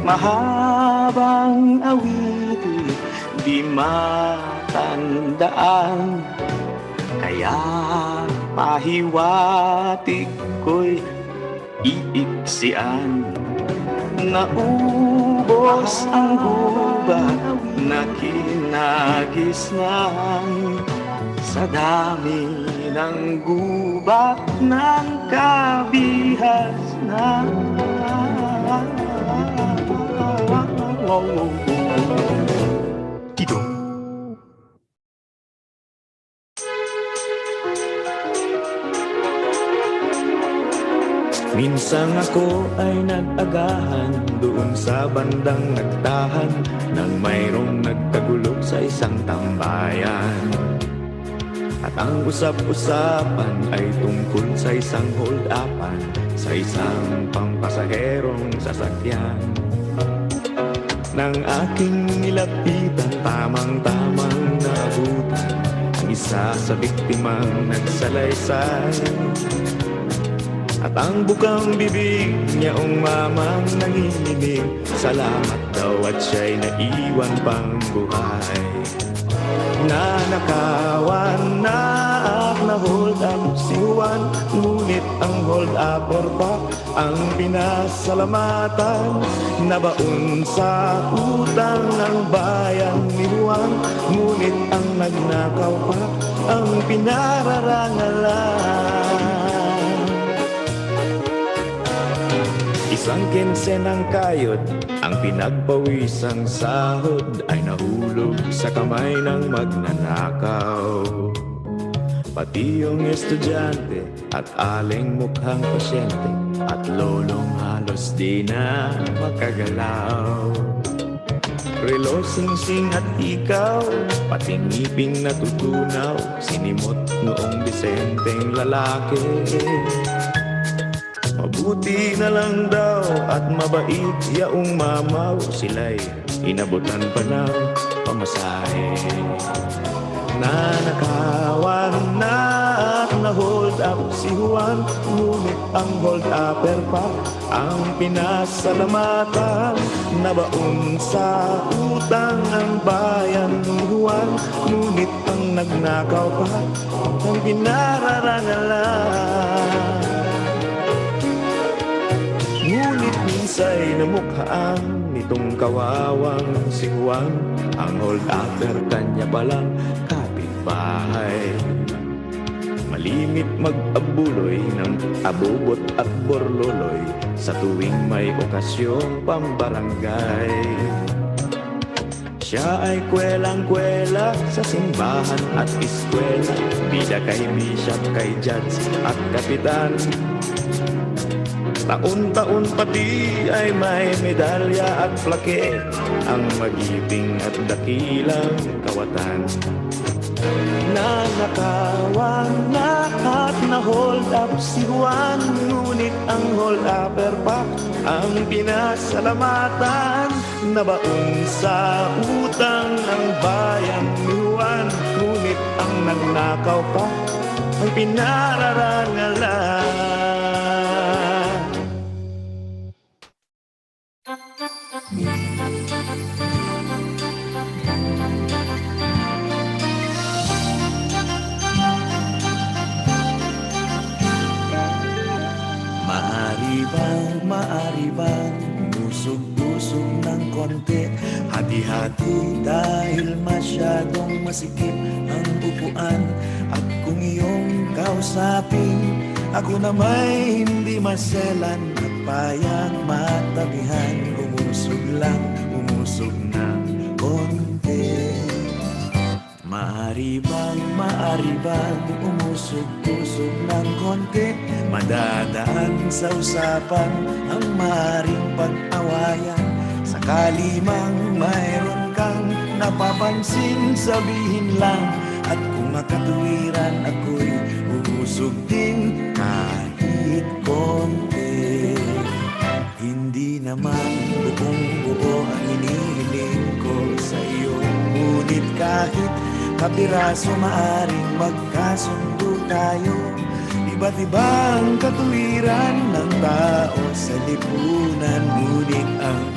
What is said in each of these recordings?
Mahabang awitin di matandaan, kaya pahiwatig ko'y iiksian. Naubos ang gubat na kinagisnan sa dami ng gubat ng kabihasnan. Ito. Minsan ako ay nag-agahan doon sa bandang nagtahan nang mayroong nagkagulog sa isang tambayan. At ang usap-usapan ay tungkol sa isang hold-upan sa isang pampasaherong sasakyan. Nang aking nilapitan, tamang-tamang naabutan ang isa sa biktimang nagsalaysay. At ang bukang bibig niyang mamang nanginginig, salamat daw at siya'y naiwan pang buhay. Nanakawan na at na-hold up si Juan, ngunit ang hold upper pa ang pinasalamatan. Nabaon sa utang ng bayan ni Juan, ngunit ang nagnakaw pa ang pinararangalan. Isang kinsenang kayod, ang pinagpawisang sahod ay nahulog sa kamay ng magnanakaw. Pati yung estudyante at aling mukhang pasyente at lolong halos di na makagalaw. Relo, singsing at ikaw, pati ngiping natutunaw, sinimot noong disenteng lalaki. Mabuti na lang daw at mabait yaong mamaw, sila'y inabutan pa ng pamasahe. Nanakawan na at na-hold up si Juan, ngunit ang hold upper pa ang pinasalamatan. Nabaon sa utang ang bayan ni Juan, ngunit ang nagnakaw pa ang pinararangalan. Ngunit minsa'y namukhaan nitong kawawang si Juan, ang hold-upper kanya palang kapitbahay. Malimit mag-abuloy ng abubot at borloloy sa tuwing may okasyong pambarangay. Siya ay kwelang-kwela sa simbahan at eskwela, bida kay bishop, kay judge at kapitan. Taon-taon pati ay may medalya at plaque ang magibing at dakilang kawatan. Nanakawan na at na-hold up si Juan, ngunit ang hold upper pa ang pinasalamatan. Nabaon sa utang ang bayan ni Juan, ngunit ang nagnakaw pa ang pinararangalan. Maari bang busog-busog ng konti, hati-hati dahil masyadong masikip ang upuan. At kung iyong kausapin, ako na may hindi maselan at payang matabihan, umusog ng konti. Maari bang umusog-usog ng konti, madadaan sa usapan ang maaaring pag-awayan. Sakali mang mayroon kang napapansin, sabihin lang, at kung makatuwiran ako'y umusog din kahit konti. Hindi naman buong-buo ang inihiling ko sa iyo, ngunit kahit kapiraso maaring magkasundo tayo. Iba't ibang katuwiran ng tao sa lipunan, ngunit ang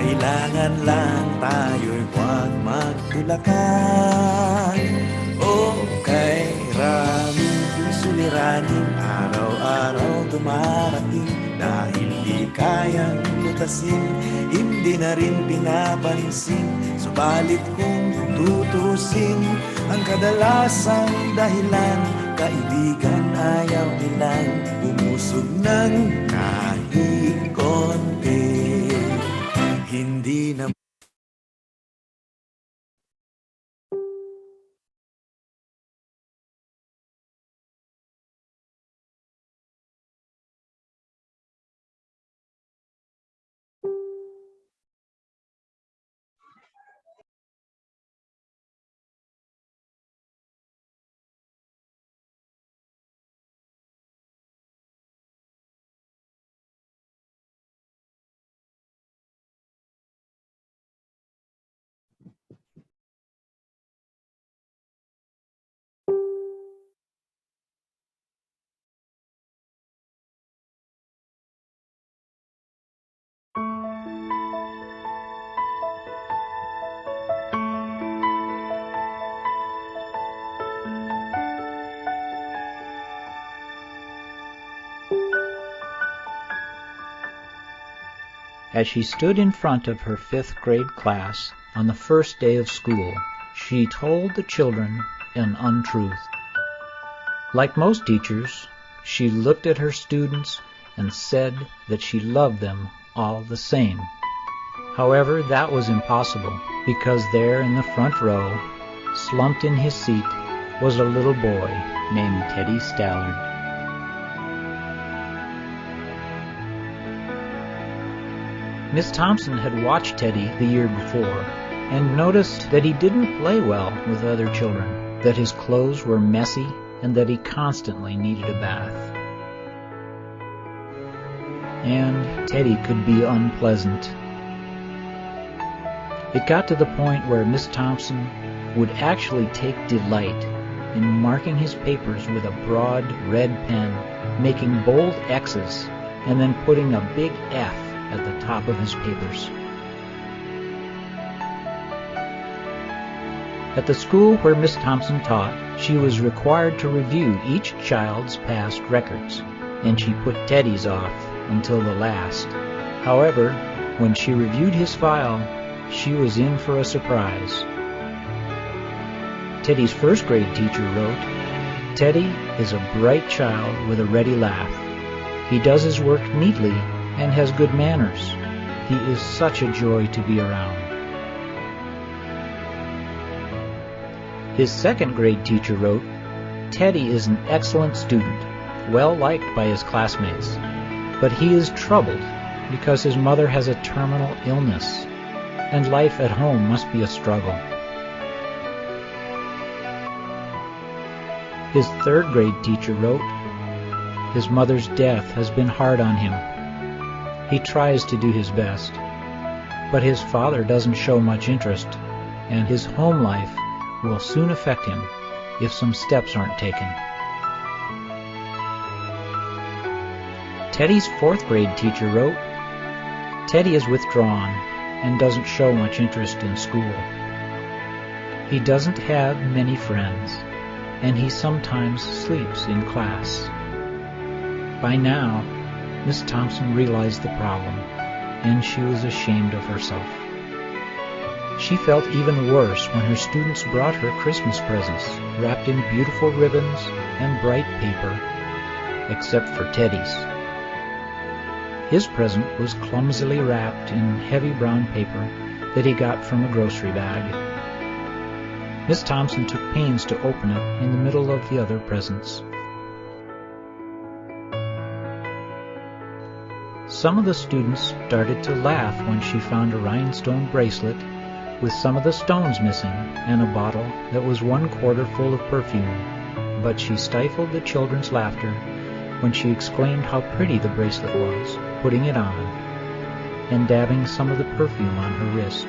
Kailangan lang tayo'y huwag magtulakan. Okay, raming suliraning araw-araw dumarating. Dahil di kayang lutasin, hindi na rin pinapansin. Subalit kung tutusin, ang kadalasang dahilan, kaibigan ayaw nilang umusog ng kahit konti. Hindi na As she stood in front of her 5th grade class on the first day of school, she told the children an untruth. Like most teachers, she looked at her students and said that she loved them all the same. However, that was impossible, because there in the front row, slumped in his seat, was a little boy named Teddy Stallard. Miss Thompson had watched Teddy the year before and noticed that he didn't play well with other children, that his clothes were messy, and that he constantly needed a bath. And Teddy could be unpleasant. It got to the point where Miss Thompson would actually take delight in marking his papers with a broad red pen, making bold X's, and then putting a big F at the top of his papers. At the school where Miss Thompson taught, she was required to review each child's past records, and she put Teddy's off until the last. However, when she reviewed his file, she was in for a surprise. Teddy's 1st grade teacher wrote, "Teddy is a bright child with a ready laugh. He does his work neatly and has good manners. He is such a joy to be around." His 2nd grade teacher wrote, "Teddy is an excellent student, well liked by his classmates, but he is troubled because his mother has a terminal illness, and life at home must be a struggle." His 3rd grade teacher wrote, "His mother's death has been hard on him. He tries to do his best, but his father doesn't show much interest, and his home life will soon affect him if some steps aren't taken." Teddy's 4th grade teacher wrote, "Teddy is withdrawn and doesn't show much interest in school. He doesn't have many friends, and he sometimes sleeps in class." By now, Miss Thompson realized the problem, and she was ashamed of herself. She felt even worse when her students brought her Christmas presents, wrapped in beautiful ribbons and bright paper, except for Teddy's. His present was clumsily wrapped in heavy brown paper that he got from a grocery bag. Miss Thompson took pains to open it in the middle of the other presents. Some of the students started to laugh when she found a rhinestone bracelet with some of the stones missing and a bottle that was 1/4 full of perfume, but she stifled the children's laughter when she exclaimed how pretty the bracelet was, putting it on, and dabbing some of the perfume on her wrist.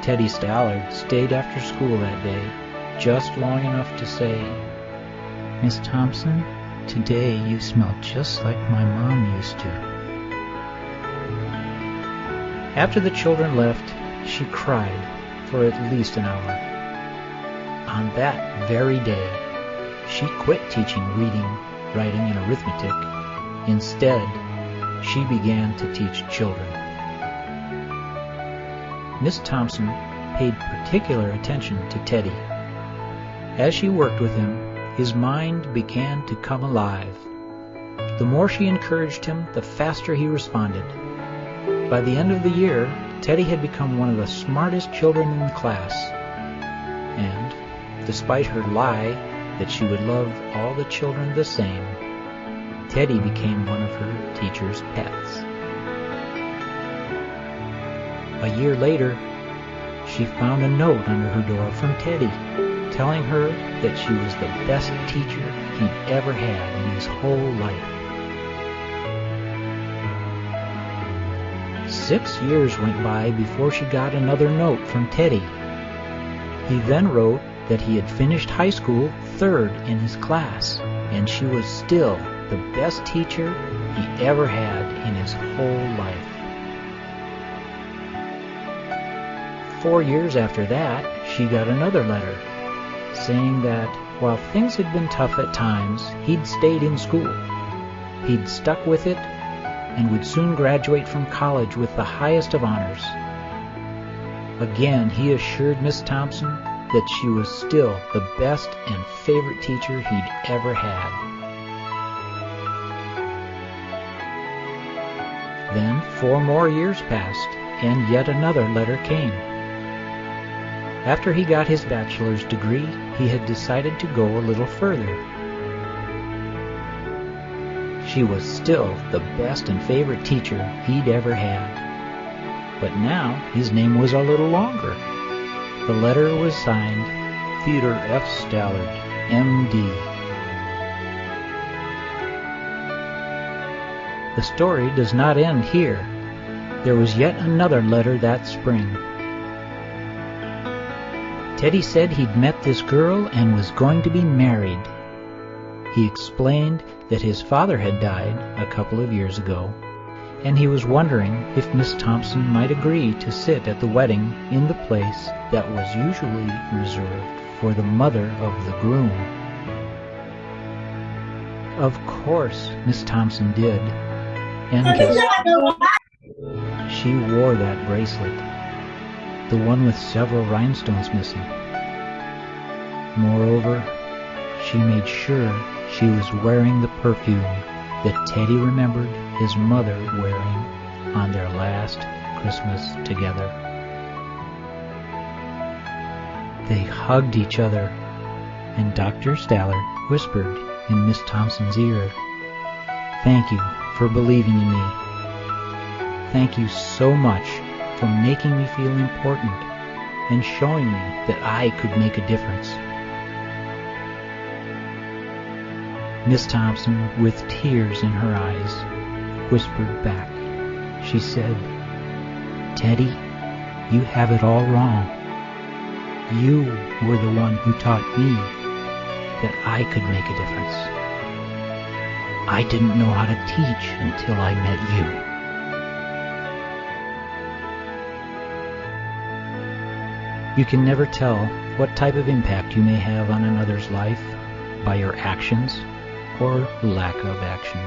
Teddy Stallard stayed after school that day, just long enough to say, "Miss Thompson, today you smell just like my mom used to." After the children left, she cried for at least an hour. On that very day, she quit teaching reading, writing, and arithmetic. Instead, she began to teach children. Miss Thompson paid particular attention to Teddy. As she worked with him, his mind began to come alive. The more she encouraged him, the faster he responded. By the end of the year, Teddy had become one of the smartest children in the class. And, despite her lie that she would love all the children the same, Teddy became one of her teacher's pets. A year later, she found a note under her door from Teddy, telling her that she was the best teacher he'd ever had in his whole life. 6 years went by before she got another note from Teddy. He then wrote that he had finished high school third in his class, and she was still the best teacher he ever had in his whole life. 4 years after that, she got another letter, saying that while things had been tough at times, he'd stayed in school. He'd stuck with it and would soon graduate from college with the highest of honors. Again, he assured Miss Thompson that she was still the best and favorite teacher he'd ever had. Then 4 more years passed, and yet another letter came. After he got his bachelor's degree, he had decided to go a little further. She was still the best and favorite teacher he'd ever had. But now his name was a little longer. The letter was signed Theodore F. Stallard, M.D. The story does not end here. There was yet another letter that spring. Teddy said he'd met this girl and was going to be married. He explained that his father had died a couple of years ago, and he was wondering if Miss Thompson might agree to sit at the wedding in the place that was usually reserved for the mother of the groom. Of course, Miss Thompson did, and guess what? She wore that bracelet, the one with several rhinestones missing. Moreover, she made sure she was wearing the perfume that Teddy remembered his mother wearing on their last Christmas together. They hugged each other, and Dr. Stallard whispered in Miss Thompson's ear, "Thank you for believing in me. Thank you so much for making me feel important and showing me that I could make a difference." Miss Thompson, with tears in her eyes, whispered back. She said, "Teddy, you have it all wrong. You were the one who taught me that I could make a difference. I didn't know how to teach until I met you." You can never tell what type of impact you may have on another's life by your actions or lack of action.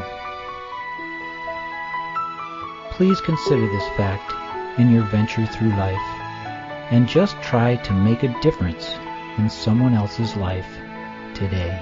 Please consider this fact in your venture through life, and just try to make a difference in someone else's life today.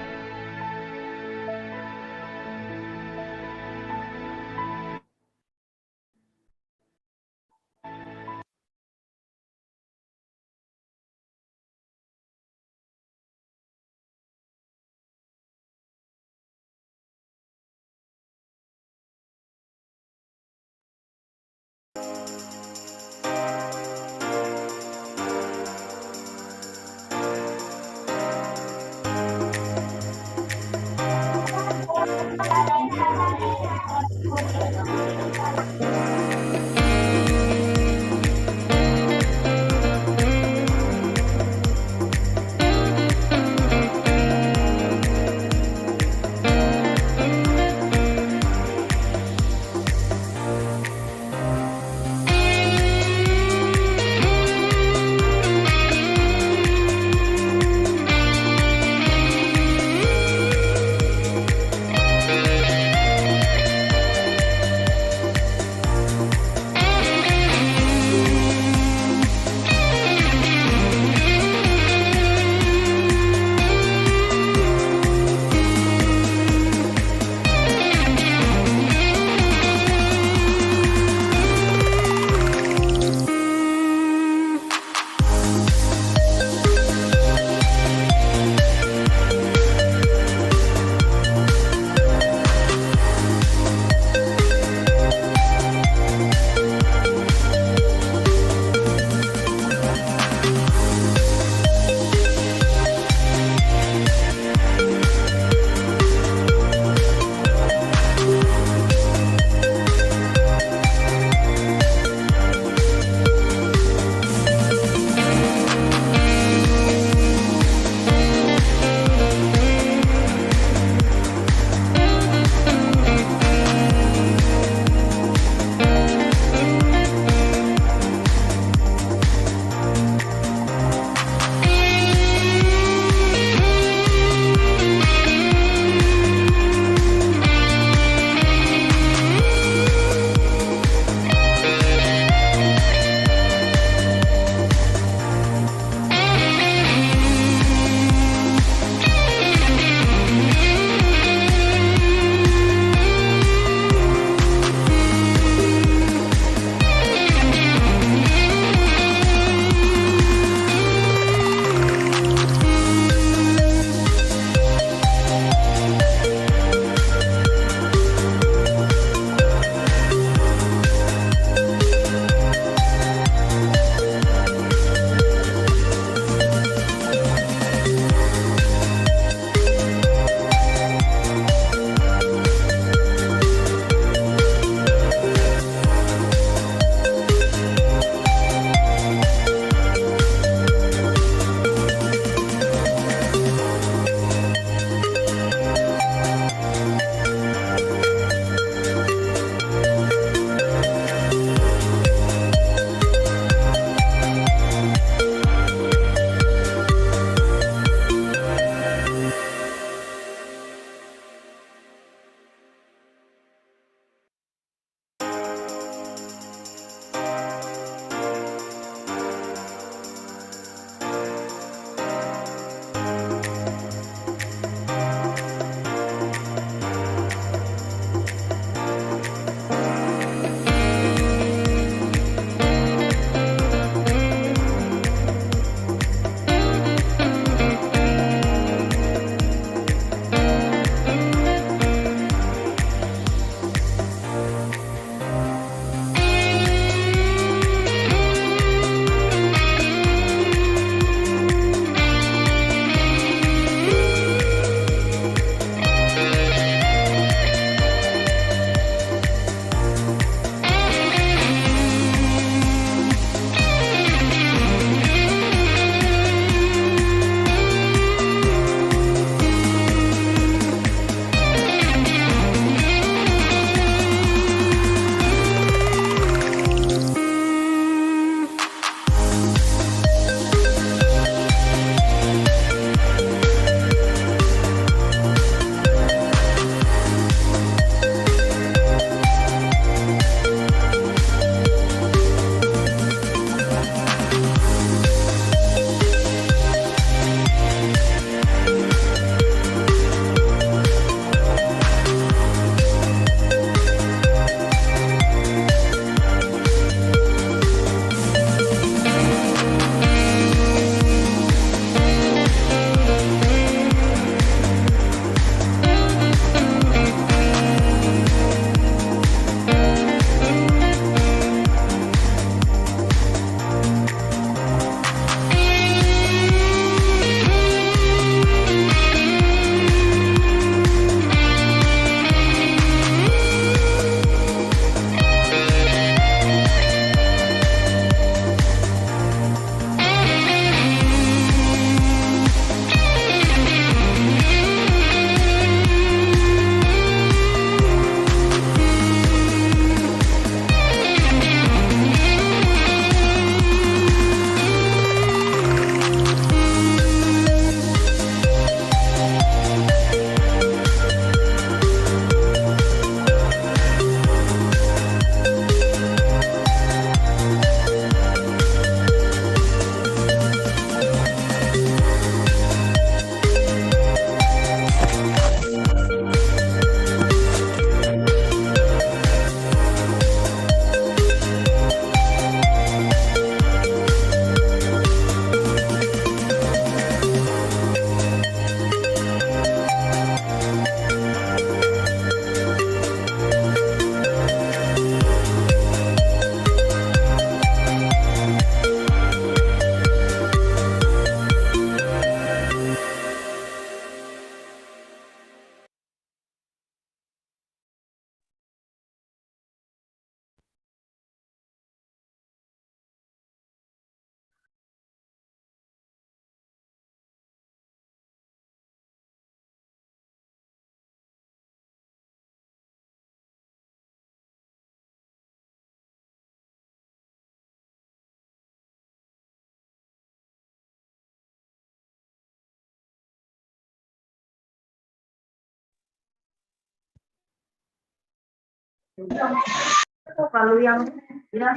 Kalau yang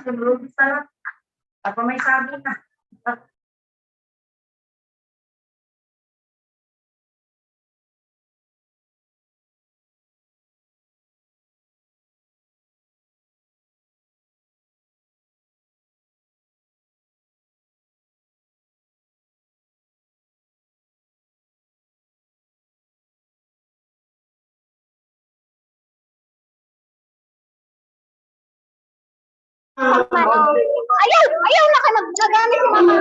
sebelum salat apa may sabi na. Ayaw na ka naglagamit si mama.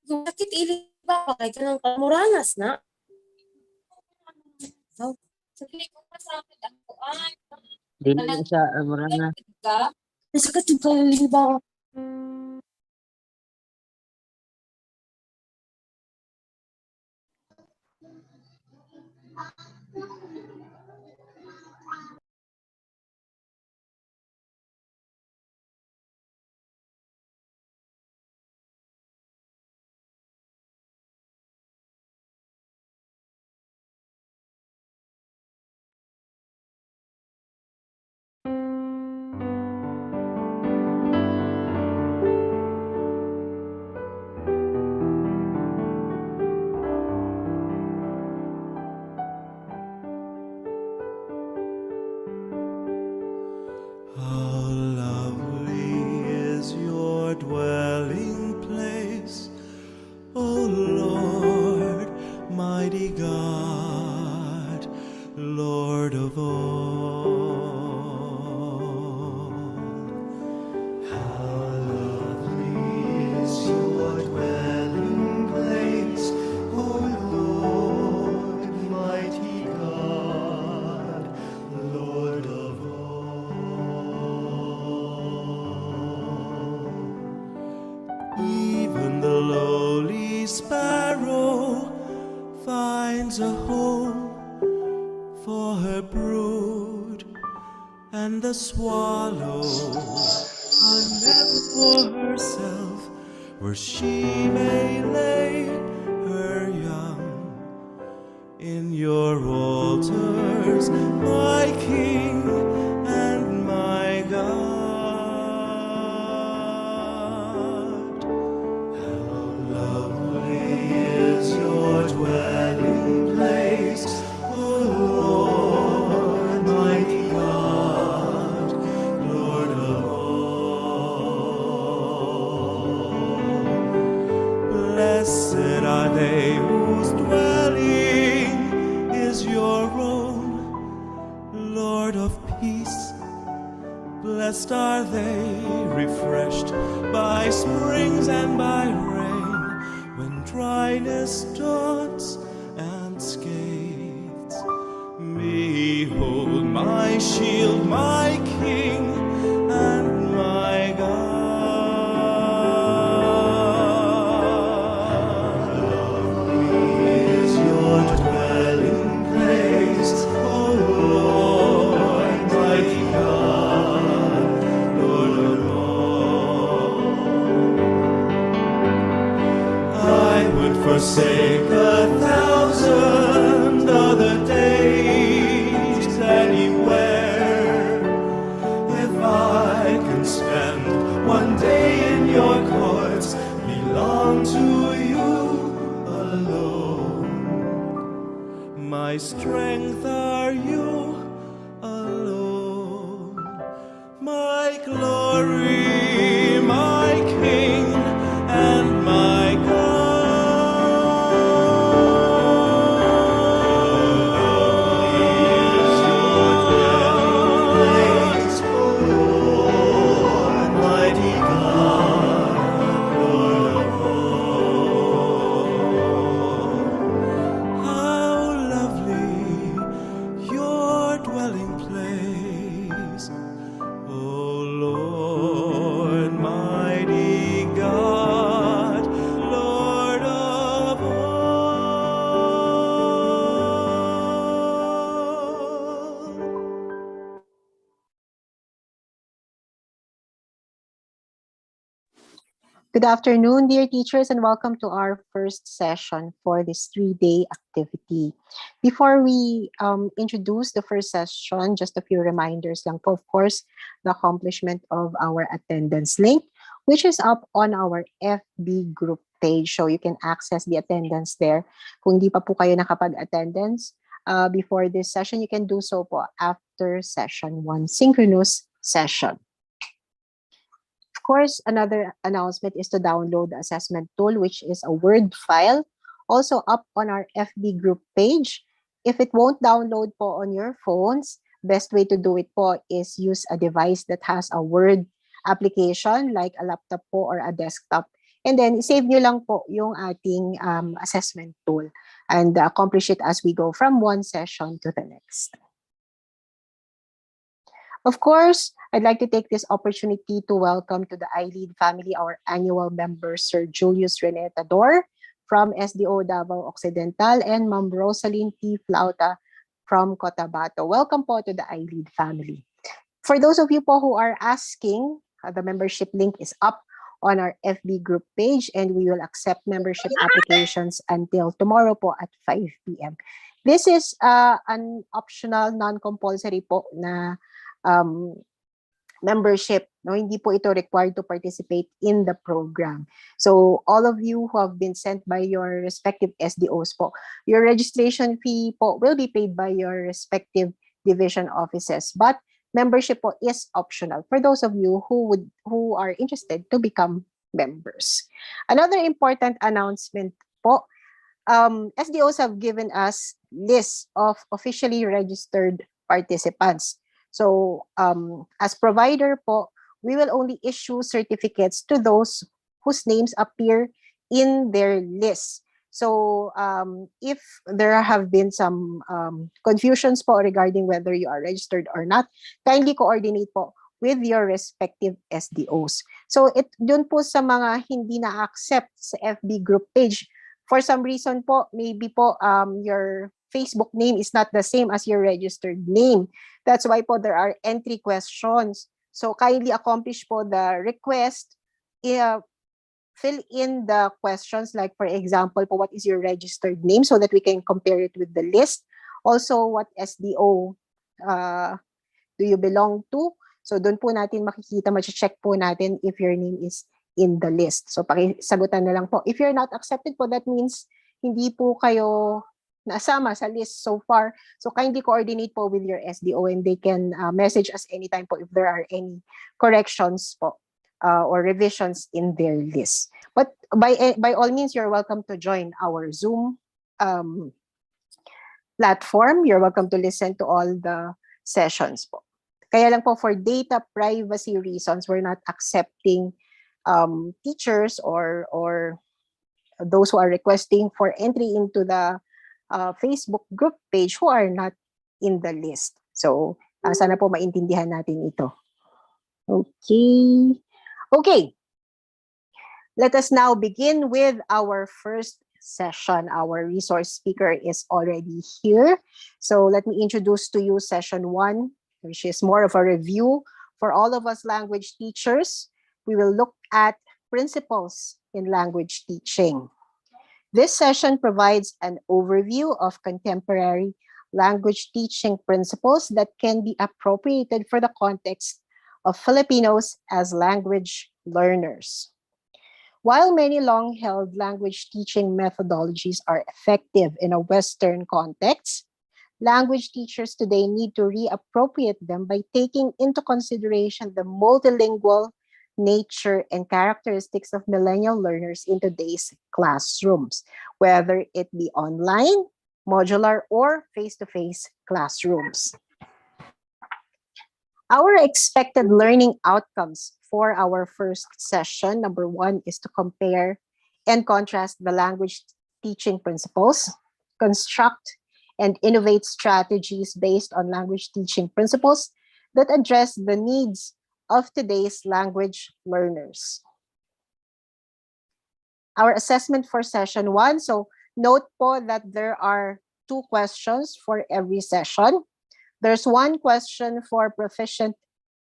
sakit ili ba kay kanang kamuranas na. So, sakit ko masakit ang kuan. Dili na siya mura na. Ka? Sakit yung kaili ba? How lovely is your dwelling place, O Lord, mighty God, Lord of all. How lovely is your dwelling place, O Lord, mighty God, Lord of all. Even the lowly sparrow finds a home for her brood, and the swallow a nest for herself where she may lay her young. In your altars, my King and my God. How lovely is your dwelling place, O Lord, mighty God, Lord of all. Blessed are they whose dwelling is your own, Lord of peace. Blessed are they, refreshed by springs and by rain, when dryness daunts and scathes. Behold my shield, my King and my God. Lovely is your dwelling place, O Lord, mighty God, Lord of all. I would forsake 1,000 other days anywhere if I can spend one day in your courts, belong to you alone. My strength are you alone, my glory, my King and my God. Mighty God, Lord of all. How lovely your dwelling place, O Lord, mighty God, Lord of all. Good afternoon, dear teachers, and welcome to our first session for this 3-day activity. Before we introduce the first session, just a few reminders lang po. Of course, the accomplishment of our attendance link, which is up on our FB group page. So you can access the attendance there. Kung di pa po kayo nakapag-attendance before this session, you can do so po after session 1, synchronous session. Of course, another announcement is to download the assessment tool, which is a Word file, also up on our FB group page. If it won't download po on your phones, best way to do it po is use a device that has a Word application like a laptop po or a desktop. And then, save nyo lang po yung ating assessment tool and accomplish it as we go from one session to the next. Of course, I'd like to take this opportunity to welcome to the i.LEAD family our annual member, Sir Julius Rene Tador from SDO Davao Occidental and Ma'am Rosaline T. Flauta from Cotabato. Welcome po to the i.LEAD family. For those of you po who are asking, the membership link is up on our FB group page and we will accept membership applications until tomorrow po at 5 p.m. This is an optional, non-compulsory po na membership. No, hindi po ito required to participate in the program. So all of you who have been sent by your respective SDOs po, your registration fee po will be paid by your respective division offices. But membership po is optional for those of you who are interested to become members. Another important announcement po, SDOs have given us lists of officially registered participants. So as provider po, we will only issue certificates to those whose names appear in their list. So if there have been some confusions po regarding whether you are registered or not, kindly coordinate po with your respective SDOs. So dun po sa mga hindi na-accept sa FB group page, for some reason po, maybe po your Facebook name is not the same as your registered name. That's why po there are entry questions. So kindly accomplish po the request. Fill in the questions like, for example, po, what is your registered name so that we can compare it with the list. Also, what SDO do you belong to? So doon po natin makikita, check po natin if your name is in the list. So pakisagutan na lang po. If you're not accepted po, that means hindi po kayo nasama sa list so far. So kindly coordinate po with your SDO and they can message us anytime po if there are any corrections po or revisions in their list. But by all means, you're welcome to join our Zoom platform. You're welcome to listen to all the sessions po. Kaya lang po, for data privacy reasons, we're not accepting teachers or those who are requesting for entry into the Facebook group page who are not in the list. So, sana po maintindihan natin ito. Okay. Let us now begin with our first session. Our resource speaker is already here. So let me introduce to you session 1, which is more of a review for all of us language teachers. We will look at principles in language teaching. This session provides an overview of contemporary language teaching principles that can be appropriated for the context of Filipinos as language learners. While many long-held language teaching methodologies are effective in a Western context, language teachers today need to reappropriate them by taking into consideration the multilingual nature and characteristics of millennial learners in today's classrooms, whether it be online, modular, or face-to-face classrooms. Our expected learning outcomes for our first session, number 1, is to compare and contrast the language teaching principles, construct and innovate strategies based on language teaching principles that address the needs of today's language learners. Our assessment for session 1, so note po that there are 2 questions for every session. There's 1 question for proficient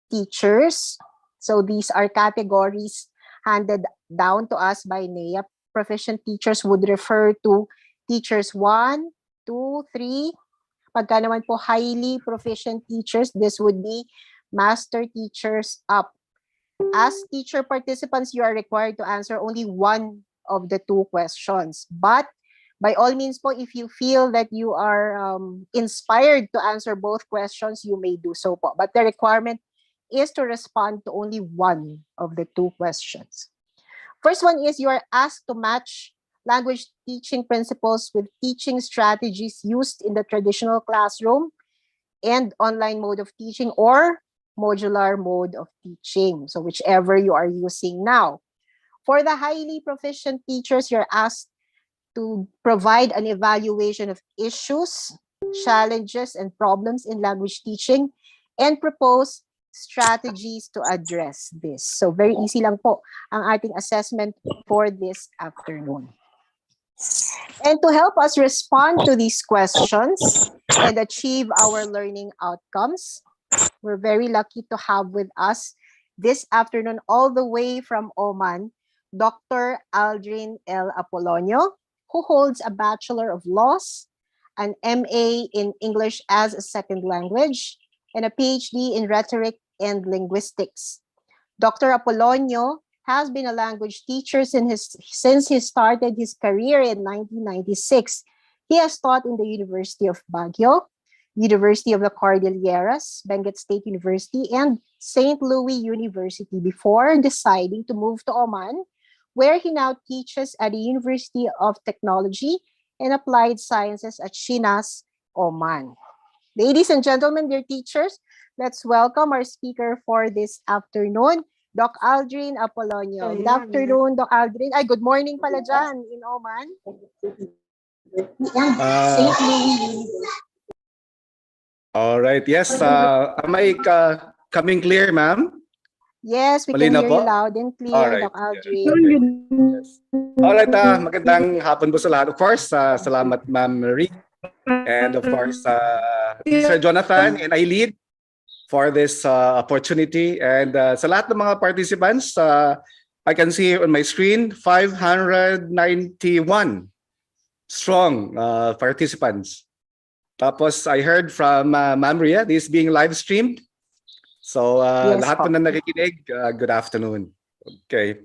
teachers. So these are categories handed down to us by NEA. Proficient teachers would refer to teachers 1, 2, 3. Pagka naman po highly proficient teachers, this would be master teachers up. As teacher participants, you are required to answer only 1 of the 2 questions. But by all means po, if you feel that you are inspired to answer both questions, you may do so po. But the requirement is to respond to only 1 of the 2 questions. First one is you are asked to match language teaching principles with teaching strategies used in the traditional classroom and online mode of teaching or modular mode of teaching. So whichever you are using now. For the highly proficient teachers, you're asked to provide an evaluation of issues, challenges, and problems in language teaching and propose strategies to address this. So very easy lang po ang ating assessment for this afternoon. And to help us respond to these questions and achieve our learning outcomes, we're very lucky to have with us this afternoon, all the way from Oman, Dr. Aldrin L. Apolonio, who holds a Bachelor of Laws, an MA in English as a Second Language, and a PhD in Rhetoric and Linguistics. Dr. Apolonio has been a language teacher since he started his career in 1996. He has taught in the University of Baguio, University of the Cordilleras, Benguet State University, and St. Louis University before deciding to move to Oman, where he now teaches at the University of Technology and Applied Sciences at Shinas, Oman. Ladies and gentlemen, dear teachers, let's welcome our speaker for this afternoon, Doc Aldrin Apolonio. Good afternoon, Doc Aldrin. Ay, good morning pala dyan in Oman. St. Louis University. All right. Yes. Am I coming clear, ma'am? Yes, we can Malinaw hear po? you loud and clear, All right. Doc Aldrin. Yes. All right. Magandang hapon po sa lahat. Of course, salamat, Ma'am Marie. And of course, Sir Jonathan and i.LEAD for this opportunity. And sa lahat ng mga participants, I can see on my screen 591 strong participants. Tapos I heard from Ma'am Ria, this is being live streamed. So Yes, lahat po po. na nakikinig, good afternoon. Okay.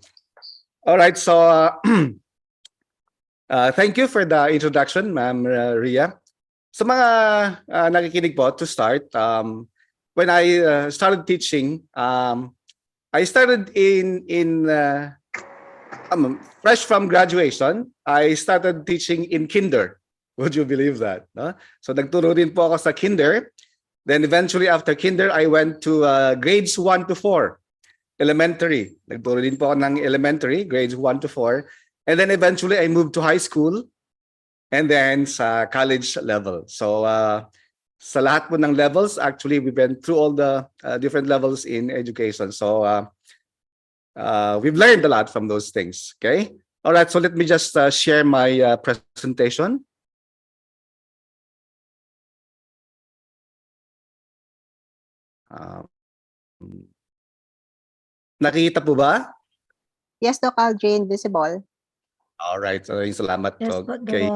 All right, so thank you for the introduction, Ma'am Ria. Sa mga nakikinig po, to start, when I started teaching, I started in fresh from graduation, I started teaching in kinder. Would you believe that? No? So nagturo din po ako sa kinder. Then eventually after kinder, I went to grades 1 to 4, elementary. Nagturo din po ako ng elementary, grades 1 to 4. And then eventually I moved to high school and then sa college level. So sa lahat po ng levels, actually we went through all the different levels in education. So we've learned a lot from those things. Okay. All right. So let me just share my presentation. Nakita po ba? Yes, Doc Aldrin, visible. All right. So salamat. Yes, Okay.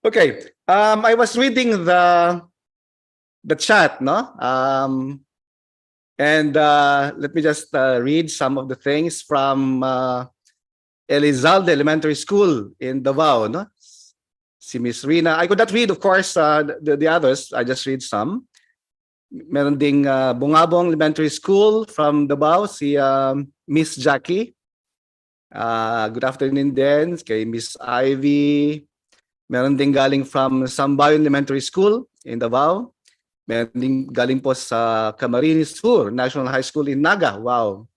Okay. I was reading the chat, no? And let me just read some of the things from Elizalde Elementary School in Davao, no? Si Miss Rina. I could not read, of course, the others. I just read some. Meron ding Bungabong Elementary School from Davao, si Miss Jackie. Good afternoon din kay Miss Ivy. Meron ding galing from Sambayon Elementary School in Davao. Meron ding galing po sa Camarines Sur National High School in Naga. Wow.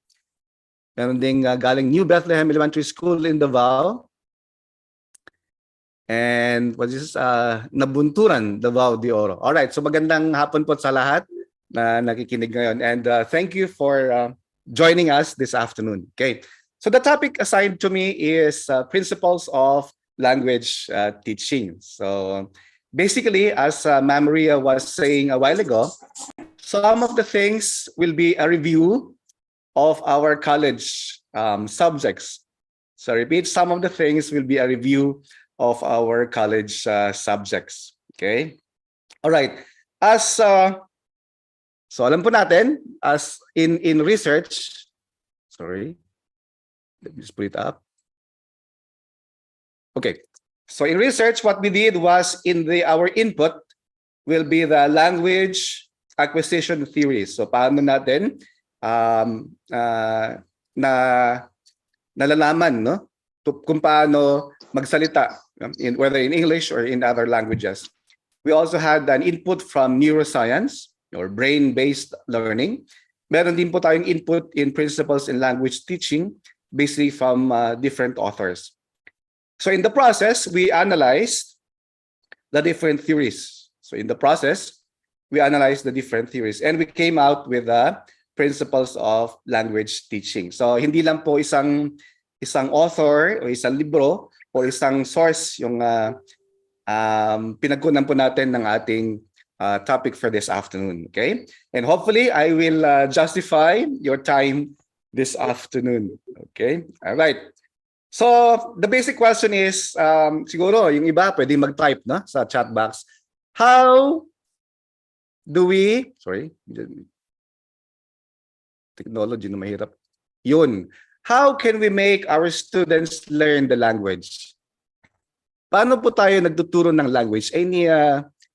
Meron ding galing New Bethlehem Elementary School in Davao. And what is this? Nabunturan, Davao de Oro. All right, so magandang hapon po sa lahat na nakikinig ngayon. And thank you for joining us this afternoon. Okay, so the topic assigned to me is principles of language teaching. So basically, as Ma'am Maria was saying a while ago, some of the things will be a review of our college subjects. So I repeat, some of the things will be a review of our college subjects. Okay? All right. As so alam po natin, as in research, sorry, let me just put it up. Okay. So in research, what we did was our input will be the language acquisition theory. So paano natin nalalaman, no? Kung paano magsalita, whether in English or in other languages. We also had an input from neuroscience or brain-based learning. meron din po tayong input in principles in language teaching basically from different authors. So in the process, we analyzed the different theories. So in the process, we analyzed the different theories and we came out with the principles of language teaching. So hindi lang po isang author o isang libro o isang source yung pinagkunan po natin ng ating topic for this afternoon. Okay? And hopefully, I will justify your time this afternoon. Okay? All right. So, the basic question is, siguro, yung iba pwede mag-type na sa chat box. How do we, sorry, technology na mahirap. Yun. How can we make our students learn the language? Paano po tayo nagtuturo ng language? Any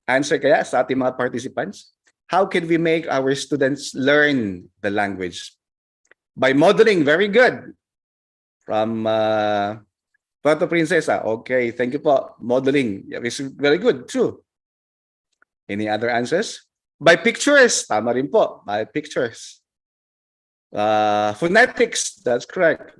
answer kaya sa ating mga participants? How can we make our students learn the language? By modeling, very good. From Puerto Princesa, okay, thank you po. Modeling, is very good, true. Any other answers? By pictures, tama rin po, by pictures. Phonetics, that's correct.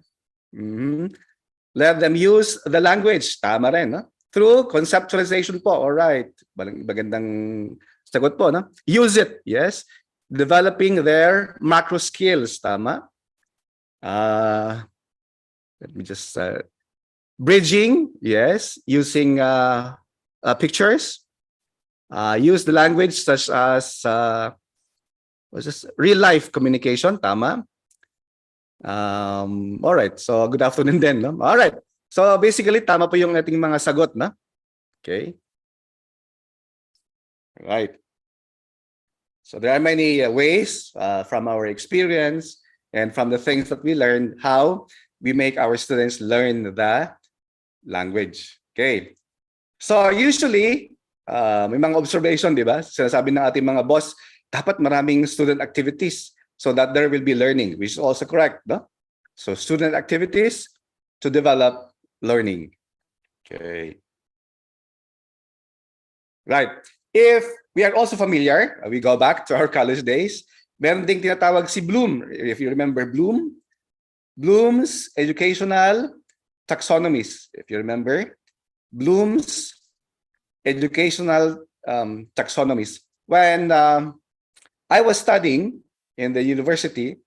Let them use the language, tama rin, no? Through conceptualization po, all right. Magandang sagot po, no? Use it, yes. Developing their macro skills, tama. Let me just bridging, yes. Using pictures. Use the language such as real life communication, tama. All right, so good afternoon then, no? All right, so basically tama po yung ating mga sagot, na. Okay. All right. So there are many ways from our experience and from the things that we learned how we make our students learn the language. Okay. So usually may mga observation, di ba? Sinasabi ng ating mga boss, dapat maraming student activities so that there will be learning, which is also correct, no? So student activities to develop learning. Okay. Right. If we are also familiar, we go back to our college days, meron ding tinatawag si Bloom. If you remember Bloom, Bloom's educational taxonomies. If you remember, Bloom's educational taxonomies. When I was studying in the university,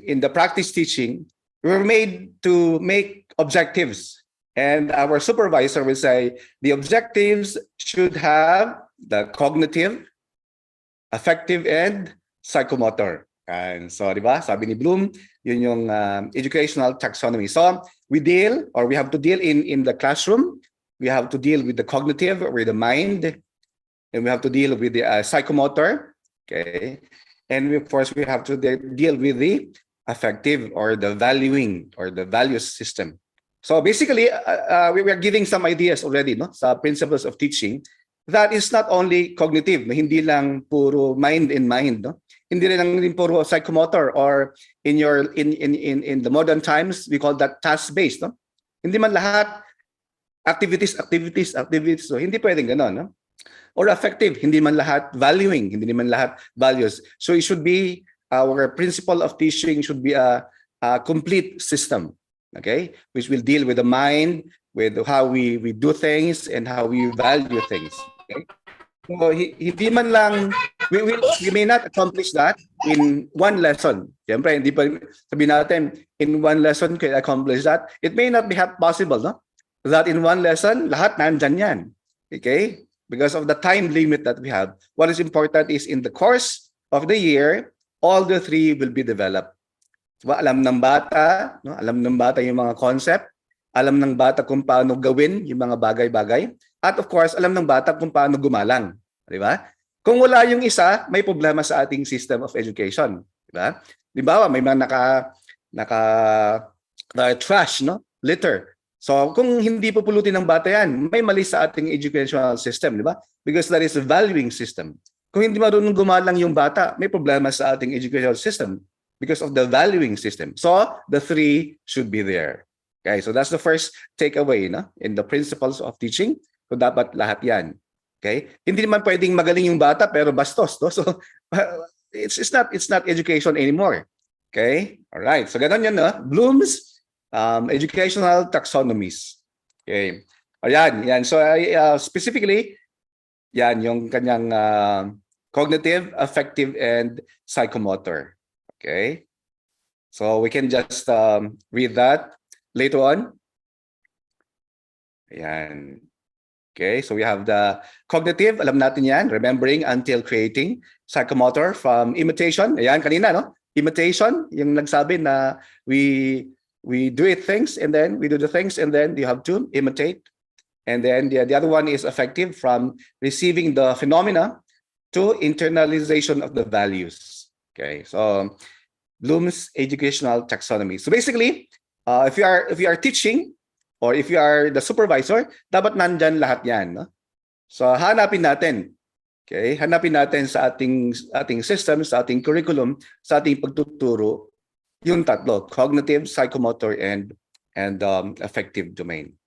in the practice teaching, we were made to make objectives. And our supervisor will say, the objectives should have the cognitive, affective, and psychomotor. And so, di ba? Sabi ni Bloom, yun yung educational taxonomy. So, we have to deal in the classroom. We have to deal with the cognitive, with the mind, and we have to deal with the psychomotor. Okay. And of course, we have to deal with the affective or the valuing or the values system. So basically, we are giving some ideas already, no, sa principles of teaching that is not only cognitive, no? Hindi lang puro mind in mind, no? Hindi lang din puro psychomotor, or in the modern times we call that task-based, no? Hindi man lahat activities. So hindi pwedeng gano'n, no? Or affective, hindi man lahat valuing, hindi man lahat values. So it should be, our principle of teaching should be a complete system. Okay, which will deal with the mind, with how we do things and how we value things. Okay, so hindi man lang, we may not accomplish that in one lesson. Siyempre, hindi pa sabihin natin in one lesson can accomplish that. It may not be possible, no? That in one lesson lahat nandyan yan. Okay, because of the time limit that we have. What is important is in the course of the year, all the three will be developed. Diba? Alam ng bata, no? Alam ng bata yung mga concept, alam ng bata kung paano gawin yung mga bagay-bagay, at of course, alam ng bata kung paano gumalang. Di ba? Kung wala yung isa, may problema sa ating system of education. Di ba? Di ba? May mga trash, no? Litter. So, kung hindi pupulutin ng bata yan, may mali sa ating educational system, di ba? Because that is a valuing system. Kung hindi marunong gumalang yung bata, may problema sa ating educational system because of the valuing system. So, the three should be there. Okay, so that's the first takeaway, no? In the principles of teaching. So, dapat lahat yan. Okay? Hindi naman pwedeng magaling yung bata pero bastos, no? So, it's not education anymore. Okay? All right. So ganun yan, no? Bloom's educational taxonomies. Okay. Ayan, yan. So specifically, yan yung kanyang cognitive, affective, and psychomotor. Okay? So we can just read that later on. Ayan. Okay, so we have the cognitive, alam natin yan, remembering until creating. Psychomotor from imitation. Ayan, kanina, no? Imitation, yung nagsabi na we do it things and then we do the things and then you have to imitate. And then the other one is affective, from receiving the phenomena to internalization of the values. Okay, so Bloom's educational taxonomy. So basically, if you are teaching, or if you are the supervisor, dapat nandyan lahat yan. No? So hanapin natin. Okay? Hanapin natin sa ating system, sa ating curriculum, sa ating pagtuturo, yung tatlo, cognitive, psychomotor, and affective domain.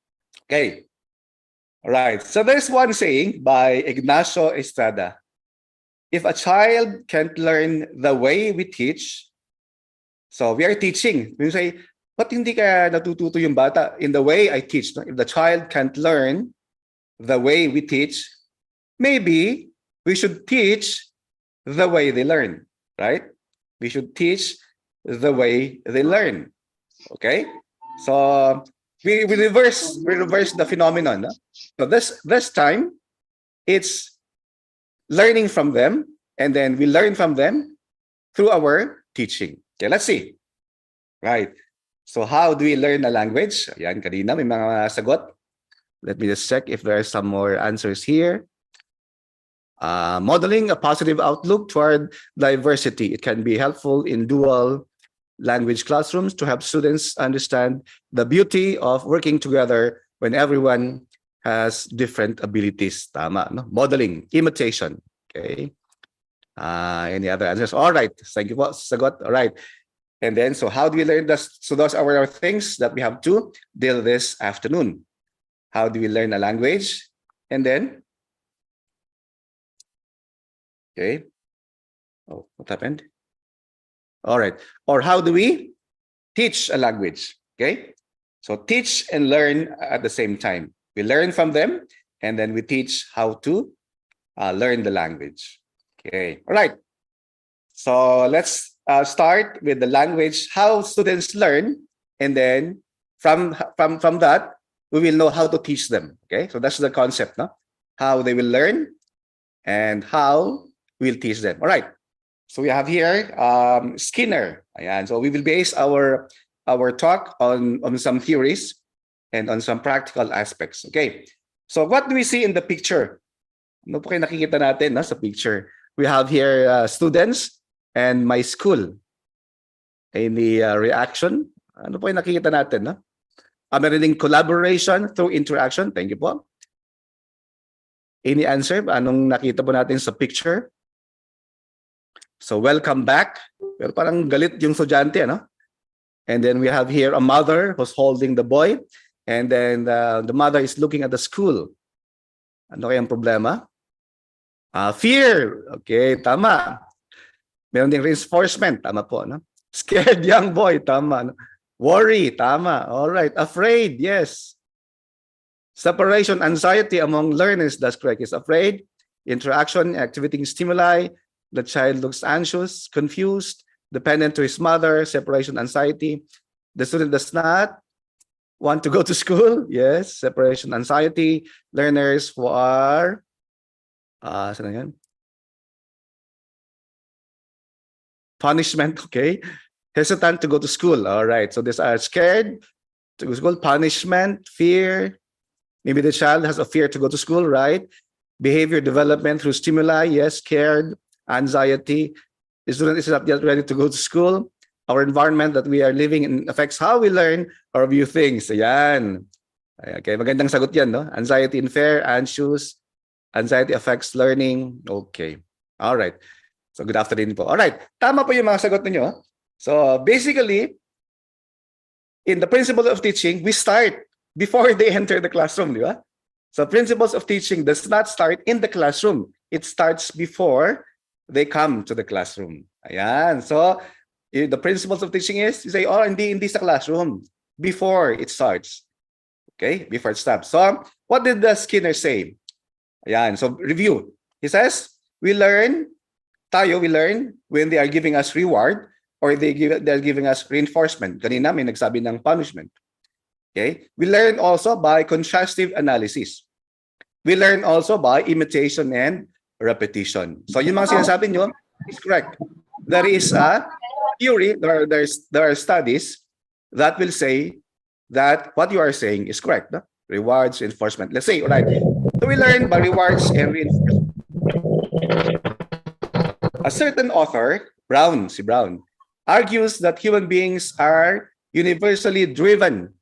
Okay. All right. So there's one saying by Ignacio Estrada. If a child can't learn the way we teach, so we are teaching. We say, ba't hindi kaya natututo yung bata in the way I teach? No? If the child can't learn the way we teach, maybe we should teach the way they learn, right? We should teach the way they learn. Okay? So we reverse the phenomenon. No? So this time, it's learning from them, and then we learn from them through our teaching. Okay, let's see. Right. So how do we learn a language? Ayan, kanina may mga sagot. Let me just check if there are some more answers here. Modeling a positive outlook toward diversity. It can be helpful in dual language classrooms to help students understand the beauty of working together when everyone has different abilities. Tama, no? Modeling, imitation. Okay. Any other answers? All right. Thank you po, sagot. All right. And then, so how do we learn this? So those are our things that we have to deal this afternoon. How do we learn a language? And then, okay. Oh, what happened? All right. Or how do we teach a language? Okay. So teach and learn at the same time. We learn from them, and then we teach how to learn the language. Okay. All right. So let's start with the language, how students learn, and then from that, we will know how to teach them. Okay, so that's the concept, no? How they will learn and how we'll teach them. All right. So we have here Skinner. Ayan. So we will base our talk on some theories and on some practical aspects. Okay. So what do we see in the picture? Ano po kayo nakikita natin, no, sa picture? We have here students and my school. Any reaction? Ano po yung nakikita natin? No? Meron ding collaboration through interaction. Thank you po. Any answer? Anong nakita po natin sa picture? So welcome back. Pero parang galit yung estudyante, ano? And then we have here a mother who's holding the boy. And then the mother is looking at the school. Ano kayang problema? Fear. Okay, tama. Meron ding reinforcement, tama po, no? Scared young boy, tama. No? Worry, tama. All right. Afraid, yes. Separation, anxiety among learners, that's correct. Is afraid. Interaction, activating stimuli. The child looks anxious, confused, dependent to his mother. Separation, anxiety. The student does not want to go to school. Yes. Separation, anxiety. Learners who are saan yan? Punishment, okay. Hesitant to go to school. All right. So these are scared to go to school, punishment, fear. Maybe the child has a fear to go to school, right? Behavior development through stimuli, yes, scared, anxiety. The student is not yet ready to go to school. Our environment that we are living in affects how we learn or view things. Ayan. Okay, magandang sagot yan, no? Anxiety and fear, anxious. Anxiety affects learning. Okay. All right. So good afternoon po. All right. Tama po yung mga sagot ninyo. So basically, in the principle of teaching, we start before they enter the classroom, di ba? So principles of teaching does not start in the classroom. It starts before they come to the classroom. Ayan. So, the principles of teaching is, you say, oh, hindi sa classroom. Before it starts. Okay? Before it stops. So, what did the Skinner say? Ayan. So, review. He says, we learn when they are giving us reward or they're giving us reinforcement. Kanina may nagsabi ng punishment. Okay? We learn also by contrastive analysis. We learn also by imitation and repetition. So yung mga sinasabi nyo is correct. There is a theory, there are studies that will say that what you are saying is correct. No? Rewards, reinforcement. Let's say, all right, so we learn by rewards and reinforcement. A certain author, si Brown, argues that human beings are universally driven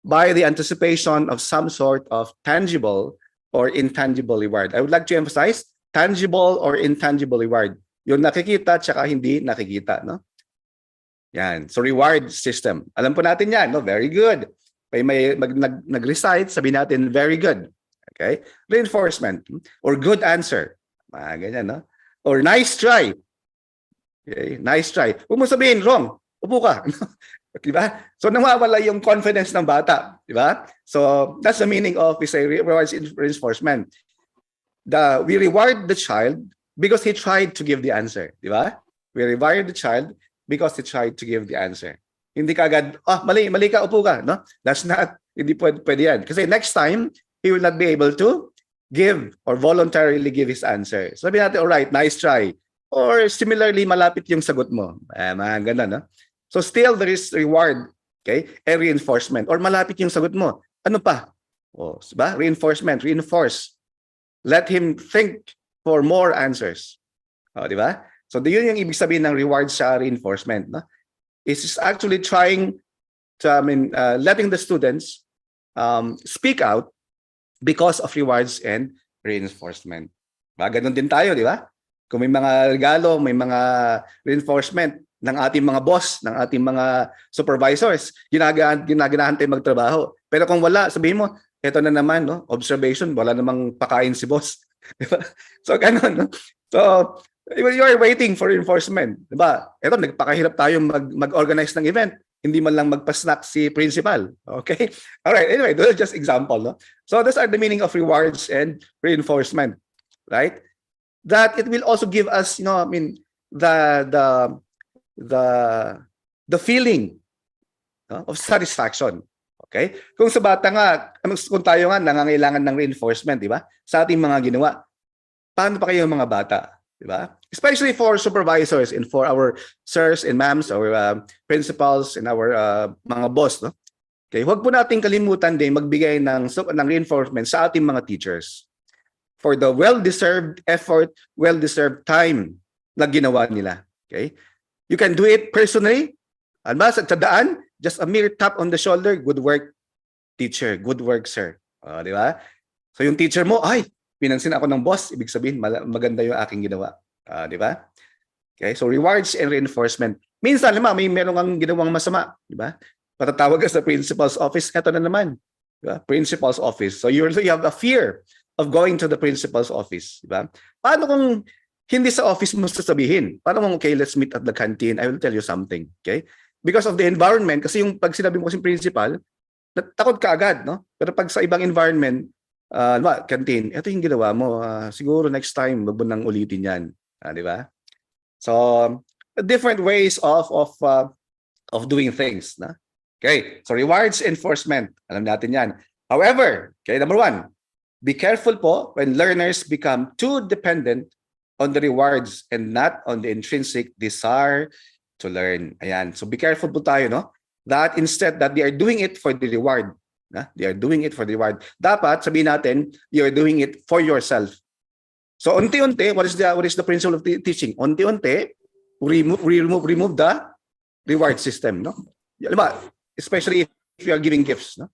by the anticipation of some sort of tangible or intangible reward. I would like to emphasize tangible or intangible reward. Yung nakikita tsaka hindi nakikita, no? Yan. So reward system. Alam po natin yan, no? Very good. May nag-recite, sabi natin very good. Okay? Reinforcement or good answer. Ganyan, no? Or nice try. Okay? Nice try. Huwag mo sabihin wrong. Upo ka. Diba? So nawawala yung confidence ng bata, diba? So that's the meaning of we say rewards reinforcement. We reward the child because he tried to give the answer, diba? We reward the child because he tried to give the answer. Hindi kagad, mali ka, upo ka, no? That's not, hindi pwede yan. Kasi next time, he will not be able to give or voluntarily give his answer. So sabi natin, all right, nice try. Or similarly, malapit yung sagot mo. Mga ganun, no? So still there is reward, okay? And reinforcement. Or malapit yung sagot mo. Ano pa? Diba? Reinforce. Let him think for more answers. Diba? So yun yung ibig sabihin ng reward sa reinforcement. No? It's actually trying to, letting the students speak out because of rewards and reinforcement. Ganun din tayo, di ba? Kung may mga regalo, may mga reinforcement ng ating mga boss, ng ating mga supervisors, ginaganahan tayo magtrabaho. Pero kung wala, sabihin mo, eto na naman, no? Observation, wala namang pakain si boss. Diba? So, ganun. No? So, you are waiting for reinforcement. Diba? Eto, nagpakahirap tayo mag-organize ng event. Hindi man lang magpa-snack si principal. Okay? Alright, anyway, those are just example. No? So, those are the meaning of rewards and reinforcement. Right? That it will also give us, the feeling of satisfaction. Okay? Kung sa bata nga, kung tayo nga nangangailangan ng reinforcement, di ba? Sa ating mga ginawa. Paano pa kayo mga bata? Di ba? Especially for supervisors and for our sirs and ma'ams, our principals and our mga boss, no? Okay, huwag po nating kalimutan din magbigay ng reinforcement sa ating mga teachers for the well-deserved effort, well-deserved time na ginawa nila. Okay? You can do it personally. Sa daan, just a mere tap on the shoulder, good work, teacher. Good work, sir. Di ba? So yung teacher mo, ay, pinansin ako ng boss, ibig sabihin, maganda yung aking ginawa. Di ba? Okay, so rewards and reinforcement. Minsan, meron kang ginawang masama. Di ba? Patatawag ka sa principal's office, eto na naman. Di ba? Principal's office. So you have a fear of going to the principal's office. Di ba? Paano kung hindi sa office mo sasabihin? Paano kung, okay, let's meet at the canteen. I will tell you something. Okay? Because of the environment, kasi yung pag sinabi mo kasi principal, takot ka agad, no? Pero pag sa ibang environment, canteen, ito yung ginawa mo. Siguro next time, wag mo nang ulitin yan. Di ba? So, different ways of doing things. Na? Okay, so rewards enforcement. Alam natin yan. However, okay, number one, be careful po when learners become too dependent on the rewards and not on the intrinsic desire to learn. Ayan. So be careful po tayo, no? That instead that they are doing it for the reward. They are doing it for the reward. Dapat sabihin natin, you are doing it for yourself. So unti-unti, what is the principle of teaching? Unti-unti, remove the reward system, no? Especially if you are giving gifts, no?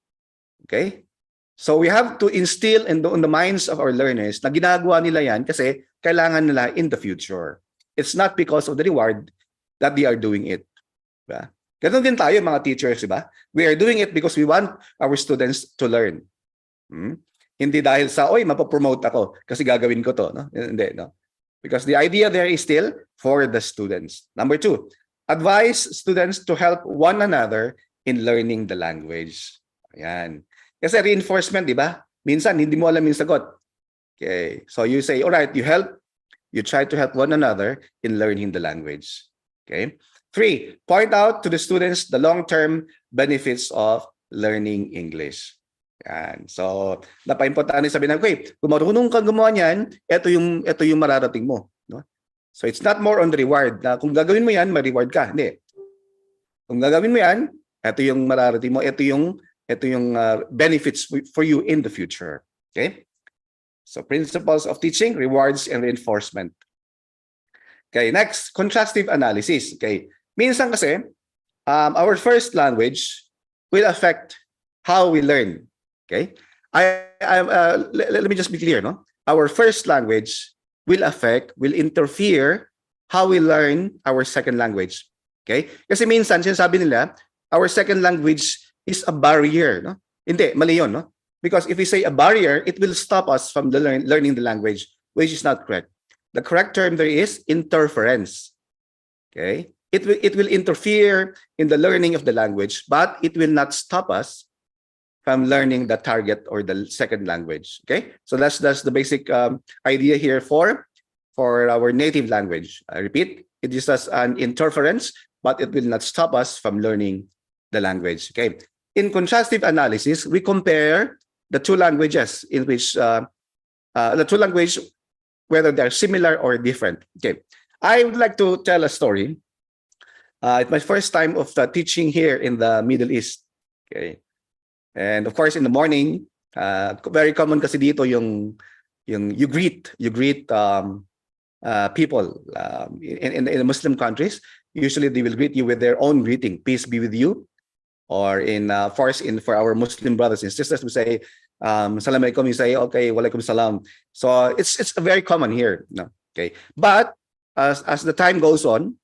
Okay? So we have to instill in the minds of our learners na ginagawa nila yan kasi kailangan nila in the future. It's not because of the reward that they are doing it. Diba? Ganun din tayo mga teachers, diba? We are doing it because we want our students to learn. Hindi dahil sa, mapapromote ako kasi gagawin ko to. No? Hindi, no? Because the idea there is still for the students. Number 2, advise students to help one another in learning the language. Ayan. Kasi reinforcement, di ba? Minsan, hindi mo alam yung sagot. Okay. So you say, all right, you try to help one another in learning the language. Okay. 3, point out to the students the long-term benefits of learning English. Yan. So, napaka-importante sabihin na, okay, kung marunong kang gumawa niyan, ito yung mararating mo. No? So, it's not more on the reward. Na kung gagawin mo yan, may reward ka. Hindi. Kung gagawin mo yan, ito yung mararating mo. Ito yung benefits for you in the future. Okay? So, principles of teaching, rewards, and reinforcement. Okay, next, contrastive analysis. Okay. Minsan kasi, our first language will affect how we learn. Okay, let me just be clear. No, our first language will interfere how we learn our second language. Okay, kasi minsan sinasabi nila our second language is a barrier. No, hindi, mali yun. No, because if we say a barrier, it will stop us from learning the language, which is not correct. The correct term there is interference. Okay, it will interfere in the learning of the language, but it will not stop us from learning the target or the second language. Okay, so that's the basic idea here for our native language. I repeat, it is just an interference, but it will not stop us from learning the language. Okay, in contrastive analysis, we compare the two languages in which whether they're similar or different. Okay, I would like to tell a story. It's my first time of teaching here in the Middle East. Okay. And of course, in the morning, very common kasi dito yung you greet people in the Muslim countries. Usually, they will greet you with their own greeting, peace be with you, or for our Muslim brothers and sisters, we say salam alaikum. You say okay, walaikum salam. So it's very common here. No, okay, but as the time goes on,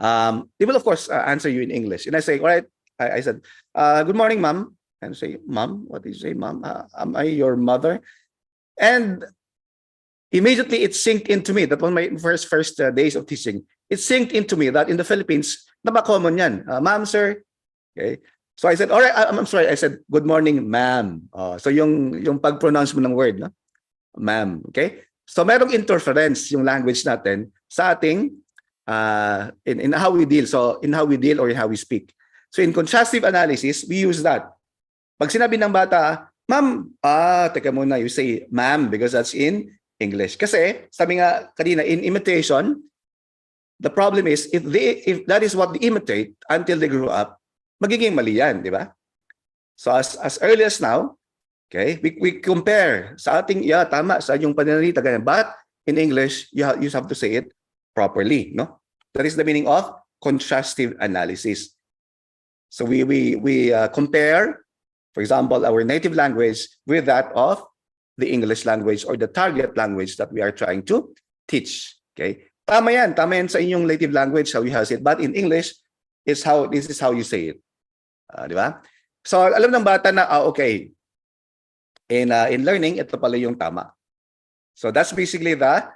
they will of course answer you in English, and I say, all right, I said, good morning, ma'am. And say, mom, what did you say, mom? Am I your mother? And immediately it sinked into me. That was my first days of teaching. It sinked into me that in the Philippines, common yan. Ma'am, sir. Okay. So I said, all right, I'm sorry. I said, good morning, ma'am. So yung pag-pronounce mo ng word, no? Ma'am. Okay. So merong interference yung language natin sa ating in how we deal. So in how we deal or in how we speak. So in contrastive analysis, we use that. Pag sinabi ng bata, ma'am, teka muna, you say ma'am because that's in English. Kasi, sabi nga kanina, in imitation, the problem is, if that is what they imitate until they grow up, magiging mali yan, di ba? So as early as now, okay, we compare sa ating, tama, sa yung pananalita, ganyan. But in English, you have to say it properly, no? That is the meaning of contrastive analysis. So we compare, for example, our native language with that of the English language or the target language that we are trying to teach. Okay? Tama yan sa inyong native language, how you have it. But in English, this is how you say it. Di ba? So, alam ng bata na, okay, in learning, ito pala yung tama. So, that's basically the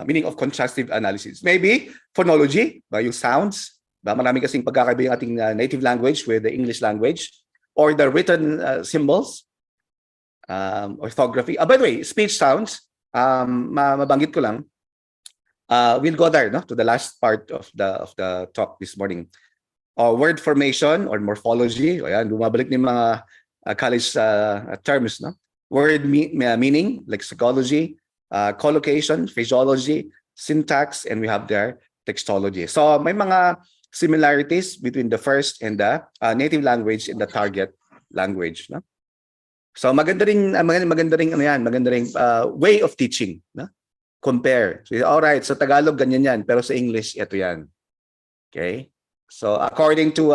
meaning of contrastive analysis. Maybe phonology, yung sounds. Marami kasing pagkakaiba yung ating native language with the English language, or the written symbols, orthography. By the way, speech sounds, mabanggit ko lang, we'll go there, no, to the last part of the talk this morning. Word formation or morphology. Ayan, bumabalik ng mga college terms, no? Word meaning, lexicology, collocation, phraseology, syntax, and we have there textology. So may mga similarities between the first and the native language and the target language, no? So maganda ring way of teaching, no? Compare. So, all right, sa Tagalog ganyan yan, pero sa English ito yan. Okay? So according to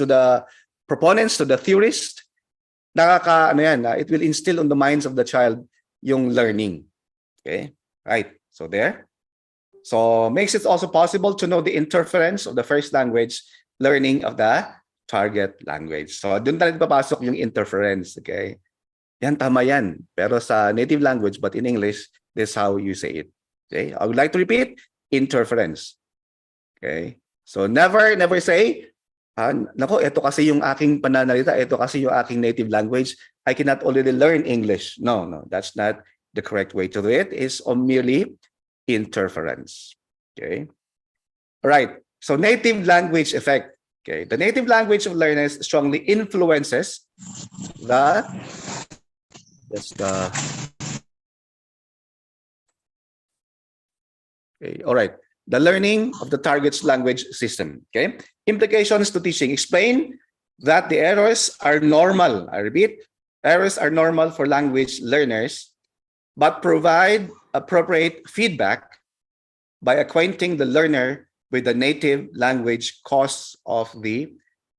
the proponents, to the theorists, it will instill on the minds of the child yung learning. Okay? Right. So there. So makes it also possible to know the interference of the first language learning of the target language. So doon talaga papasok yung interference, okay? Yan, tama yan. Pero sa native language, but in English, this is how you say it. Okay? I would like to repeat, interference. Okay? So never say, nako, ito kasi yung aking pananalita, ito kasi yung aking native language. I cannot already learn English. No, that's not the correct way to do it. It's merely interference. Okay? All right. So native language effect. Okay. The native language of learners strongly influences the okay. All right. The learning of the target's language system. Okay. Implications to teaching. Explain that the errors are normal. I repeat, errors are normal for language learners, but provide appropriate feedback by acquainting the learner with the native language cause of the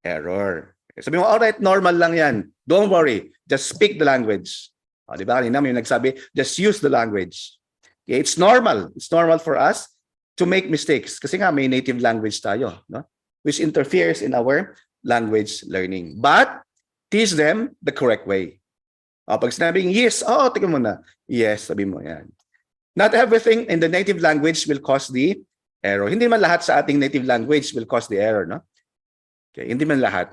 error. Sabi mo, alright, normal lang yan. Don't worry. Just speak the language. Di ba? Kanina may nagsabi, just use the language. Okay, it's normal. It's normal for us to make mistakes. Kasi nga may native language tayo, no? Which interferes in our language learning. But teach them the correct way. Pag sinabing yes, tingnan mo na. Yes, sabi mo yan. Not everything in the native language will cause the error. Hindi man lahat sa ating native language will cause the error, no? Okay, hindi man lahat.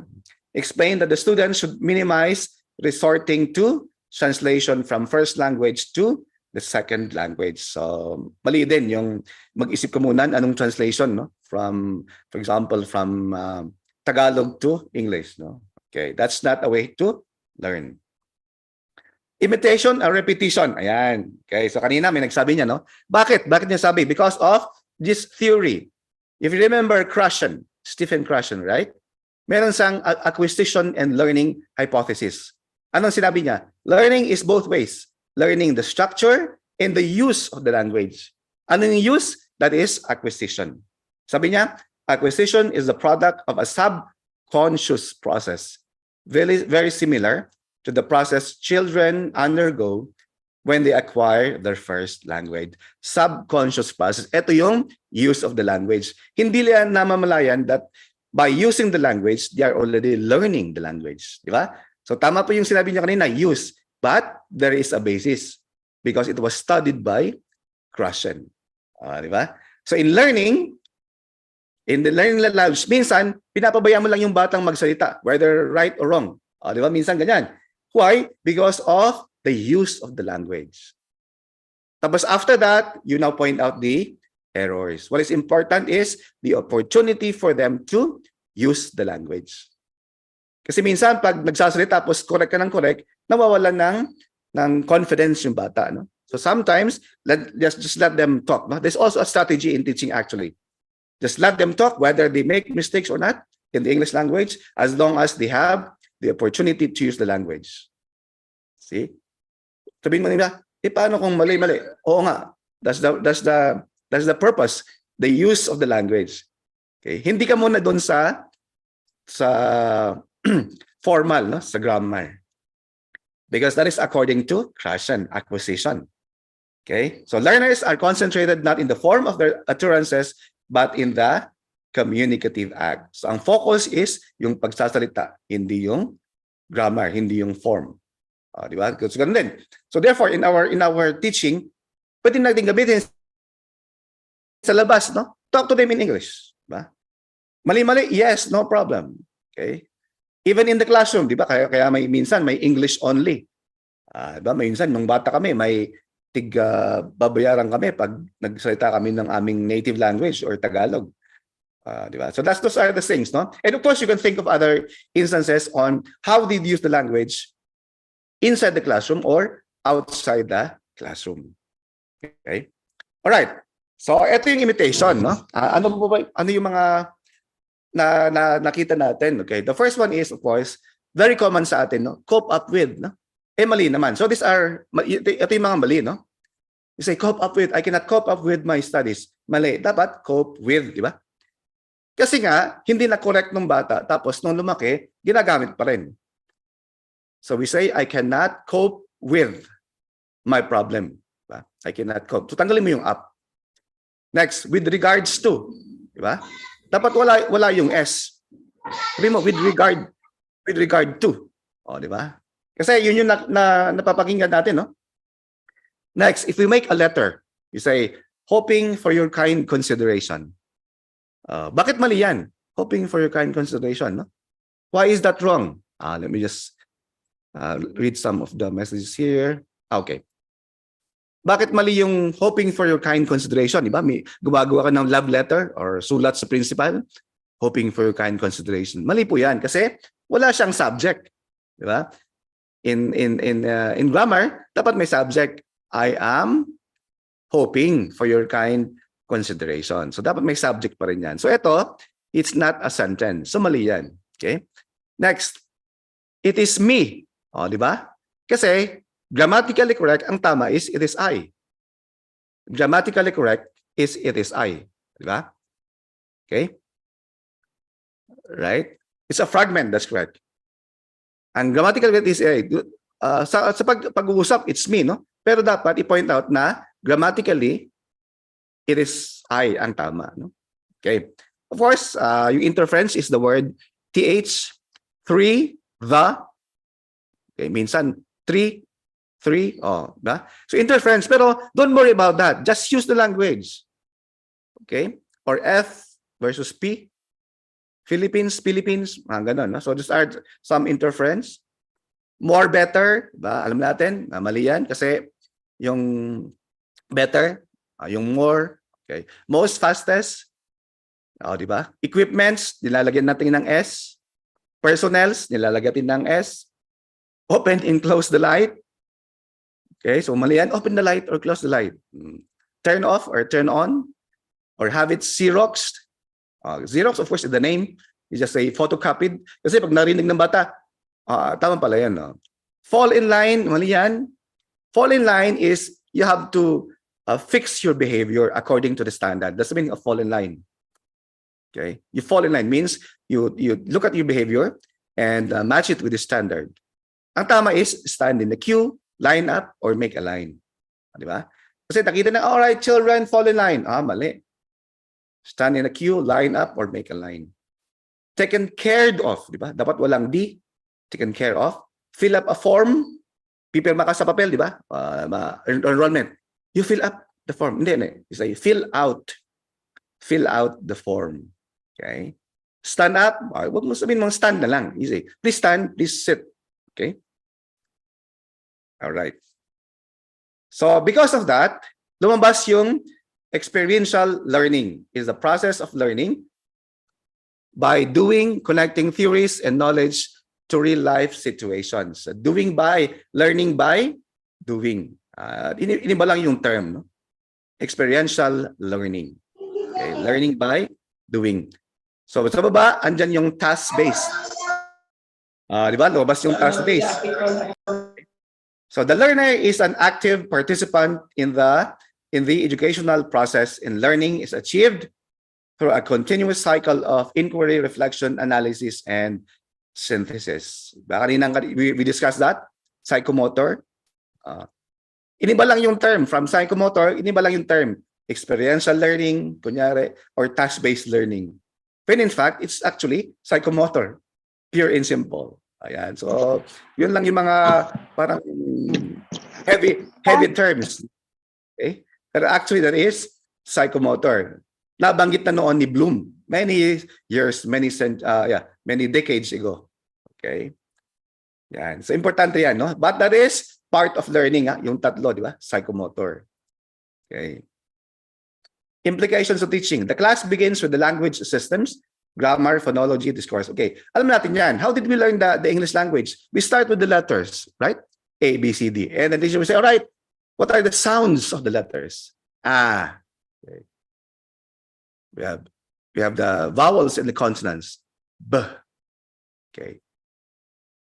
Explain that the student should minimize resorting to translation from first language to the second language. So, mali din yung mag-isip ka muna anong translation, no? From, for example, from Tagalog to English, no? Okay, that's not a way to learn. Imitation or repetition. Ayan. Okay, so kanina may nagsabi niya, no? Bakit? Bakit niya sabi? Because of this theory. If you remember Krashen, Stephen Krashen, right? Meron siyang acquisition and learning hypothesis. Anong sinabi niya? Learning is both ways. Learning the structure and the use of the language. Ano yung use? That is acquisition. Sabi niya, acquisition is the product of a subconscious process. Very, very similar to the process children undergo when they acquire their first language. Subconscious process. Ito yung use of the language. Hindi nila namamalayan that by using the language, they are already learning the language. Di ba? So tama po yung sinabi niya kanina, use. But there is a basis because it was studied by Krashen. Di ba? So in the learning language, minsan, pinapabayaan mo lang yung batang magsalita, whether right or wrong. Di ba? Minsan ganyan. Why? Because of the use of the language. Tapos after that, you now point out the errors. What is important is the opportunity for them to use the language. Kasi minsan, pag nagsasalita, tapos correct ka ng correct, nawawalan ng confidence yung bata. No? So sometimes, just let them talk. No? There's also a strategy in teaching actually. Just let them talk, whether they make mistakes or not in the English language, as long as they have the opportunity to use the language. See? Sabihin mo nila, paano kung mali-mali? Oo nga. That's the purpose, the use of the language. Okay? Hindi ka muna doon sa formal, no? Sa grammar. Because that is according to Krashen, acquisition. Okay? So learners are concentrated not in the form of their utterances, but in the communicative act. So ang focus is yung pagsasalita, hindi yung grammar, hindi yung form. Di ba? So ganun din. So therefore, in our teaching, pwede natin gamitin sa labas, no? Talk to them in English. Diba? Mali-mali, yes, no problem. Okay? Even in the classroom, di ba? Kaya minsan may English only. Diba? Minsan, nung bata kami, may babayaran kami pag nagsalita kami ng aming native language or Tagalog. Diba? So those are the things, no? And of course, you can think of other instances on how they use the language inside the classroom or outside the classroom. Okay? All right. So ito yung imitation, no? Ano yung mga nakita natin? Okay. The first one is, of course, very common sa atin, no? Cope up with, no? Mali naman. So ito yung mga mali, no? You say, cope up with, I cannot cope up with my studies. Mali. Dapat cope with, di ba? Kasi nga, hindi na correct nung bata. Tapos nung lumaki, ginagamit pa rin. So we say, I cannot cope with my problem. Diba? I cannot cope. So tanggalin mo yung up. Next, with regards to. Diba? Dapat wala yung S. Sabi mo, with regard to. O, diba? Kasi yun yung napapakinggan natin, no? Next, if we make a letter, you say, hoping for your kind consideration. Bakit mali yan? Hoping for your kind consideration, no? Why is that wrong? Let me just read some of the messages here. Okay. Bakit mali yung hoping for your kind consideration? Diba? May gumagawa ka ng love letter or sulat sa principal, hoping for your kind consideration. Mali po yan kasi wala siyang subject. Diba? In grammar, dapat may subject. I am hoping for your kind consideration. So dapat may subject pa rin yan. So ito, it's not a sentence. So mali yan. Okay? Next, it is me. Di ba? Kasi grammatically correct, ang tama is it is I. Grammatically correct is it is I. Di ba? Okay? Right? It's a fragment, that's correct. Ang grammatical correct is I. Sa pag-uusap, it's me, no? Pero dapat i-point out na grammatically, it is I ang tama, no? Okay. Of course, yung interference is the word th, three, the. Okay, minsan, three, ba? So interference, pero don't worry about that. Just use the language. Okay? Or F versus P. Philippines, ganun. No? So just add some interference. More, better, ba? Alam natin, mali yan kasi yung better, yung more, okay. Most, fastest, di ba? Equipments, nilalagyan natin ng S. Personnels, nilalagyan ng S. Open and close the light. Okay, so mali yan. Open the light or close the light. Turn off or turn on. Or have it Xeroxed. Xerox, of course, is the name. You just say photocopied. Kasi pag narinig ng bata, tama pala yan. No? Fall in line, mali yan. Fall in line is you have to fix your behavior according to the standard. That's the meaning of fall in line. Okay, you fall in line means you look at your behavior and match it with the standard. Ang tama is stand in the queue, line up, or make a line. Di ba? Kasi nakita na, all right, children, fall in line. Mali. Stand in a queue, line up, or make a line. Taken care of, di ba? Dapat walang D. Taken care of. Fill up a form. Pipirma ka sa papel, di ba? Enrollment. You fill up the form. Hindi. You say, fill out. Fill out the form. Okay? Stand up. Huwag mo sabihin mong stand na lang. You say, please stand, please sit. Okay? All right. So because of that, lumabas yung experiential learning is the process of learning by doing, connecting theories and knowledge to real life situations. Doing by, learning by, doing. Iniba lang yung term, no? Experiential learning. Okay? Learning by, doing. So sa baba, andyan yung task-based. Di ba? Lumabas yung task-based. So the learner is an active participant in the educational process, and learning is achieved through a continuous cycle of inquiry, reflection, analysis, and synthesis. We discussed that. Psychomotor. Iniba lang yung term. From psychomotor, iniba lang yung term. Experiential learning, kunyari, or task-based learning. When in fact, it's actually psychomotor. Pure and simple. Ayan. So, yun lang yung mga parang heavy terms. Okay? Pero actually, that is psychomotor. Nabanggit na noon ni Bloom many years, many decades ago. Okay? Yan. So, importante yan, no? But that is part of learning, yung tatlo, di ba? Psychomotor. Okay. Implications of teaching. The class begins with the language systems, grammar, phonology, discourse. Okay. Alam natin yan. How did we learn the English language? We start with the letters, right? A, B, C, D. And then teacher will say, all right, what are the sounds of the letters? Okay. We have the vowels and the consonants. B. Okay.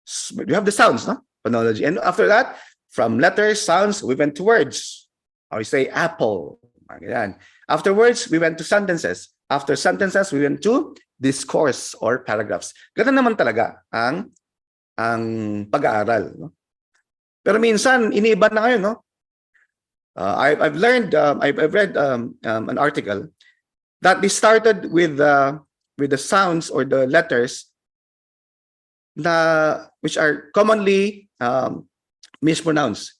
So we have the sounds, no? Phonology. And after that, from letters, sounds, we went to words. Or we say apple. Ayan. Afterwards, we went to sentences. After sentences, we went to discourse or paragraphs. Ganun naman talaga ang pag-aaral. No? Pero minsan, iniiba na ngayon, no? I've read an article that they started with the sounds or the letters which are commonly mispronounce.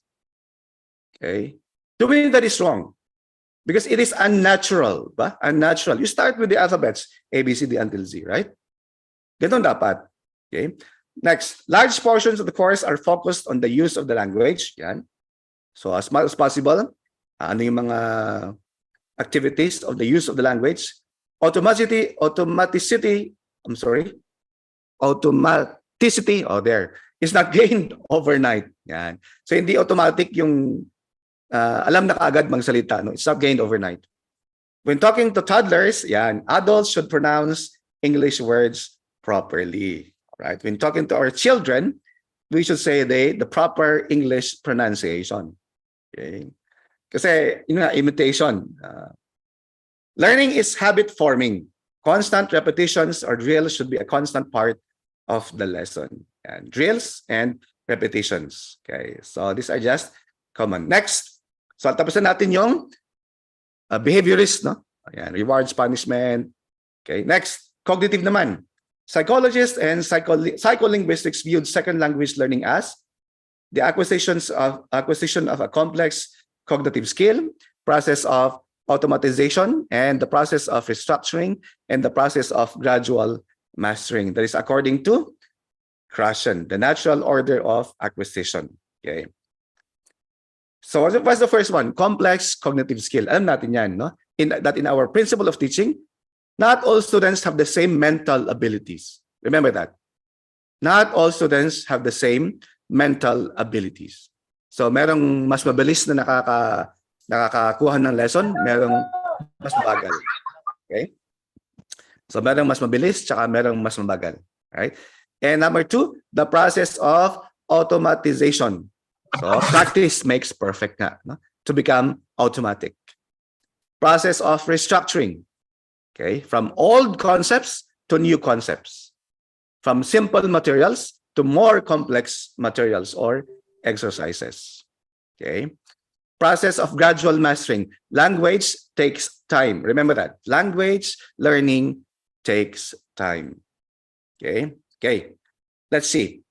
Okay? Doing that is wrong because it is unnatural. Ba? Unnatural. You start with the alphabets, A, B, C, D until Z, right? Ganon dapat. Okay? Next, large portions of the course are focused on the use of the language. Yan. So as much as possible, ano yung mga activities of the use of the language. Automaticity, is not gained overnight. Yan. So hindi automatic yung alam na kaagad magsalita. No? It's not gained overnight. When talking to toddlers, yan, adults should pronounce English words properly. Right? When talking to our children, we should say the proper English pronunciation. Okay? Kasi, yun nga, imitation. Learning is habit forming. Constant repetitions or drills should be a constant part of the lesson. And drills and repetitions. Okay, so these are just common. Next, so tapusin natin yung behaviorist, no? Ayan, rewards, punishment. Okay, next, cognitive naman. Psychologists and psycholinguistics viewed second language learning as the acquisition of a complex cognitive skill, process of automatization, and the process of restructuring, and the process of gradual mastering. That is according to Krashen, the natural order of acquisition. Okay. So what's the first one? Complex cognitive skill. Alam natin yan, no? In our principle of teaching, not all students have the same mental abilities. Remember that. Not all students have the same mental abilities. So merong mas mabilis na nakakakuha ng lesson, merong mas mabagal. Okay? So merong mas mabilis, tsaka merong mas mabagal. Right? And number two, the process of automatization. So practice makes perfect nga, no? To become automatic. Process of restructuring. Okay, from old concepts to new concepts. From simple materials to more complex materials or exercises. Okay. Process of gradual mastering. Language takes time. Remember that. Language learning takes time. Okay. Okay. Let's see.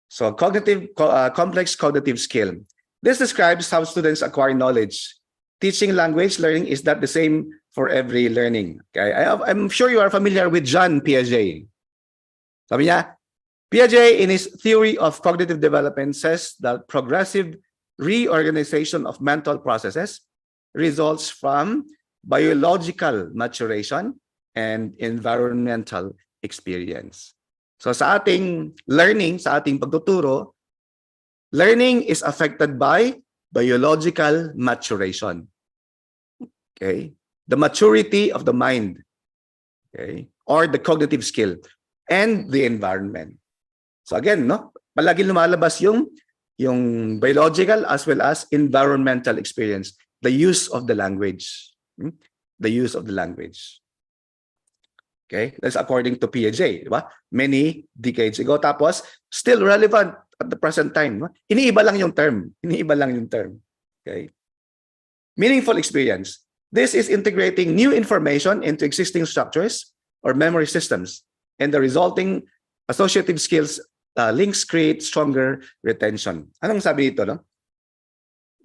So complex cognitive skill. This describes how students acquire knowledge. Teaching language learning is not the same for every learning. Okay? I'm sure you are familiar with Jean Piaget. Sabi niya, Piaget in his theory of cognitive development says that progressive reorganization of mental processes results from biological maturation and environmental experience. So sa ating learning, sa ating pagtuturo, learning is affected by biological maturation. Okay? The maturity of the mind. Okay? Or the cognitive skill. And the environment. So again, no? Palagi lumalabas yung biological as well as environmental experience. The use of the language. The use of the language. Okay? That's according to Piaget. Diba? Many decades ago. Tapos, still relevant at the present time. No? Iniiba lang yung term. Iniiba lang yung term. Okay? Meaningful experience. This is integrating new information into existing structures or memory systems. And the resulting associative skills links create stronger retention. Anong sabi dito, no?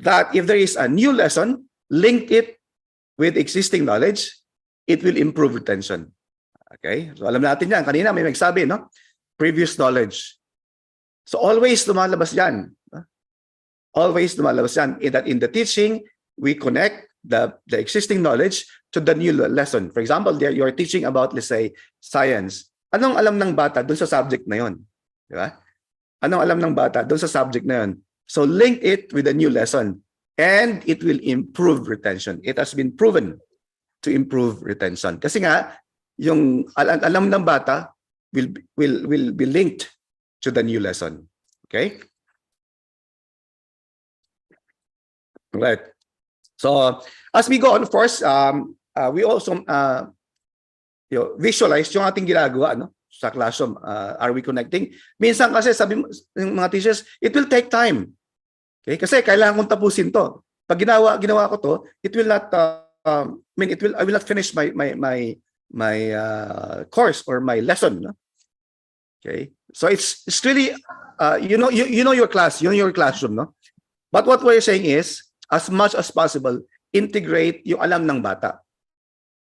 That if there is a new lesson, link it with existing knowledge, it will improve retention. Okay? So alam natin yan. Kanina may nagsabi, no? Previous knowledge. So always lumalabas yan. Always lumalabas yan. In the teaching, we connect the existing knowledge to the new lesson. For example, you're teaching about, let's say, science. Anong alam ng bata dun sa subject na yon? Di ba? Anong alam ng bata dun sa subject na yon? So link it with a new lesson and it will improve retention. It has been proven to improve retention. Kasi nga, yung alam ng bata will be linked to the new lesson. Okay? Right. So, as we go on, of course, we also visualize yung ating ginagawa, no? Sa classroom. Are we connecting? Minsan kasi sabi ng mga teachers, it will take time. Okay? Kasi kailangan kong tapusin to. Pag ginawa ko to, it will not I will not finish my course or my lesson, no? Okay? So it's really you know your class, you know your classroom, no? But what we're saying is, as much as possible, integrate yung alam ng bata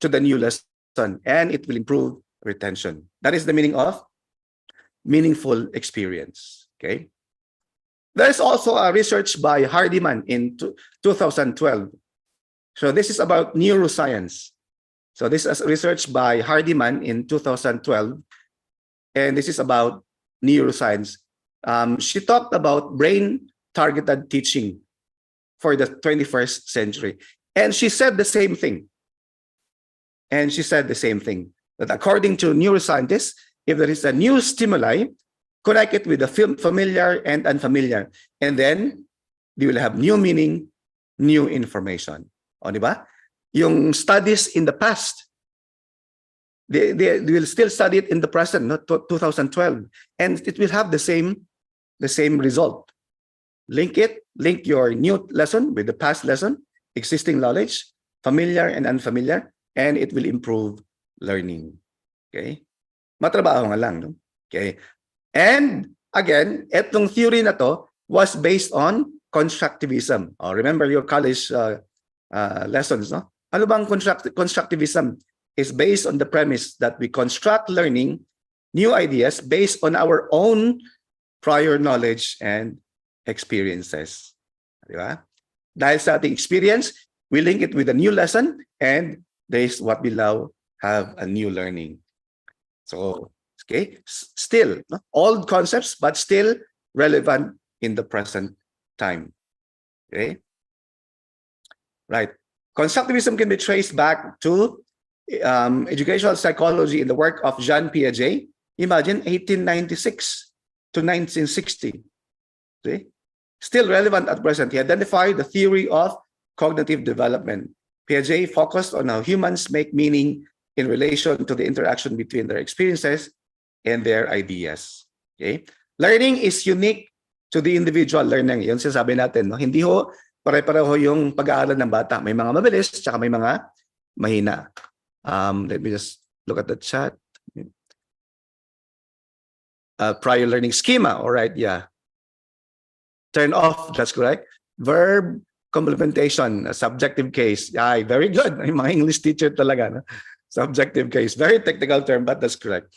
to the new lesson, and it will improve retention. That is the meaning of meaningful experience. Okay. There's also a research by Hardiman in 2012. So this is about neuroscience. So this is research by Hardiman in 2012, and this is about neuroscience. She talked about brain-targeted teaching for the 21st century. And she said the same thing. That according to neuroscientists, if there is a new stimuli, connect it with the familiar and unfamiliar. And then, you will have new meaning, new information. O, di ba? Yung studies in the past, they will still study it in the present, not 2012. And it will have the same result. Link your new lesson with the past lesson, existing knowledge, familiar and unfamiliar, and it will improve learning. Okay? Matrabaho nga lang, no? Okay. And again, etong theory na to was based on constructivism. Oh, remember your college lessons, no? Ano bang constructivism? Is based on the premise that we construct learning, new ideas based on our own prior knowledge and experiences. Di ba? Dahil sa ating experience, we link it with a new lesson, and there is what we now have a new learning. So, okay, still, no? Old concepts, but still relevant in the present time. Okay? Right. Constructivism can be traced back to educational psychology in the work of Jean Piaget. Imagine 1896 to 1960. See? Still relevant at present. He identified the theory of cognitive development. Piaget focused on how humans make meaning in relation to the interaction between their experiences and their ideas. Okay? Learning is unique to the individual learning. Yun sinasabi natin. No? Hindi ho pare-pareho yung pag-aaral ng bata. May mga mabilis, tsaka may mga mahina. Let me just look at the chat. Prior learning schema. All right, yeah. Turn off, that's correct. Verb complementation, subjective case. Yeah, very good. Yung mga English teacher talaga. No? Subjective case. Very technical term, but that's correct.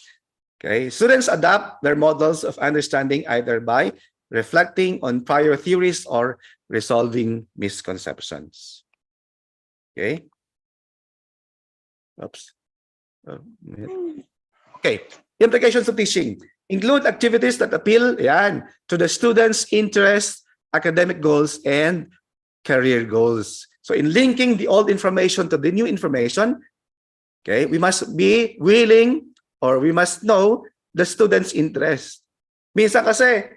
Okay. Students adapt their models of understanding either by reflecting on prior theories or resolving misconceptions. Okay. Oops. Okay. Implications of teaching include activities that appeal to the students' interests, academic goals, and career goals. So in linking the old information to the new information, okay, we must be willing, or we must know the student's interest. Minsan kasi,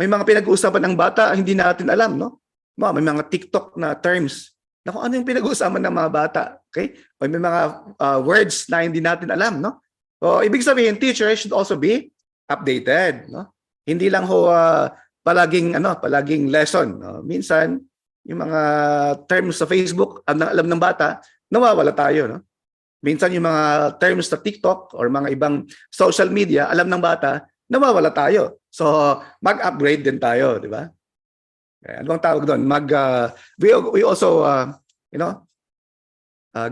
may mga pinag-uusapan ng bata hindi natin alam, no? May mga TikTok na terms. Naku, ano yung pinag-uusapan ng mga bata? Okay? O may mga words na hindi natin alam, no? O ibig sabihin, teachers should also be updated, no? Hindi lang ho palaging lesson, no? Minsan, yung mga terms sa Facebook, alam ng bata, nawawala tayo, no? Minsan yung mga terms sa TikTok or mga ibang social media, alam ng bata, nawawala tayo. So, mag-upgrade din tayo, di ba? Ano bang tawag doon? We also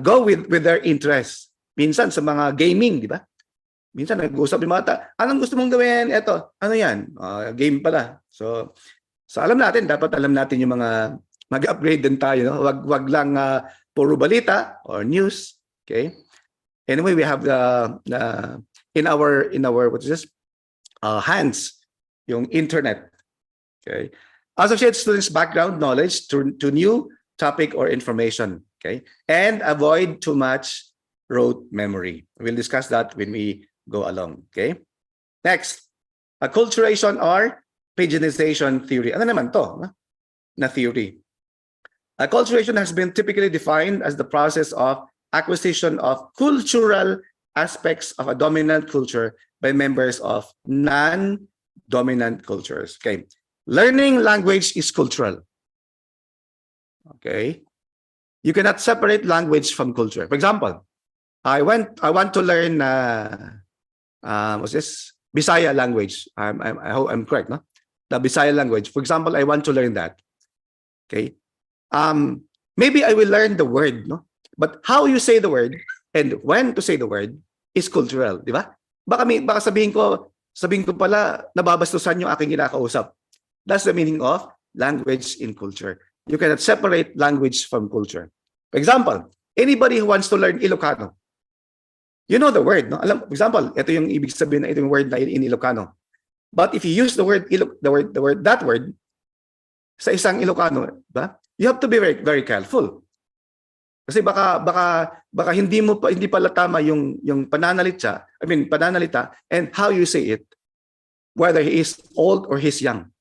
go with their interests. Minsan sa mga gaming, di ba? Minsan nag-uusap yung mga anong gusto mong gawin? Eto, ano yan? Game pala. So alam natin, dapat alam natin yung mga mag-upgrade din tayo. No? Wag lang puro balita or news. Okay? Anyway, we have in our what is this? Hands, yung internet. Okay? Associate students' background knowledge to new topic or information. Okay? And avoid too much rote memory. We'll discuss that when we go along. Okay? Next, acculturation or paginization theory. Ano naman to? Na theory. Acculturation has been typically defined as the process of acquisition of cultural aspects of a dominant culture by members of non-dominant cultures. Okay. Learning language is cultural. Okay. You cannot separate language from culture. For example, I want to learn what's this? Bisaya language. I hope I'm correct, no? the Bisaya language. For example, I want to learn that. Okay. Maybe I will learn the word, no? But how you say the word and when to say the word is cultural, di ba? Baka sabihin ko pala, nababastusan yung aking kinakausap. That's the meaning of language in culture. You cannot separate language from culture. For example, anybody who wants to learn Ilocano, you know the word, no? For example, ito yung ibig sabihin na itong word na in Ilocano. But if you use the word that word sa isang Ilocano, ba? You have to be very, very careful. Kasi baka hindi pala tama yung pananalita and how you say it, whether he is old or he's young.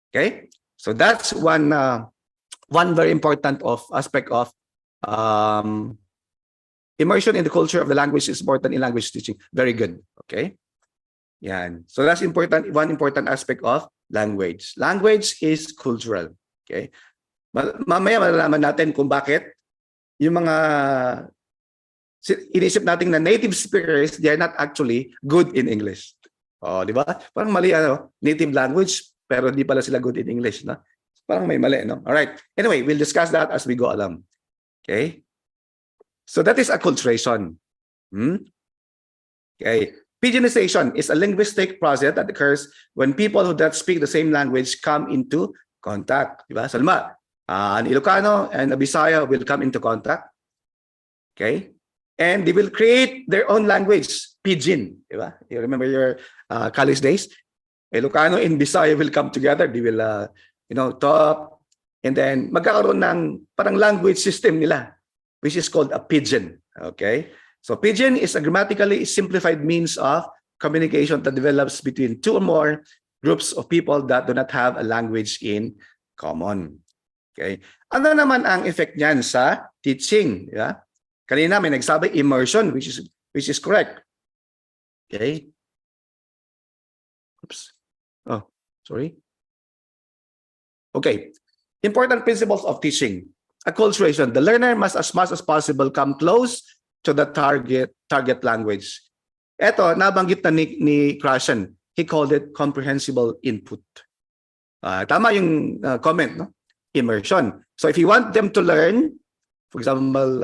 Okay? So that's one very important aspect of immersion in the culture of the language is important in language teaching. Very good. Okay? Yan. So that's important. One important aspect of language. Language is cultural. Okay? Mamaya malalaman natin kung bakit yung mga inisip natin na native speakers, they are not actually good in English. Oh, di ba? Parang mali native language pero di pala sila good in English, no? Parang may mali, no? All right. Anyway, we'll discuss that as we go along. Okay? So that is acculturation. Okay. Pidginization is a linguistic process that occurs when people who don't speak the same language come into contact. Diba? So, an Ilocano and a Bisaya will come into contact. Okay? And they will create their own language, Pidgin. Diba? You remember your college days? Ilocano and Bisaya will come together. They will, talk. And then, magkakaroon ng parang language system nila, which is called a Pidgin. Okay? So, Pidgin is a grammatically simplified means of communication that develops between two or more groups of people that do not have a language in common. Okay. Ano naman ang effect niyan sa teaching? Yeah? Kanina may nagsabi immersion, which is correct. Okay. Oops. Oh, sorry. Okay. Important principles of teaching. Acculturation. The learner must as much as possible come close to the target language. Ito, nabanggit na ni Krashen. He called it comprehensible input. Tama yung comment, no? Immersion. So if you want them to learn, for example,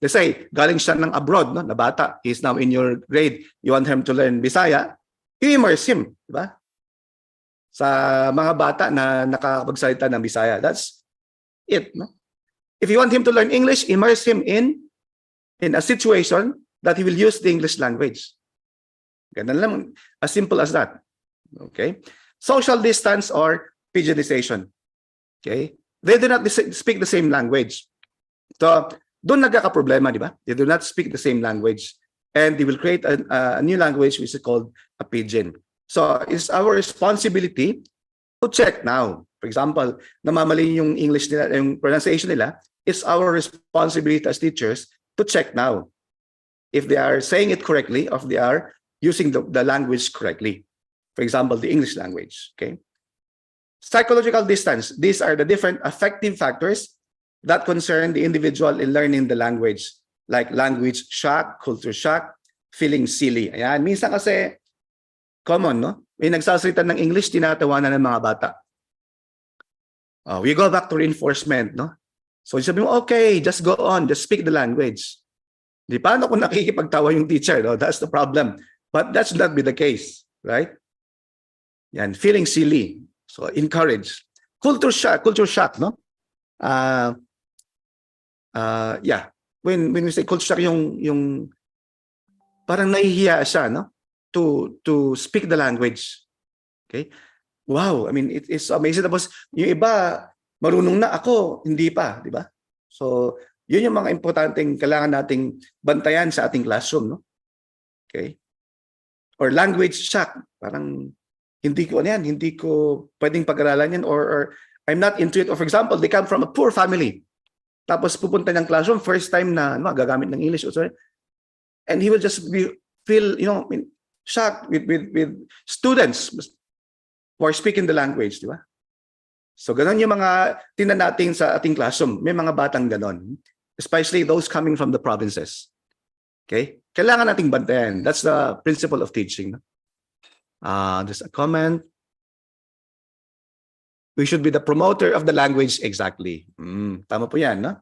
let's say, galing siya ng abroad, no, na bata, he's now in your grade, you want him to learn Bisaya, you immerse him, di ba? Sa mga bata na nakakapagsalita ng Bisaya. That's it, no? If you want him to learn English, immerse him in a situation that he will use the English language. Ganun lang, as simple as that. Okay? Social distance or pidginization. Okay? They do not speak the same language. So, doon nagkakaproblema, di ba? They do not speak the same language. And they will create a new language which is called a pidgin. So, it's our responsibility to check now. For example, namamali yung English nila, yung pronunciation nila, it's our responsibility as teachers to check now if they are saying it correctly or if they are using the language correctly. For example, the English language. Okay. Psychological distance. These are the different affective factors that concern the individual in learning the language, like language shock, culture shock, feeling silly. Ayan. Minsan kasi, common, no? May nagsasalita ng English, tinatawanan ng mga bata. We go back to reinforcement, no? So, sabi mo, okay, just go on, just speak the language. Di paano kung nakikipagtawa yung teacher, no? That's the problem. But that should not be the case, right? Yan, feeling silly. So, encourage. Culture shock, no? Yeah. When we say culture shock, yung parang nahihiya siya, no? To speak the language. Okay? Wow, I mean, it's amazing. Tapos, yung iba, marunong na ako, hindi pa, di ba? So, yun yung mga importanteng kailangan nating bantayan sa ating classroom, no? Okay? Or language shock. Parang, hindi ko pwedeng pag-aralan yan or I'm not into it. Or for example, they come from a poor family. Tapos pupunta ng classroom, first time na gagamit ng English. And he will just feel, shocked with students who are speaking the language, di ba? So, ganon yung mga tingnan natin sa ating classroom. May mga batang ganon. Especially those coming from the provinces. Okay? Kailangan nating bantayan. That's the principle of teaching. There's a comment. We should be the promoter of the language exactly. Tama po yan, no?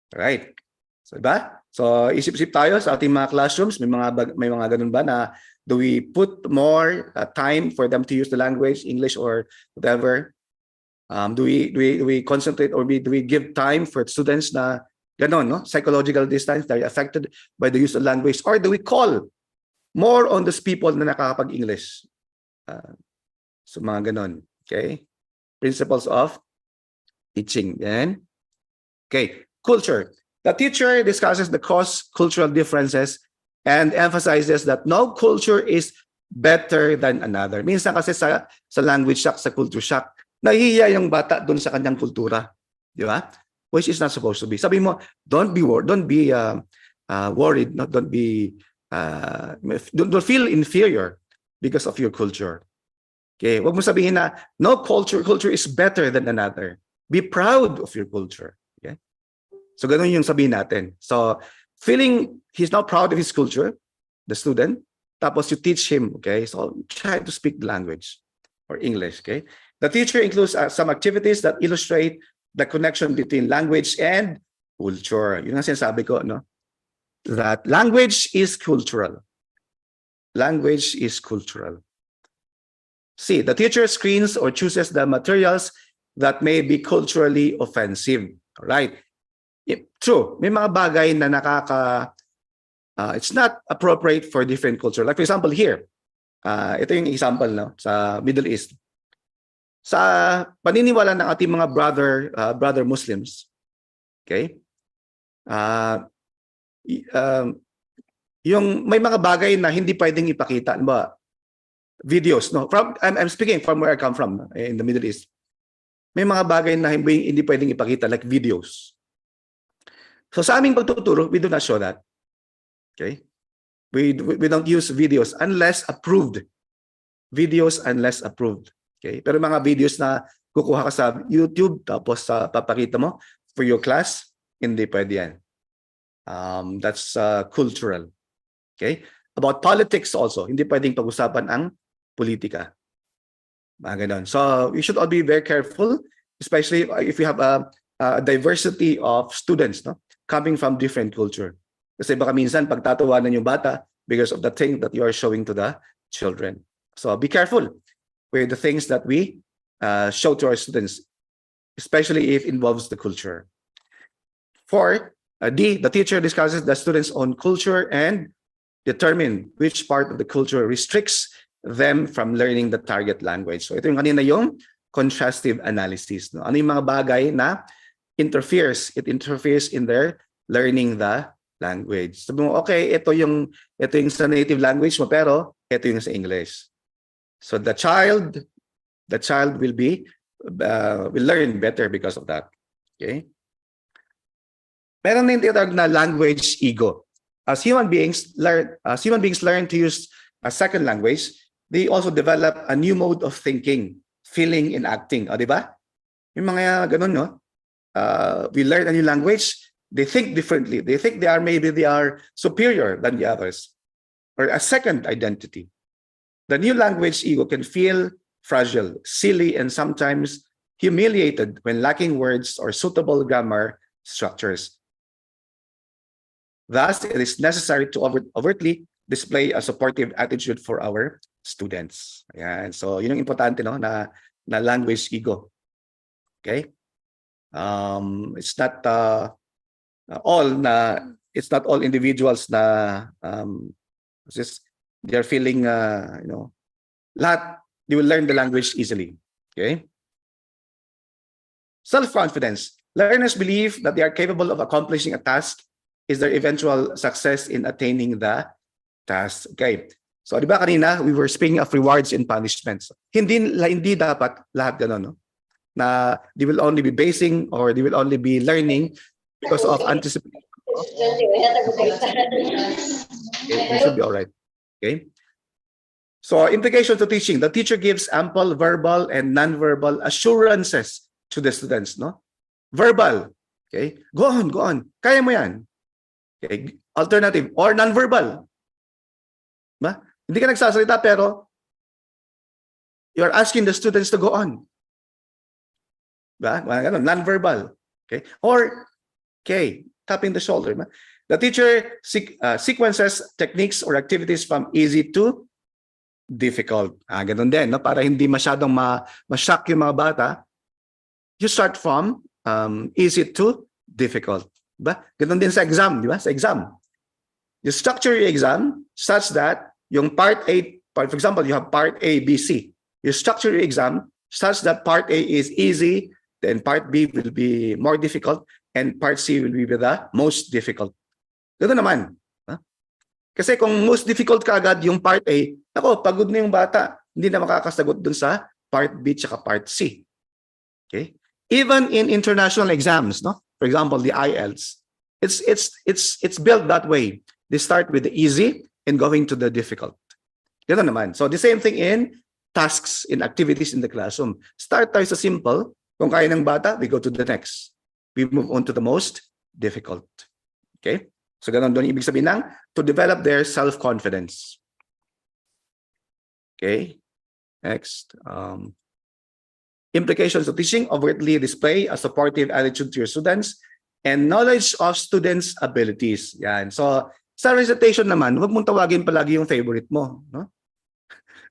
Right. So, diba? So, isip-isip tayo sa ating mga classrooms. May mga ganun ba na do we put more time for them to use the language, English or whatever? Do we concentrate or do we give time for students na ganon, no? Psychological distance, they're affected by the use of language, or do we call more on those people na nakakapag-English? So mga ganon, okay? Principles of teaching. Then, okay, culture. The teacher discusses the cross-cultural differences and emphasizes that no culture is better than another. Minsan kasi sa language shock, sa culture shock, nahihiya yung bata doon sa kanyang kultura, di ba? Which is not supposed to be. Sabi mo, don't be worried, don't feel inferior because of your culture. Okay, wag mo sabihin na no culture is better than another. Be proud of your culture. Okay? So ganun yung sabihin natin. So feeling he's not proud of his culture, the student, tapos you teach him, okay? So try to speak the language or English, okay? The teacher includes some activities that illustrate the connection between language and culture. Yun ang sinasabi ko, no? That language is cultural. Language is cultural. See, the teacher screens or chooses the materials that may be culturally offensive. All right? True, may mga bagay na it's not appropriate for different culture. Like for example here, ito yung example, no, sa Middle East. Sa paniniwala ng ating mga brother Muslims, okay? Yung may mga bagay na hindi pwedeng ipakita, ba? Videos, no? I'm speaking from where I come from, in the Middle East. May mga bagay na hindi pwedeng ipakita, like videos. So sa aming pagtuturo, we do not show that. Okay? We don't use videos unless approved. Videos unless approved. Okay? Pero mga videos na kukuha ka sa YouTube tapos papakita mo for your class, hindi pwede yan. That's cultural. Okay? About politics also, hindi pwedeng pag-usapan ang politika. Mga ganon. So we should all be very careful, especially if we have a diversity of students, no, coming from different culture. Kasi baka minsan pagtatawanan yung bata because of the thing that you are showing to the children. So be careful with the things that we show to our students, especially if it involves the culture. 4, D, the teacher discusses the students' own culture and determine which part of the culture restricts them from learning the target language. So ito yung kanina yung contrastive analysis. No? Ano yung mga bagay na it interferes in their learning the language. Sabi mo, okay, ito yung sa native language mo, pero ito yung sa English. So the child will learn better because of that. Okay? Meron din tinatawag na language ego. As human beings learn to use a second language, they also develop a new mode of thinking, feeling, and acting. O, di ba? Yung mga ganun, no? We learn a new language, they think differently. They think they are superior than the others, or a second identity. The new language ego can feel fragile, silly, and sometimes humiliated when lacking words or suitable grammar structures. Thus, it is necessary to overtly display a supportive attitude for our students. Ayan. So, yun yung importante, no, na language ego. Okay? It's not all individuals na they're feeling they will learn the language easily. Okay? Self-confidence. Learners believe that they are capable of accomplishing a task is their eventual success in attaining the task. Okay. So, di ba kanina, we were speaking of rewards and punishments. Hindi dapat lahat ganun, no? Na they will only be basing or they will only be learning because of anticipation. Okay, we should be all right. Okay. So, implication to teaching. The teacher gives ample verbal and non-verbal assurances to the students, no? Verbal. Okay. Go on. Kaya mo yan. Okay. Alternative or non-verbal. Ba? Hindi ka nagsasalita pero you're asking the students to go on. Diba? Ganun, non-verbal. Okay? Or, okay, tapping the shoulder. Diba? The teacher sequences techniques or activities from easy to difficult. Ganun din, no? Para hindi masyadong ma-shock yung mga bata, you start from easy to difficult. Diba? Ganun din sa exam, di ba? Sa exam. You structure your exam such that yung part A, for example, you have part A, B, C. You structure your exam such that part A is easy, then part B will be more difficult, and part C will be the most difficult. Ganun naman. Kasi kung most difficult ka agad yung part A, ako, pagod na yung bata. Hindi na makakasagot dun sa part B tsaka part C. Okay? Even in international exams, no? For example, the i.LEAD, it's built that way. They start with the easy and going to the difficult. Ganun naman. So the same thing in tasks, in activities in the classroom. Start tayo sa simple. Kung kaya ng bata, we go to the next. We move on to the most difficult. Okay? So ganun doon ibig sabihin ng to develop their self-confidence. Okay? Next. Implications of teaching: overtly display a supportive attitude to your students and knowledge of students' abilities. Yan. So sa recitation naman, huwag mong tawagin palagi yung favorite mo. No?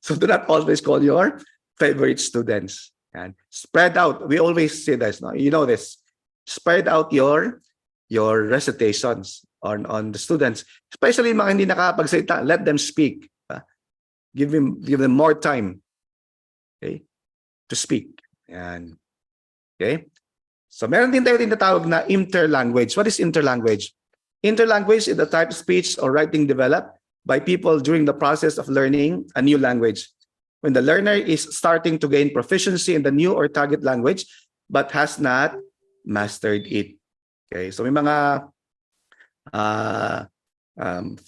So do not always call your favorite students. Yan. Spread out. We always say this. No? You know this. Spread out your recitations on the students, especially mga hindi nakakapagsalita. Let them speak. Give them more time, okay, to speak. Yan. Okay? So meron din tayo tinatawag na interlanguage. What is interlanguage? Interlanguage is the type of speech or writing developed by people during the process of learning a new language. When the learner is starting to gain proficiency in the new or target language but has not mastered it. Okay, so may mga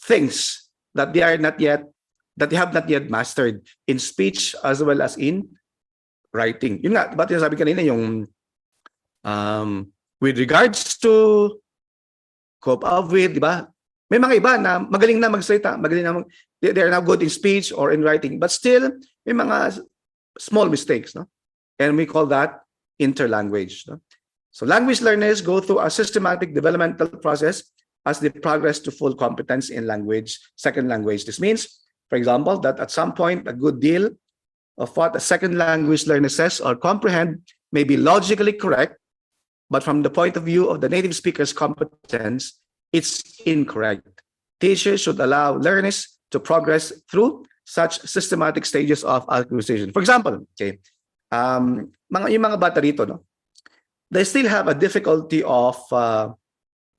things that they have not yet mastered in speech as well as in writing. Yun nga, ba't yung sabi kanina yung with regards to cope up with, di ba? May mga iba na magaling na magsalita, they are now good in speech or in writing, but still may mga small mistakes, no? And we call that interlanguage. No? So language learners go through a systematic developmental process as they progress to full competence in second language. This means, for example, that at some point, a good deal of what a second language learner says or comprehend may be logically correct, but from the point of view of the native speaker's competence, it's incorrect. Teachers should allow learners to progress through such systematic stages of acquisition. For example, okay, yung mga bata rito, no? They still have a difficulty of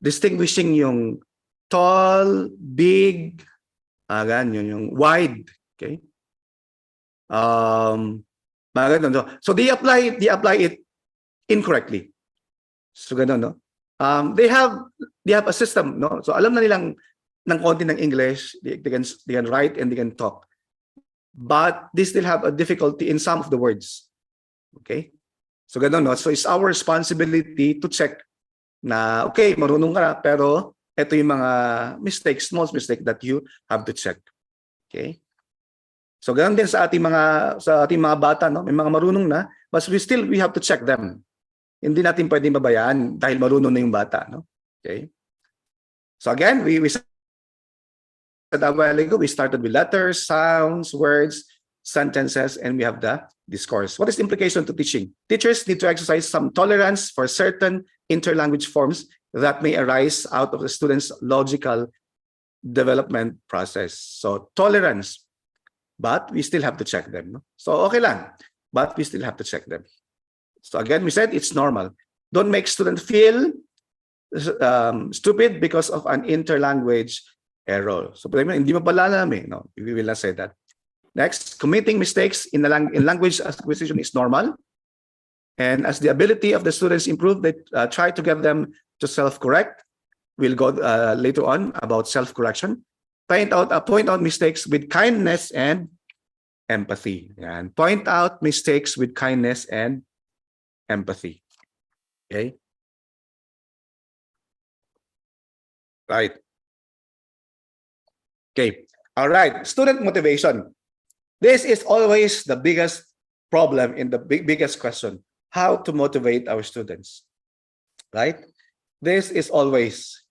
distinguishing yung tall, big, yung wide, okay? So they apply it incorrectly. So ganun, no? They have a system, no? So alam na nilang ng konti ng English, they can write and they can talk. But they still have a difficulty in some of the words. Okay? So ganun, no? So it's our responsibility to check na, okay, marunong ka na, pero ito yung mga mistakes, small mistake that you have to check. Okay? So ganun din sa ating mga bata, no? May mga marunong na, but we have to check them. Hindi natin pwedeng babayaan dahil marunong na yung bata, no? Okay? So again, we said a while ago, we started with letters, sounds, words, sentences, and we have the discourse. What is the implication to teaching? Teachers need to exercise some tolerance for certain interlanguage forms that may arise out of the student's logical development process. So tolerance, but we still have to check them. No? So okay lang, but we still have to check them. So again, we said it's normal. Don't make students feel stupid because of an interlanguage error. So hindi mo pala alam eh. No, we will not say that. Next, committing mistakes in language acquisition is normal. And as the ability of the students improve, they try to get them to self-correct. We'll go later on about self-correction. Point out mistakes with kindness and empathy. And point out mistakes with kindness and empathy. Okay? Right. Okay. All right. Student motivation. This is always the biggest problem in the biggest question. how to motivate our students, right? This is always,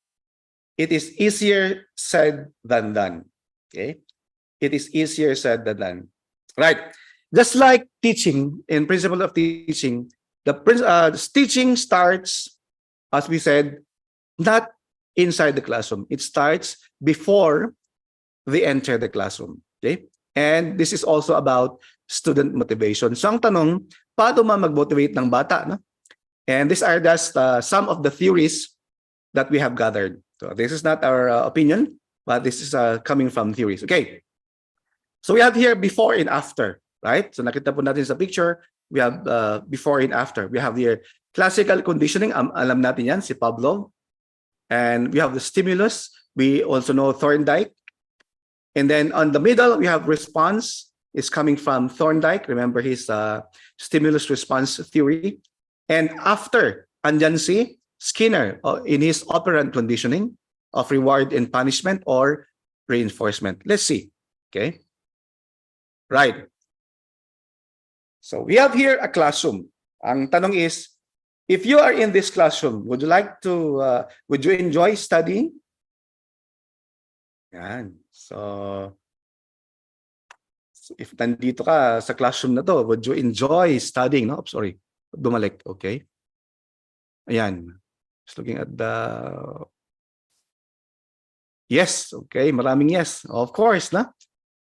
it is easier said than done, okay? It is easier said than done, right? Just like teaching, in principle of teaching, teaching starts, as we said, not inside the classroom. It starts before they enter the classroom, okay? And this is also about student motivation. So ang tanong, paano mag-motivate ng bata, no? And these are just some of the theories that we have gathered. So this is not our opinion, but this is coming from theories. Okay. So we have here before and after, right? So nakita po natin sa picture, we have before and after. We have here classical conditioning, alam natin yan, si Pavlov. And we have the stimulus, we also know Thorndike. And then on the middle, we have response, is coming from Thorndike. Remember his stimulus response theory. And after, andyan si Skinner in his operant conditioning of reward and punishment or reinforcement. Let's see, okay? Right. So we have here a classroom. Ang tanong is, if you are in this classroom, would you like to, would you enjoy studying? Yan. So if nandito ka sa classroom na to, would you enjoy studying? No, sorry. Bumalik, okay. Ayan. Just looking at the... Yes, okay. Maraming yes. Of course, na?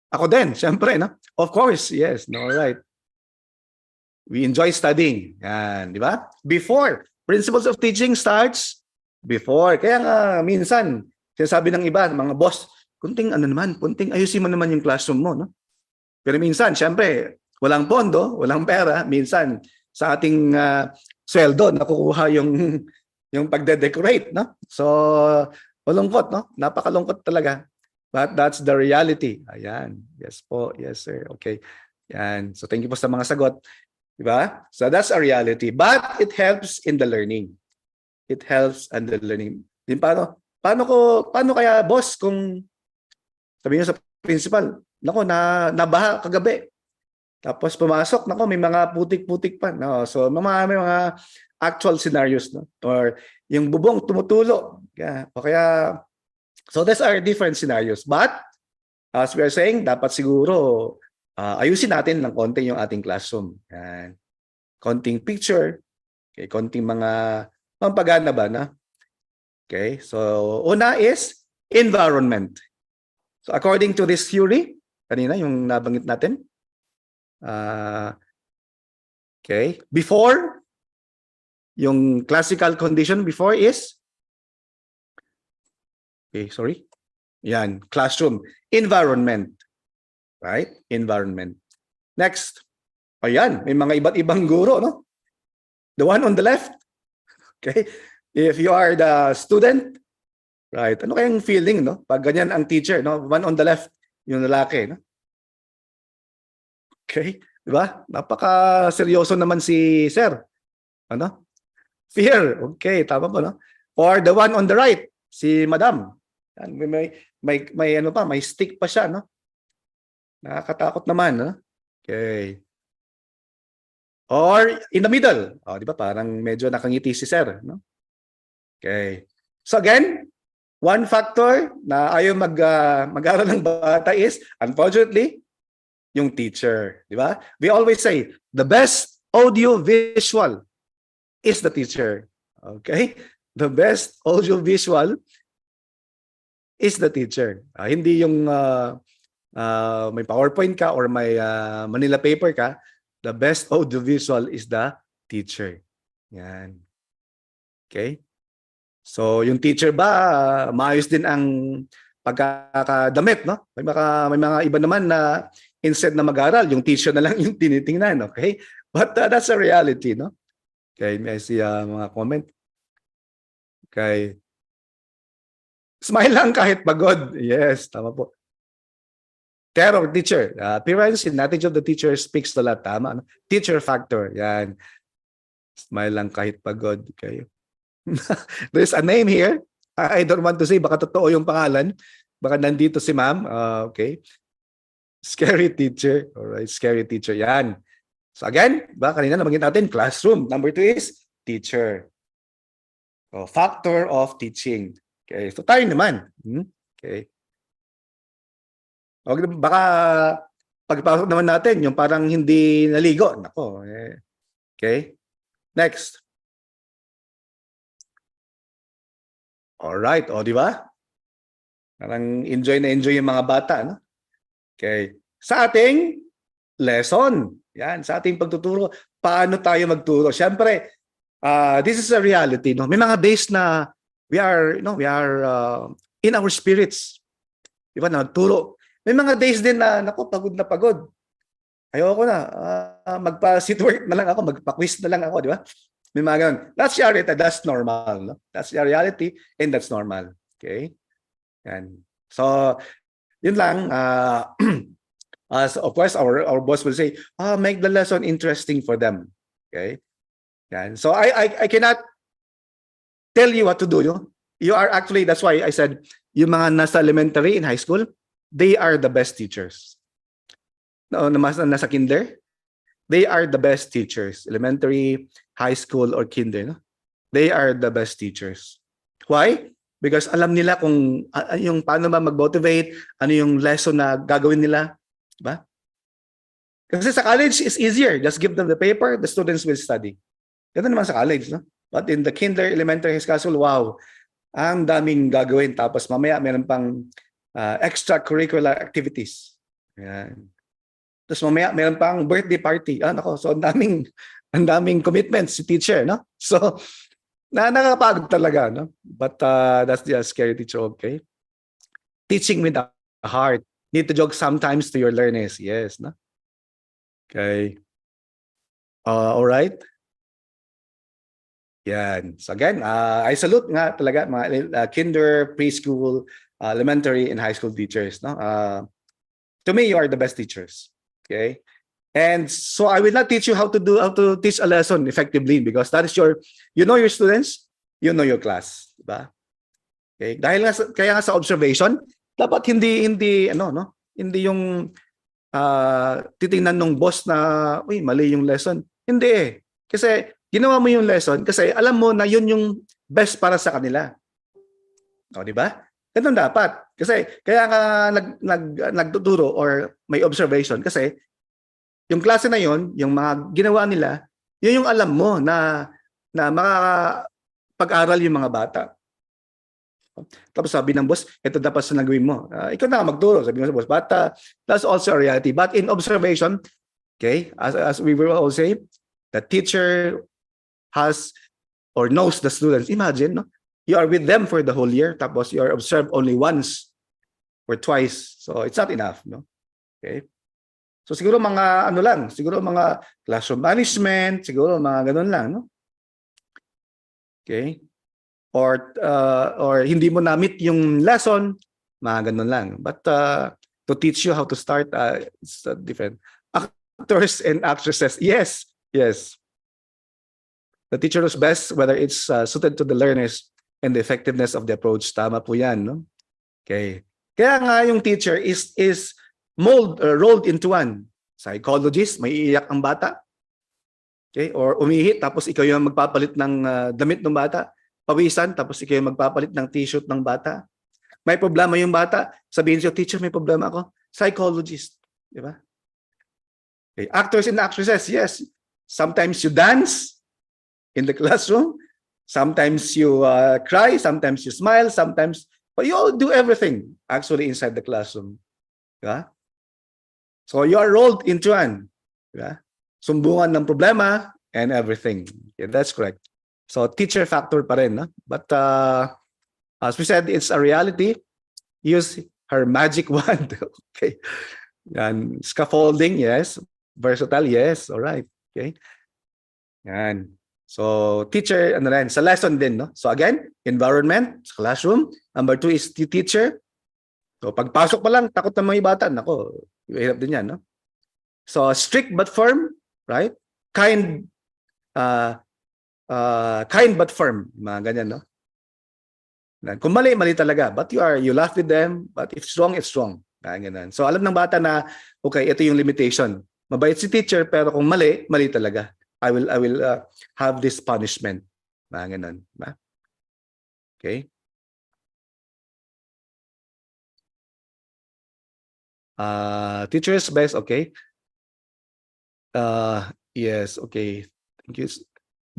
Ako din, syempre, na? Of course, yes. No, right. We enjoy studying. Yan, di ba? Before. Principles of teaching starts before. Kaya nga, minsan, sinasabi ng iba, mga boss, kunting ano naman, kunting ayusin mo naman yung classroom mo, no? Pero minsan, syempre, walang pondo, walang pera. Minsan, sa ating sweldo, nakukuha yung pagde-decorate, no? So, malungkot, no? Napakalungkot talaga. But that's the reality. Ayan. Yes po. Yes, sir. Okay. Yan. So, thank you po sa mga sagot. Diba? So, that's a reality. But it helps in the learning. It helps in the learning. Din paano kaya, boss, kung sabi niyo sa principal, nako, nabaha kagabi. Tapos pumasok, nako, may mga putik-putik pa. No? So, may mga actual scenarios, no? Or yung bubong tumutulo. Yeah. O kaya, so these are different scenarios. But, as we are saying, dapat siguro ayusin natin ng konti yung ating classroom. Yan. Konting picture. Okay, konting mga pampagana ba na? Okay, so una is environment. So according to this theory, kanina yung nabanggit natin, okay, before, yung classical condition before is, okay, sorry, yan, classroom, environment, right? Environment. Next, ayan, may mga iba't ibang guro, no? The one on the left, okay, if you are the student, right, ano kayang feeling, no? Pag ganyan ang teacher, no? One on the left, yung lalaki, no? Okay, di ba? Napaka-seryoso naman si sir. Ano? Fear. Okay, tama po, no? Or the one on the right, si madam. May ano pa, may stick pa siya, no? Nakakatakot naman, no? Okay. Or in the middle. Oh, di ba? Parang medyo nakangiti si sir, no? Okay. So again, one factor na ayaw mag-aral ng bata is, unfortunately, yung teacher, di ba? We always say, the best audio visual is the teacher. Okay? The best audio visual is the teacher. Hindi yung may PowerPoint ka or may Manila paper ka, the best audio visual is the teacher. Yan. Okay? So, yung teacher ba, maayos din ang pagkakadamit, no? May mga iba naman na instead na mag-aral, yung teacher na lang yung tinitingnan, okay? But that's a reality, no? Okay, may I see mga comment? Okay. Smile lang kahit pagod. Yes, tama po. Terror, teacher. Appearance and attitude of the teacher speaks a lot. Tama, no? Teacher factor. Yan. Smile lang kahit pagod. Okay. There's a name here. I don't want to say, baka totoo yung pangalan. Baka nandito si ma'am. Okay. Scary teacher. All right, scary teacher. Yan. So again, kanina nabanggit natin, classroom. Number 2 is teacher. So, factor of teaching. Okay, so tayo naman. Okay. Okay, baka pagpasok naman natin, yung parang hindi naligo. Nako. Okay. Next. Alright, di ba? Parang enjoy na enjoy yung mga bata, no? Okay. Sa ating lesson, yan, sa ating pagtuturo, paano tayo magturo? Siyempre, this is a reality, no? May mga days na we are in our spirits. Di ba, na magturo. May mga days din na, pagod na pagod. Ayoko na. Magpa-sit work na lang ako, magpa-quiz na lang ako, di ba? May mga ganun. That's reality. That's normal. No? That's the reality and that's normal. Okay? Yan. So, yun lang. As of course, our boss will say, make the lesson interesting for them. Okay? Yan. So, I cannot tell you what to do. You are actually, that's why I said, yung mga nasa elementary in high school, they are the best teachers. No, nasa kinder, they are the best teachers. Elementary, high school, or kinder. No? They are the best teachers. Why? Because alam nila kung yung paano ba mag-motivate, ano yung lesson na gagawin nila. Diba? Kasi sa college, it's easier. Just give them the paper, the students will study. Ganun naman sa college. No? But in the kinder, elementary, high school, wow, ang daming gagawin. Tapos mamaya, meron pang extracurricular activities. Yan. Tapos mamaya, meron pang birthday party. So ang daming commitments si teacher, no? So, nakakapagod talaga, no? But that's the scary teacher, okay? Teaching with the heart. Need to joke sometimes to your learners. Yes, no? Okay. All right. Yan. So again, I salute nga talaga mga kinder, preschool, elementary, and high school teachers, no? To me, you are the best teachers. Okay, and so I will not teach you how to teach a lesson effectively because that is your students, you know your class, diba? Okay, dahil kaya nga sa observation, dapat hindi yung titingnan ng boss na, uy, mali yung lesson. Hindi eh. Kasi ginawa mo yung lesson kasi alam mo na yun yung best para sa kanila. O, diba? Ganun dapat. Kasi kaya nga nagtuturo or may observation kasi yung klase na yon, yung mga ginawa nila, yun yung alam mo na makakapag-aral yung mga bata. Tapos sabi ng boss, ito dapat sa nagawin mo. Ikaw na magturo, sabi mo sa boss. But that's also a reality. But in observation, okay, as we will all say, the teacher has or knows the students. Imagine, no? You are with them for the whole year, tapos you are observed only once or twice. So it's not enough, no? Okay? So siguro mga siguro mga classroom management, siguro mga ganun lang, no? Okay? Or hindi mo na-meet yung lesson, mga ganun lang. But to teach you how to start, it's different. Actors and actresses, yes. The teacher knows best whether it's suited to the learners and the effectiveness of the approach. Tama po yan, no? Okay. Kaya nga yung teacher is rolled into one. Psychologist, may iiyak ang bata. Okay? Or umihi, tapos ikaw yung magpapalit ng damit ng bata. Pawisan, tapos ikaw yung magpapalit ng t-shirt ng bata. May problema yung bata, sabihin siya, teacher, may problema ako. Psychologist. Di ba? Okay. Actors and actresses, yes. Sometimes you dance in the classroom. Sometimes you cry, sometimes you smile, but you all do everything actually inside the classroom. Yeah? So you are rolled into one. Yeah? Sumbungan ng problema and everything. Yeah, that's correct. So teacher factor pa rin. No? But as we said, it's a reality. Use her magic wand. Okay. Yan. Scaffolding, yes. Versatile, yes. All right. Okay. Yan. So, teacher, sa lesson din, no? So again, environment, classroom. Number 2 is the teacher. So, pagpasok pa lang, takot na mga bata. Nako, hirap din yan, no? So, strict but firm, right? Kind but firm. Mga ganyan, no? Kung mali talaga. But you laugh with them. But if it's wrong, it's wrong. Ganyan. So, alam ng bata na, okay, ito yung limitation. Mabait si teacher pero kung mali, mali talaga. I will have this punishment. Mga ganun, ba? Okay? Teachers best, okay? Yes, okay. Thank you.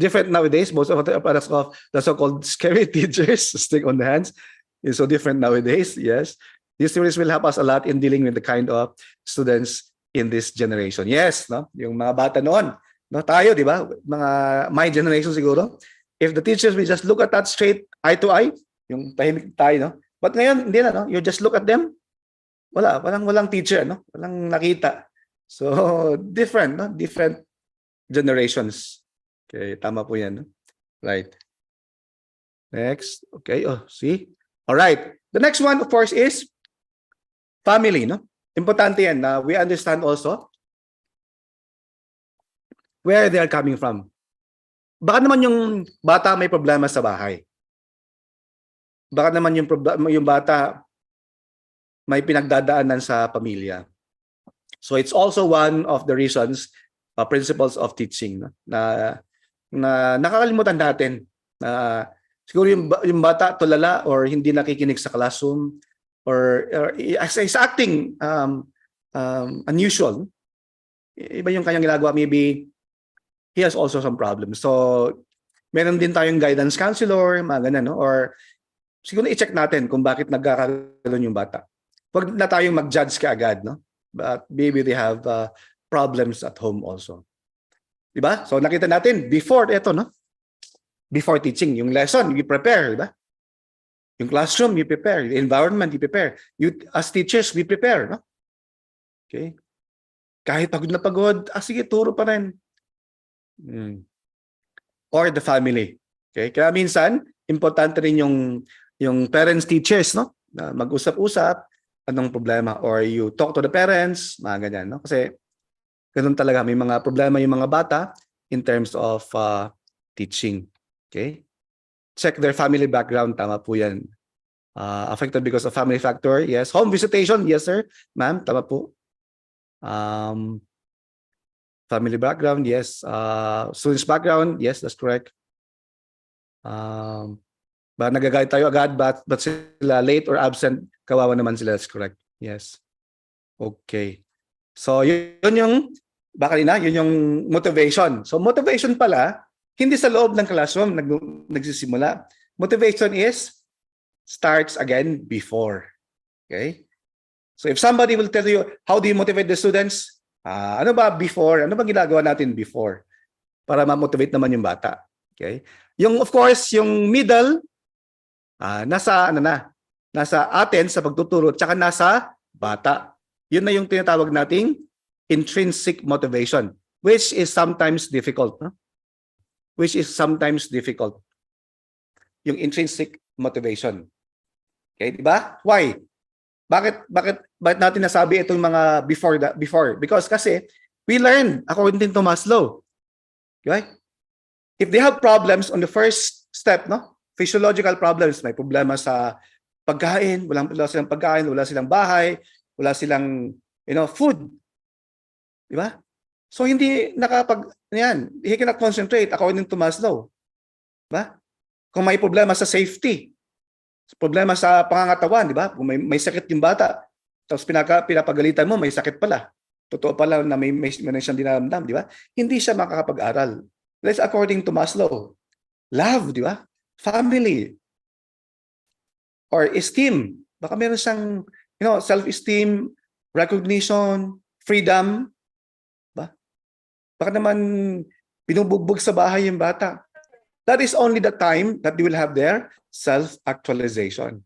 Different nowadays. Most of the so-called scary teachers, stick on the hands, is so different nowadays. Yes, these theories will help us a lot in dealing with the kind of students in this generation. Yes, no, yung mga bata noon, no, tayo, di ba? Mga my generation siguro. If the teachers will just look at that straight eye to eye, yung tahimik tayo, no. But ngayon hindi na, no. You just look at them. Walang teacher, no. Walang nakita. So different, no? Different generations. Okay, tama po yan. No? Right. Next. Okay, oh, see? All right. The next one, of course, is family, no? Importante yan na we understand also where they are coming from. Baka naman yung bata may problema sa bahay. Baka naman yung bata may pinagdadaanan sa pamilya. So it's also one of the reasons, principles of teaching, no? na nakakalimutan natin na siguro yung bata tulala or hindi nakikinig sa classroom or is acting unusual. Iba yung kanyang ginagawa. Maybe he has also some problems. So meron din tayong guidance counselor, mga ganun, no? Or siguro i-check natin kung bakit nagkakaroon yung bata. Huwag na tayong mag-judge kaagad, no? But maybe they have problems at home also. Diba? So nakita natin before ito, no? Before teaching, yung lesson, you prepare, diba? Yung classroom, you prepare. The environment, you prepare. You, as teachers, we prepare, no? Okay? Kahit pagod na pagod, sige, turo pa rin. Or the family. Okay? Kaya minsan, importante rin yung parents, teachers, no? Na mag-usap-usap, anong problema? Or you talk to the parents, mga ganyan, no? Kasi ganun talaga, may mga problema yung mga bata in terms of teaching. Okay? Check their family background, tama po yan. Affected because of family factor, yes. Home visitation, yes sir, ma'am, tama po. Family background, yes. Students background, yes, that's correct. Ba nagagalit tayo agad, but sila late or absent, kawawa naman sila, that's correct. Yes. Okay. So yun yung yun yung motivation. So motivation pala, hindi sa loob ng classroom nagsisimula. Motivation starts again before. Okay? So if somebody will tell you, how do you motivate the students? Ano ba before? Ano ba ginagawa natin before? Para ma-motivate naman yung bata. Okay? Yung of course, yung middle, nasa atin sa pagtuturo, tsaka nasa bata. Yun na yung tinatawag nating intrinsic motivation, which is sometimes difficult. No? Which is sometimes difficult. Yung intrinsic motivation. Okay, di ba? Why? Bakit natin nasabi itong mga before? Because kasi we learn according to Maslow. Okay? If they have problems on the first step, no? Physiological problems, may problema sa pagkain, wala silang pagkain, wala silang bahay, wala silang food. Di ba? So hindi he cannot concentrate according to Maslow. Di ba? Kung may problema sa safety, problema sa pangangatawan, di ba? Kung may sakit yung bata, tapos pinapagalitan mo, may sakit pala. Totoo pala na may siyang dinaramdam, di ba? Hindi siya makakapag-aral. That's according to Maslow. Love, di ba? Family. Or esteem. Baka meron siyang, self-esteem, recognition, freedom. Ba? Baka naman binubugbog sa bahay yung bata. That is only the time that they will have their self-actualization.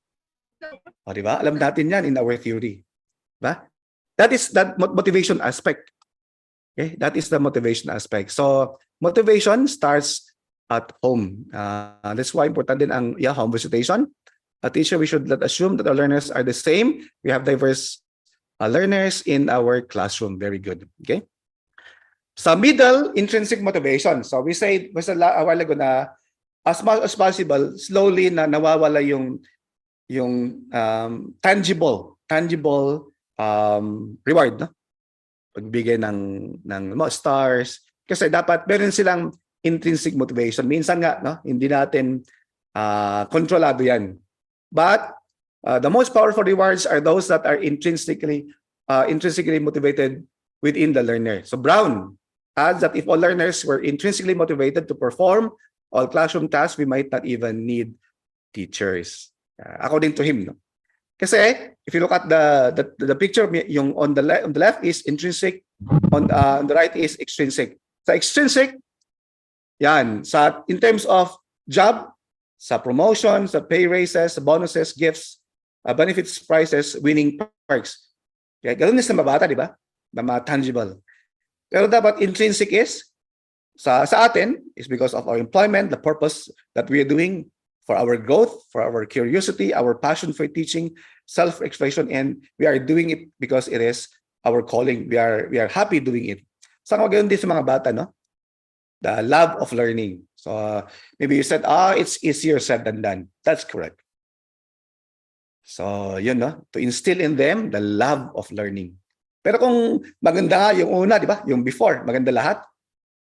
O, di ba? Alam natin yan in our theory. Ba? That is that motivation aspect. Okay? That is the motivation aspect. So, motivation starts at home. That's why important din ang home visitation. A teacher, we should not assume that our learners are the same. We have diverse learners in our classroom. Very good. Okay? Sa middle, intrinsic motivation. So we said a while ago na as much as possible, slowly na nawawala yung tangible reward, no? pagbigay ng mga stars. Kasi dapat meron silang intrinsic motivation. Minsan nga, no, hindi natin kontrolado yan. But the most powerful rewards are those that are intrinsically motivated within the learner. So Brown adds that if all learners were intrinsically motivated to perform all classroom tasks, we might not even need teachers. According to him, no? Kasi if you look at the picture, yung on the left is intrinsic, on the right is extrinsic. Sa extrinsic, yan, in terms of job, sa promotion, sa pay raises, sa bonuses, gifts, benefits, prizes, winning perks. Kaya ganoon din sa mga bata, di ba? Na mga tangible. Pero dapat intrinsic is, sa atin, is because of our employment, the purpose that we are doing, for our growth, for our curiosity, our passion for teaching, self-expression, and we are doing it because it is our calling. We are happy doing it. So ganoon din sa mga bata, no? The love of learning. So maybe you said, it's easier said than done. That's correct. So yun, no? To instill in them the love of learning. Pero kung maganda nga yung una, di ba? Yung before, maganda lahat.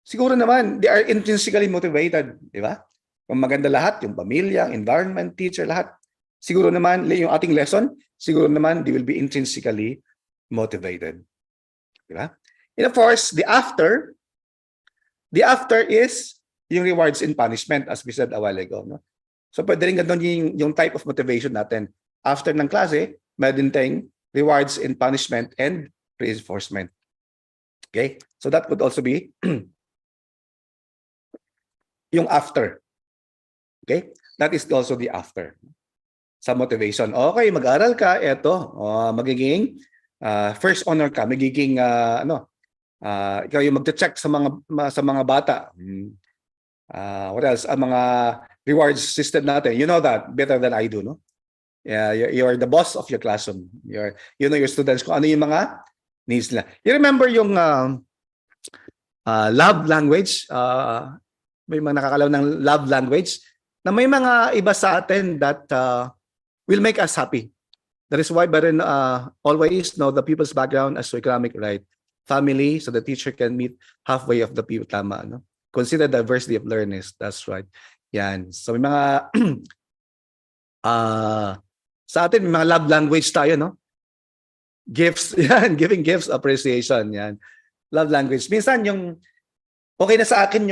Siguro naman, they are intrinsically motivated, di ba? Kung maganda lahat, yung pamilya, environment, teacher, lahat. Siguro naman, yung ating lesson, siguro naman, they will be intrinsically motivated. Di ba? And of course, the after is yung rewards and punishment, as we said a while ago. No? So pwede rin ganun yung type of motivation natin. After ng klase, meron tayong rewards and punishment and reinforcement. Okay? So that could also be yung after. Okay? That is also the after. Sa motivation. Okay, mag-aral ka, eto, magiging first honor ka, magiging ikaw yung magche-check sa mga bata. What else? Ang mga rewards system natin. You know that better than I do, no? Yeah, you're the boss of your classroom. You know your students kung ano yung mga needs nila. You remember yung love language? May mga nakakalaw ng love language na may mga iba sa atin that will make us happy. That is why Baron always know the people's background as economic right. Family, so the teacher can meet halfway of the people. Tama, no? Consider diversity of learners. That's right. Yan. So may mga sa atin may mga love language tayo, no? Gifts, yan, giving gifts, appreciation, yan. Love language. Minsan yung okay na sa akin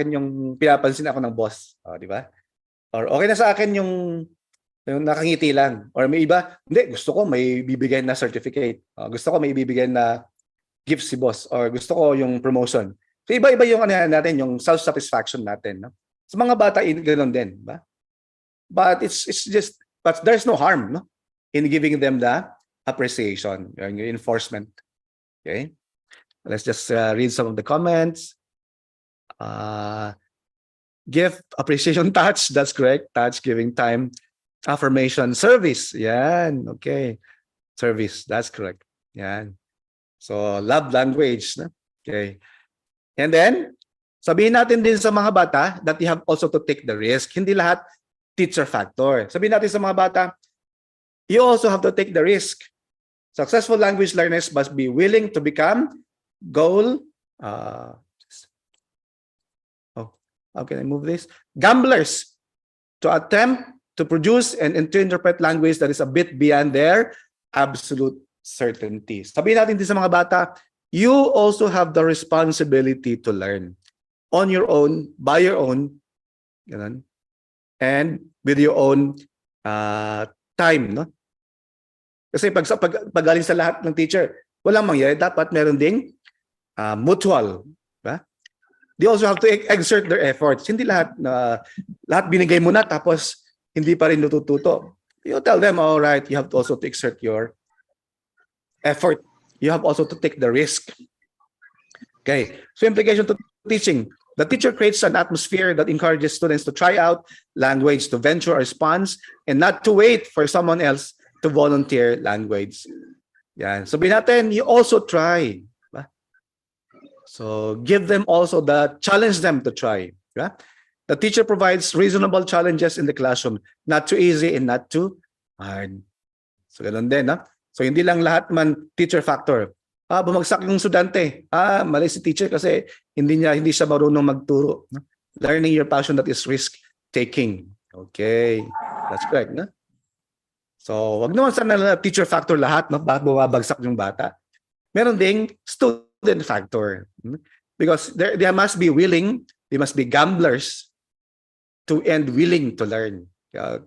yung pinapansin ako ng boss, di ba? Or okay na sa akin yung nakangiti lang. Or may iba, hindi, gusto ko may bibigyan na certificate. Gusto ko may bibigyan na gift si boss, or gusto ko yung promotion. So iba-iba yung natin, yung self-satisfaction natin, no? Sa mga bata, ganoon din, ba? But but there's no harm, no, in giving them the appreciation, yung enforcement. Okay? Let's just read some of the comments. Gift, appreciation, touch, that's correct. Touch, giving time, affirmation, service. Yan, okay. Service, that's correct. Yan. So, love language. No? Okay. And then, sabihin natin din sa mga bata that you have also to take the risk. Hindi lahat teacher factor. Sabihin natin sa mga bata, you also have to take the risk. Successful language learners must be willing to become how can I move this? Gamblers, to attempt to produce and to interpret language that is a bit beyond their absolute certainty. Sabihin natin din sa mga bata, you also have the responsibility to learn on your own, by your own, ganun, and with your own time, no? Kasi pag galing sa lahat ng teacher, walang mangyayari. Dapat meron ding mutual. Ba? They also have to exert their efforts. Hindi lahat binigay mo na tapos hindi pa rin natututo. You tell them, all right, you have to also to exert your effort. You have also to take the risk. Okay. So implication to teaching. The teacher creates an atmosphere that encourages students to try out language, to venture a response, and not to wait for someone else to volunteer language. Yan. So natin, you also try. Diba? So give them also challenge them to try. Diba? The teacher provides reasonable challenges in the classroom, not too easy and not too hard. So ganun din. So hindi lang lahat man teacher factor. bumagsak yung estudyante. Mali si teacher kasi hindi siya marunong magturo. No? Learning your passion, that is risk taking. Okay. That's correct, no? So, wag naman sana teacher factor lahat, no? Bakit bumabagsak yung bata? Meron ding student factor. Because they must be willing, they must be gamblers and willing to learn.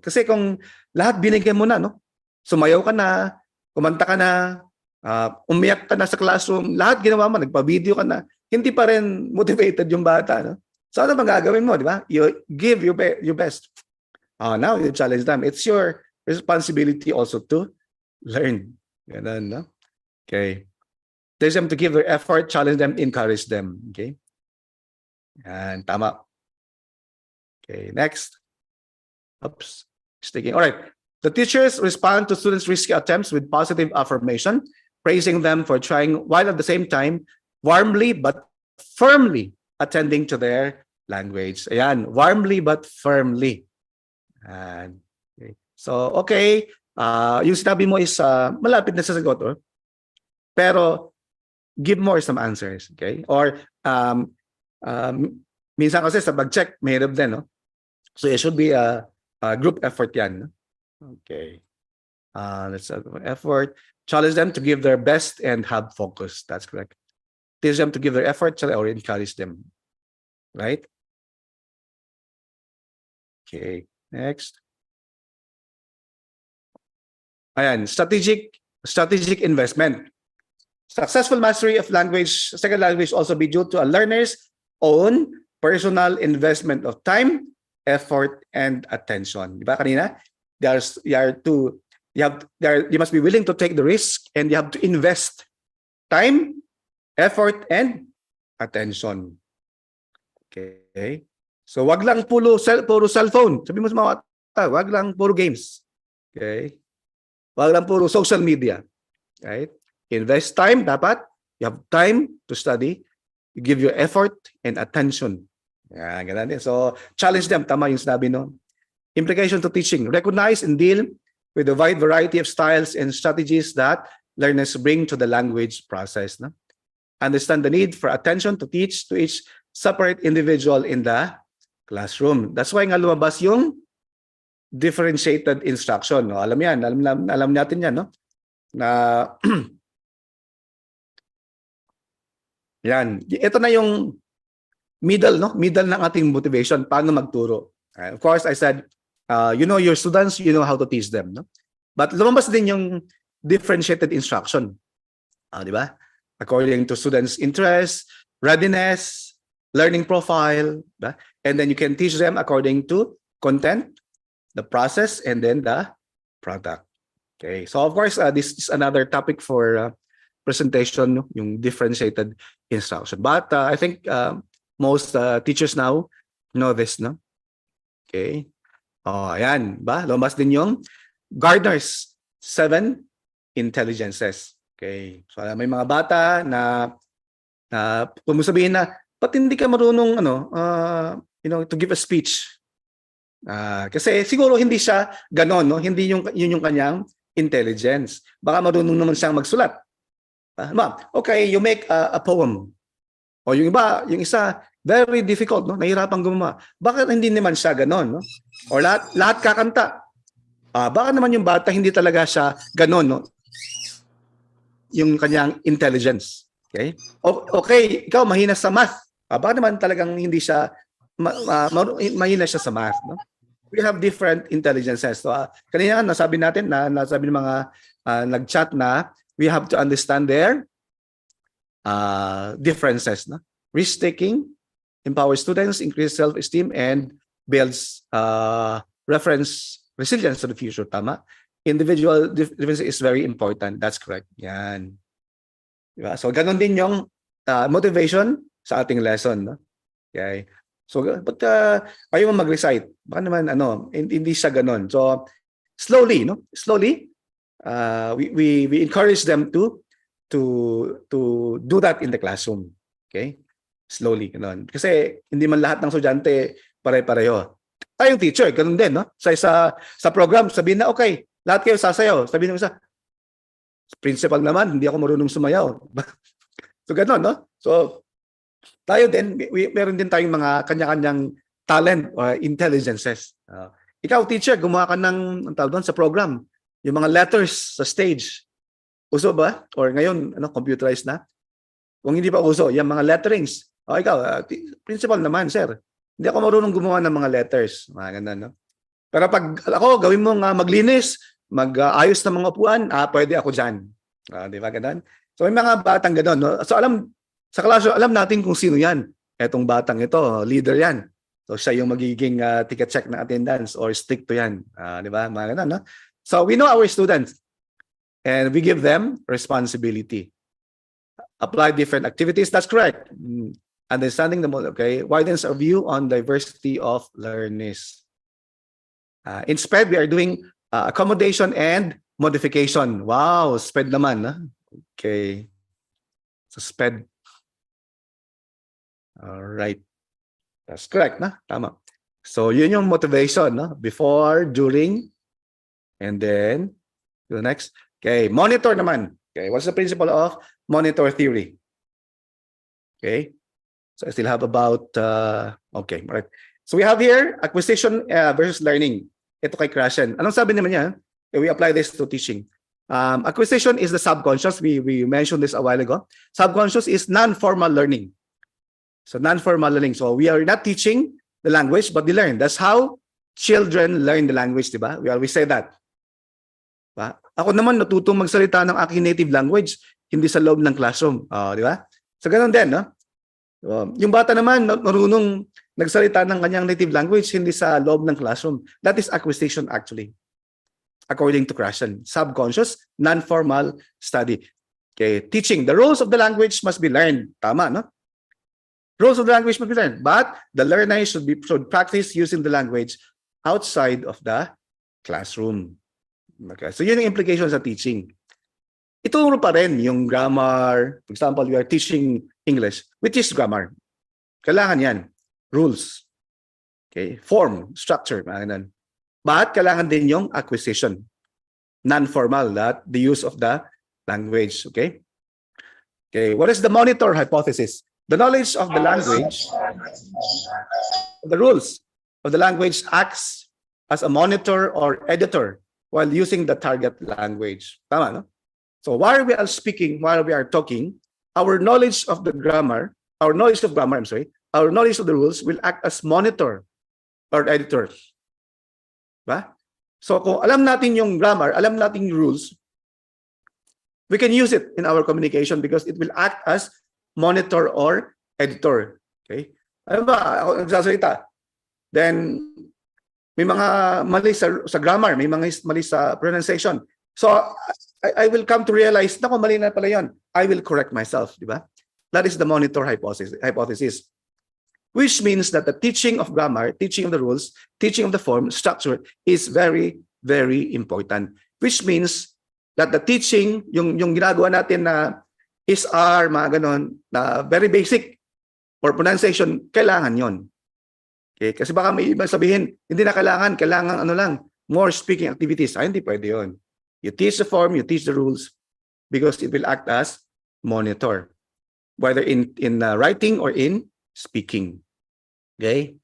Kasi kung lahat binigyan mo na, no? Sumayaw ka na, kumanta ka na, umiyak ka na sa classroom, lahat ginawa mo, nagpa-video ka na, hindi pa rin motivated yung bata. No? So ano bang gagawin mo, di ba? You give your best. Now you challenge them. It's your responsibility also to learn. Ganun, no? Okay. Teach them to give their effort, challenge them, encourage them. Okay? And tama. Okay, next. Oops. Sticking. All right. The teachers respond to students' risky attempts with positive affirmation, praising them for trying, while at the same time, warmly but firmly attending to their language. Ayan, warmly but firmly. And, okay. So, okay, yung sinabi mo is malapit na sa sagot, pero give more some answers, okay? Or minsan kasi sa pag-check, mahirap din, no? So it should be a group effort yan. No? Okay. Let's have effort. Challenge them to give their best and have focus. That's correct. Teach them to give their effort or encourage them. Right? Okay. Next. Ayan, strategic investment. Successful mastery of second language also be due to a learner's own personal investment of time, effort, and attention. Diba kanina? You must be willing to take the risk and you have to invest time, effort, and attention. Okay? So wag lang puro cellphone. Sabi mo sa mga bata, wag lang puro games. Okay? Wag lang puro social media. Right? Invest time, dapat. You have time to study. You give your effort and attention. Yan, ganun din. So, challenge them. Tama yung sinabi, no? Implication to teaching. Recognize and deal with a wide variety of styles and strategies that learners bring to the language process. No? Understand the need for attention to teach to each separate individual in the classroom. That's why nga lumabas yung differentiated instruction. No? Alam yan. Alam natin yan, no? Na yan. Ito na yung middle, no? Middle ng ating motivation. Paano magturo? Of course, I said, you know your students, you know how to teach them, no? But lumabas din yung differentiated instruction. Di ba? According to students' interest, readiness, learning profile, diba? And then you can teach them according to content, the process, and then the product. Okay. So of course, this is another topic for presentation, yung differentiated instruction. But I think most teachers now know this, no? Okay. Ayan, ba? Lumabas din yung Gardner's 7 intelligences. Okay. So may mga bata na kung sabihin na, ba't hindi ka marunong to give a speech? Kasi siguro hindi siya ganon, no? Hindi yun yung kanyang intelligence. Baka marunong naman siyang magsulat. Okay, you make a poem. O yung isa, very difficult, no? Nahirapang gumawa. Bakit hindi naman siya ganon, no? O lahat kakanta. Baka naman yung bata hindi talaga siya ganon, no? Yung kanyang intelligence. Okay? Okay, ikaw mahina sa math. Baka naman talagang hindi siya mahina siya sa math, no? We have different intelligences. So, kanina nasabi natin nasabi ng mga nag-chat na we have to understand their differences. No? Risk-taking empowers students, increase self-esteem, and builds reference resilience to the future. Tama? Individual difference is very important. That's correct. Yan. Diba? So, ganun din yung motivation sa ating lesson. No? Okay. So, but ayaw mo mag-recite. Baka naman, hindi siya ganun. So, slowly, no? Slowly, we encourage them to do that in the classroom. Okay? Slowly, ganun. Kasi hindi man lahat ng estudyante pare-pareho. Tayong teacher, ganun din, no? Sa program, sabihin na, okay, lahat kayo sasayaw. Sabihin ng isa, Principal naman, hindi ako marunong sumayaw. So gano'n, no? So tayo din, meron din tayong mga kanya-kanyang talent or intelligences. Ikaw, teacher, gumawa ka ng ang tawag doon, sa program, yung mga letters sa stage. Uso ba? Or ngayon, computerized na? Kung hindi pa uso, yung mga letterings. O ikaw, principal naman, sir. Hindi ako marunong gumawa ng mga letters. Mga ganun, no? Pero pag ako, gawin mo maglinis, mag-ayos ng mga upuan, pwede ako dyan. Di ba ganun? So may mga batang ganun, no? So sa klase, alam natin kung sino yan. Etong batang ito, leader yan. So siya yung magiging ticket check na attendance or stick to yan. Di ba? Mga ganun, no? So we know our students and we give them responsibility. Apply different activities. That's correct. Understanding the model, okay? Widens our view on diversity of learners. In SPED, we are doing accommodation and modification. Wow, SPED naman. Huh? Okay. So SPED. All right. That's correct, na? Tama. So yun yung motivation, no? Before, during, and then the next. Okay, monitor naman. Okay, what's the principle of monitor theory? Okay. So I still have about okay, right. So we have here acquisition versus learning. Ito kay Krashen. Anong sabi naman niya? We apply this to teaching. Acquisition is the subconscious. We mentioned this a while ago. Subconscious is non-formal learning. So non-formal learning. So we are not teaching the language, but they learn. That's how children learn the language, di ba? We always say that. Diba? Ako naman natutong magsalita ng aking native language, hindi sa loob ng classroom. Di ba? So ganun din, no? Yung bata naman marunong nagsalita ng kanyang native language, hindi sa loob ng classroom. That is acquisition actually. According to Krashen. Subconscious, non-formal study. Okay, teaching. The rules of the language must be learned. Tama, no? Rules of the language must be learned. But the learner should practice using the language outside of the classroom. Okay, so yun yung implication sa teaching. Ituro pa rin yung grammar. For example, we are teaching English. We teach grammar. Kailangan yan. Rules. Okay, form, structure. But kailangan din yung acquisition. Non-formal, that the use of the language. Okay? Okay, what is the monitor hypothesis? The knowledge of the language, the rules of the language acts as a monitor or editor while using the target language. Tama, no? So while we are speaking, while we are talking, our knowledge of the grammar, our knowledge of the rules will act as monitor or editor. Ba? So kung alam natin yung grammar, alam natin yung rules, we can use it in our communication because it will act as monitor or editor. Okay? Ano ba? Ako nagsasalita. Then, may mga mali sa grammar, may mga mali sa pronunciation. So, I will come to realize, naku, mali na pala yun. I will correct myself, di ba? That is the monitor hypothesis. Which means that the teaching of grammar, teaching of the rules, teaching of the form, structure is very, very important. Which means that the teaching, yung ginagawa natin na SR, mga ganon, na very basic for pronunciation, kailangan yon. Okay? Kasi baka may iba sabihin, hindi na kailangan ano lang, more speaking activities. Hindi pwede yon. You teach the form, you teach the rules, because it will act as monitor, whether in writing or in speaking. Okay?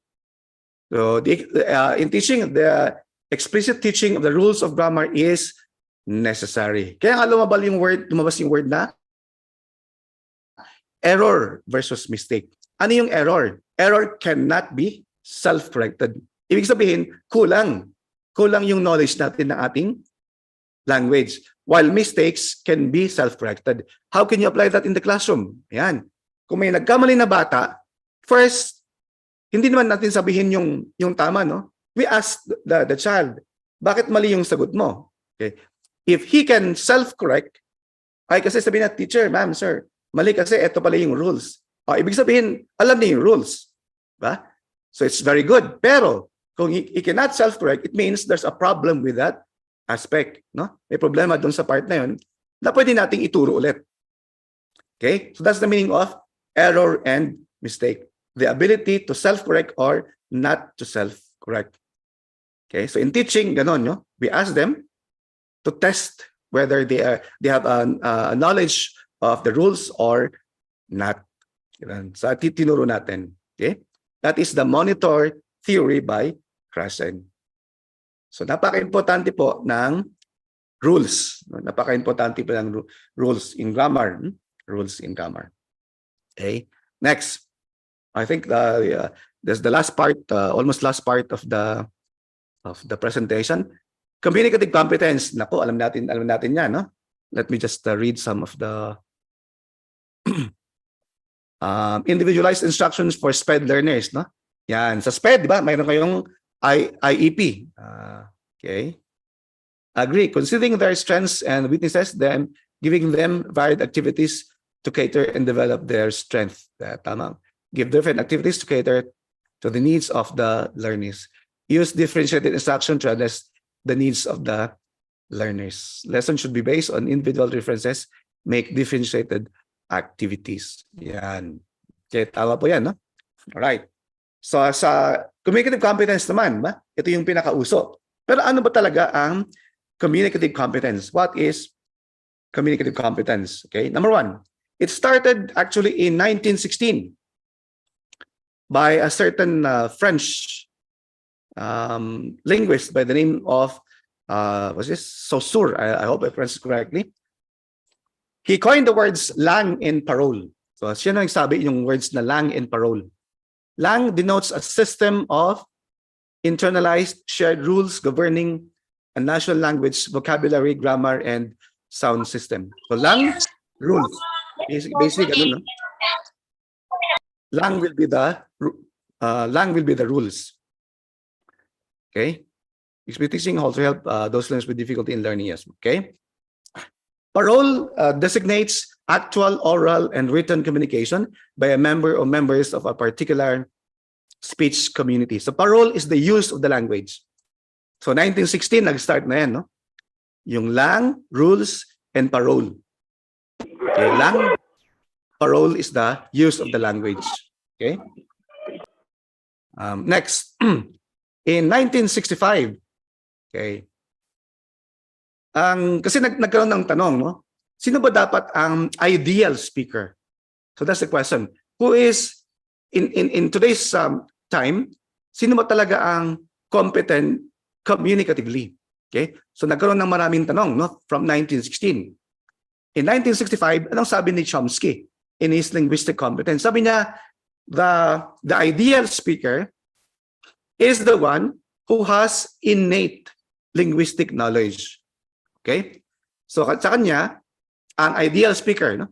So in teaching, the explicit teaching of the rules of grammar is necessary. Kaya nga lumabas yung word na error versus mistake. Ano yung error? Error cannot be self-corrected. Ibig sabihin, kulang yung knowledge natin ng ating language. While mistakes can be self-corrected. How can you apply that in the classroom? Yan. Kung may nagkamali na bata, first, hindi naman natin sabihin yung tama, no? We ask the child, bakit mali yung sagot mo? Okay. If he can self-correct, ay kasi sabihin na, teacher, ma'am, sir, mali kasi ito pala yung rules. Ibig sabihin, alam niya yung rules. Ba? So it's very good. Pero kung he cannot self-correct, it means there's a problem with that aspect. No? May problema doon sa part na yun na pwede nating ituro ulit. Okay? So that's the meaning of error and mistake. The ability to self-correct or not to self-correct. Okay? So in teaching, ganon, no? We ask them to test whether they have a knowledge of the rules or not. Sa tinuro natin. Okay? That is the monitor theory by Krashen. So napaka-importante po ng rules. Napaka-importante po ng rules in grammar. Rules in grammar. Okay? Next. I think there's the last part, almost last part of the presentation. Communicative competence. Naku, alam natin yan, no? Let me just read some of the individualized instructions for SPED learners, no? Yan, sa SPED, di ba? Mayroon kayong IEP. Okay. Agree. Considering their strengths and weaknesses, then giving them varied activities to cater and develop their strength. Tama. Give different activities to cater to the needs of the learners. Use differentiated instruction to address the needs of the learners. Lesson should be based on individual differences. Make differentiated activities. Yan. Okay, tama po yan, no? Alright. So, sa communicative competence naman, ito yung pinakauso. Pero ano ba talaga ang communicative competence? What is communicative competence? Okay, number one, it started actually in 1916 by a certain French linguist by the name of, what's this? Saussure, I hope I pronounced it correctly. He coined the words lang and parole. So siya nang nagsabi yung words na lang and parole. Lang denotes a system of internalized shared rules governing a national language, vocabulary, grammar, and sound system. So lang, rules. Basic, ano, no? Lang will be the rules. Okay? Expert teaching also help those learners with difficulty in learning. Yes. Okay. Parole designates actual oral and written communication by a member or members of a particular speech community. So parole is the use of the language. So 1916 nag-start na yan, no? Yung lang, rules, and parole. Okay, lang, parole is the use of the language. Okay. Next, in 1965, okay. Kasi nagkaroon ng tanong, no? Sino ba dapat ang ideal speaker? So that's the question. Who is in today's time? Sino ba talaga ang competent communicatively? Okay? So nagkaroon ng maraming tanong, no? From 1916. In 1965, anong sabi ni Chomsky in his linguistic competence? Sabi niya, the ideal speaker is the one who has innate linguistic knowledge. Okay? So sa kanya, ang ideal speaker, no,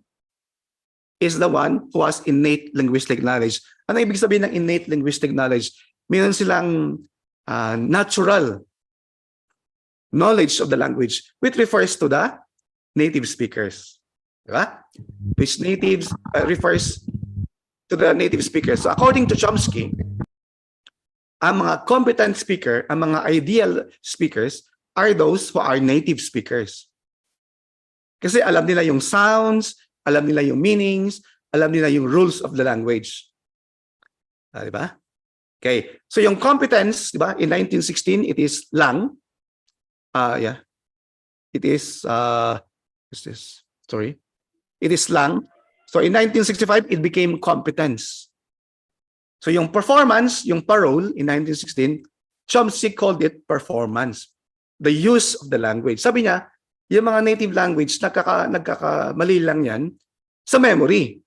is the one who has innate linguistic knowledge. Ano ibig sabihin ng innate linguistic knowledge? Meron silang natural knowledge of the language, which refers to the native speakers. Diba? Which natives refers to the native speakers. So according to Chomsky, ang mga competent speaker, ang mga ideal speakers, are those who are native speakers. Kasi alam nila yung sounds, alam nila yung meanings, alam nila yung rules of the language. Diba? Okay. So yung competence, diba? In 1916, it is lang. Yeah. It is, what's this? Sorry. It is lang. So in 1965, it became competence. So yung performance, yung parole in 1916, Chomsky called it performance. The use of the language. Sabi niya, yung mga native language, nagkakamali lang yan sa memory.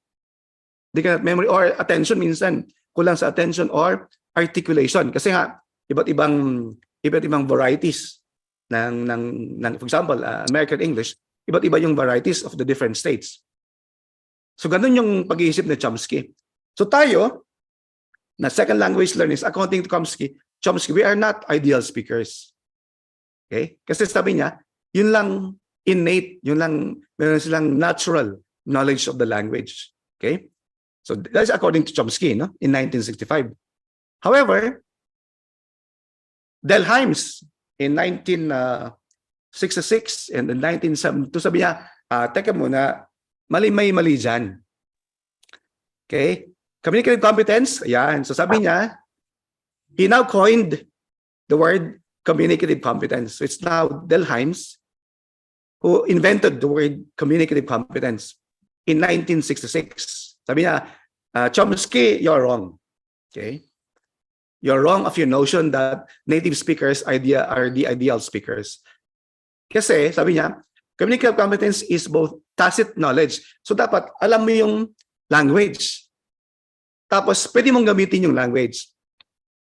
Memory or attention minsan. Kulang sa attention or articulation. Kasi nga, iba't ibang varieties ng for example, American English, iba't iba yung varieties of the different states. So ganun yung pag-iisip ni Chomsky. So tayo, na second language learners, according to Chomsky, we are not ideal speakers. Okay? Kasi sabi niya, yun lang innate, yun lang, meron silang natural knowledge of the language. Okay? So that's according to Chomsky, no? In 1965. However, Delheims in 1966 and in 1972, sabi niya, teka muna, mali dyan. Okay? Communicative competence, ayan. So sabi niya, he now coined the word communicative competence. So it's now Delheims who invented the word communicative competence in 1966. Sabi niya, Chomsky, you're wrong. Okay? You're wrong of your notion that native speakers are the ideal speakers. Kasi, sabi niya, communicative competence is both tacit knowledge. So dapat alam mo yung language. Tapos pwede mong gamitin yung language.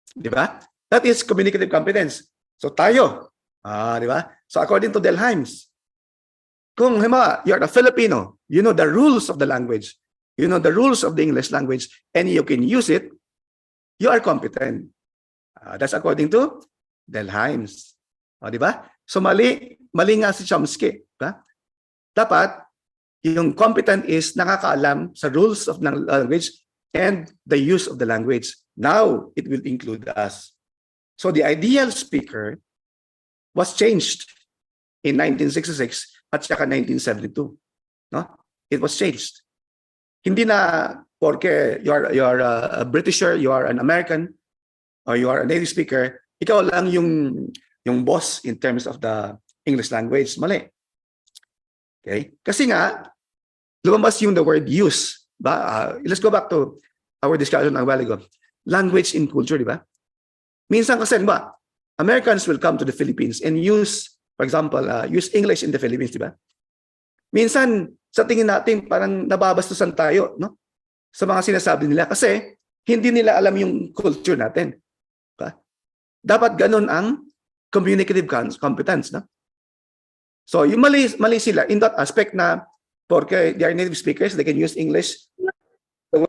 Di ba? That is communicative competence. So tayo, di ba? So according to Delheims, kung halimbawa, you're a Filipino, you know the rules of the language, you know the rules of the English language, and you can use it, you are competent. That's according to Delheims. Di ba? So mali nga si Chomsky. Diba? Dapat, yung competent is nakakaalam sa rules of the language and the use of the language. Now, it will include us. So the ideal speaker was changed in 1966 at saka 1972. No? It was changed. Hindi na porque you're a Britisher, you are an American, or you are a native speaker, ikaw lang yung boss in terms of the English language. Mali. Okay? Kasi nga, lumabas yung the word use. Let's go back to our discussion a while ago. Language in culture, di ba? Minsan kasi, ba, Americans will come to the Philippines and use, for example, use English in the Philippines, di ba? Minsan, sa tingin natin, parang nababastusan tayo, no? Sa mga sinasabi nila kasi hindi nila alam yung culture natin. Diba? Dapat ganun ang communicative competence, no? So, yung mali sila in that aspect na porque they are native speakers, they can use English the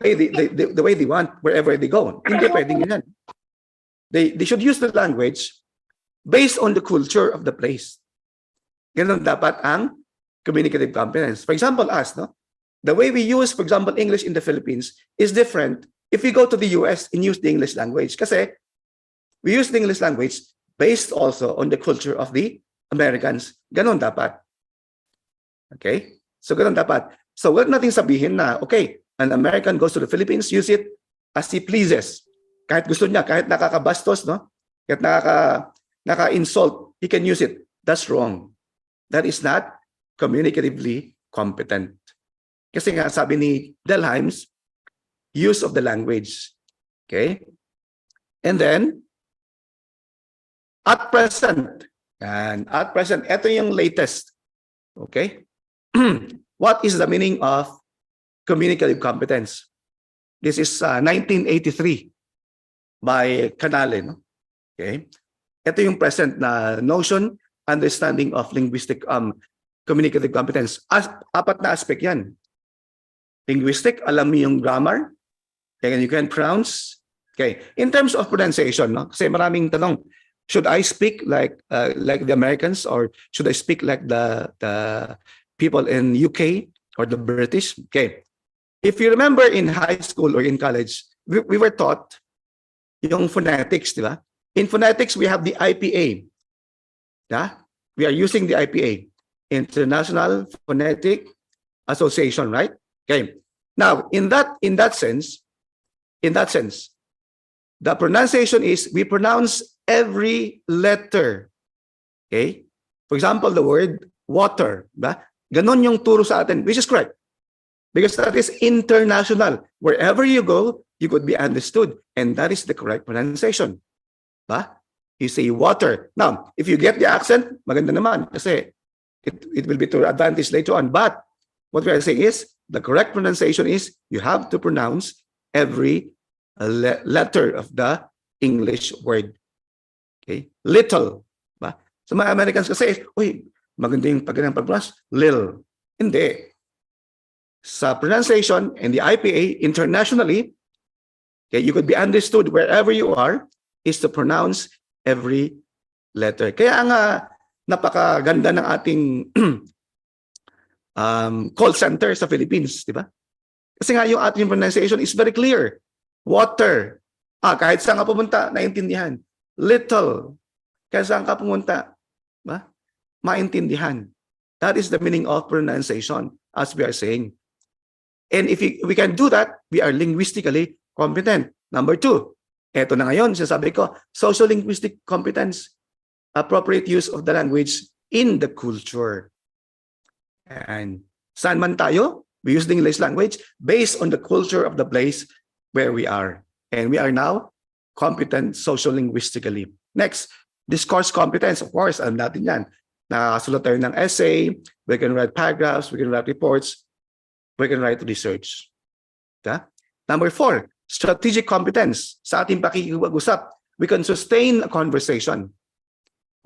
way they want wherever they go. Hindi pwedeng yan. They should use the language based on the culture of the place. Ganun dapat ang communicative competence. For example, us, no? The way we use, for example, English in the Philippines is different if we go to the US and use the English language. Kasi we use the English language based also on the culture of the Americans. Ganon dapat. Okay? So ganon dapat. So wag natin sabihin na, okay, an American goes to the Philippines, use it as he pleases. Kahit gusto niya, kahit nakakabastos, no? Kahit naka-insult, he can use it. That's wrong. That is not communicatively competent. Kasi nga sabi ni Delheims, use of the language. Okay? And then, at present, ito yung latest. Okay? What is the meaning of communicative competence? This is 1983 by Canale. No? Okay? Ito yung present na notion, understanding of linguistic communicative competence. Apat na aspect yan. Linguistic, alam mo yung grammar, and you can pronounce. Okay. In terms of pronunciation, no? Kasi maraming tanong, should I speak like the Americans or should I speak like the people in UK or the British? Okay. If you remember in high school or in college, we were taught yung phonetics, di ba? In phonetics, we have the IPA. Yeah? We are using the IPA, International Phonetic Association, right? Okay. Now, in that sense, the pronunciation is we pronounce every letter. Okay? For example, the word water, ba? Ganon yung turo sa atin, which is correct. Because that is international. Wherever you go, you could be understood. And that is the correct pronunciation. Ba? You say water. Now, if you get the accent, maganda naman. Kasi it will be to advantage later on. But what we are saying is, the correct pronunciation is you have to pronounce every letter of the English word. Okay? Little. Ba? Sa mga Americans kasi, uy, maganda yung pag-pronounce. Lil. Hindi. Sa pronunciation and the IPA internationally, okay, you could be understood wherever you are, is to pronounce every letter. Kaya nga, napakaganda ng ating call center sa Philippines, di ba? Kasi nga yung ating pronunciation is very clear. Water. Kahit saan ka pumunta, naintindihan. Little. Kahit saan ka pumunta, ba? Maintindihan. That is the meaning of pronunciation, as we are saying. And if we can do that, we are linguistically competent. Number 2, eto na ngayon, sinasabi ko, social-linguistic competence, appropriate use of the language in the culture. And saan man tayo, we use the English language based on the culture of the place where we are. And we are now competent social-linguistically. Next, discourse competence. Of course, alam natin yan. Nakasulat tayo ng essay, we can write paragraphs, we can write reports, we can write research. Okay? Number 4, strategic competence. Sa ating pakikipag-usap, we can sustain a conversation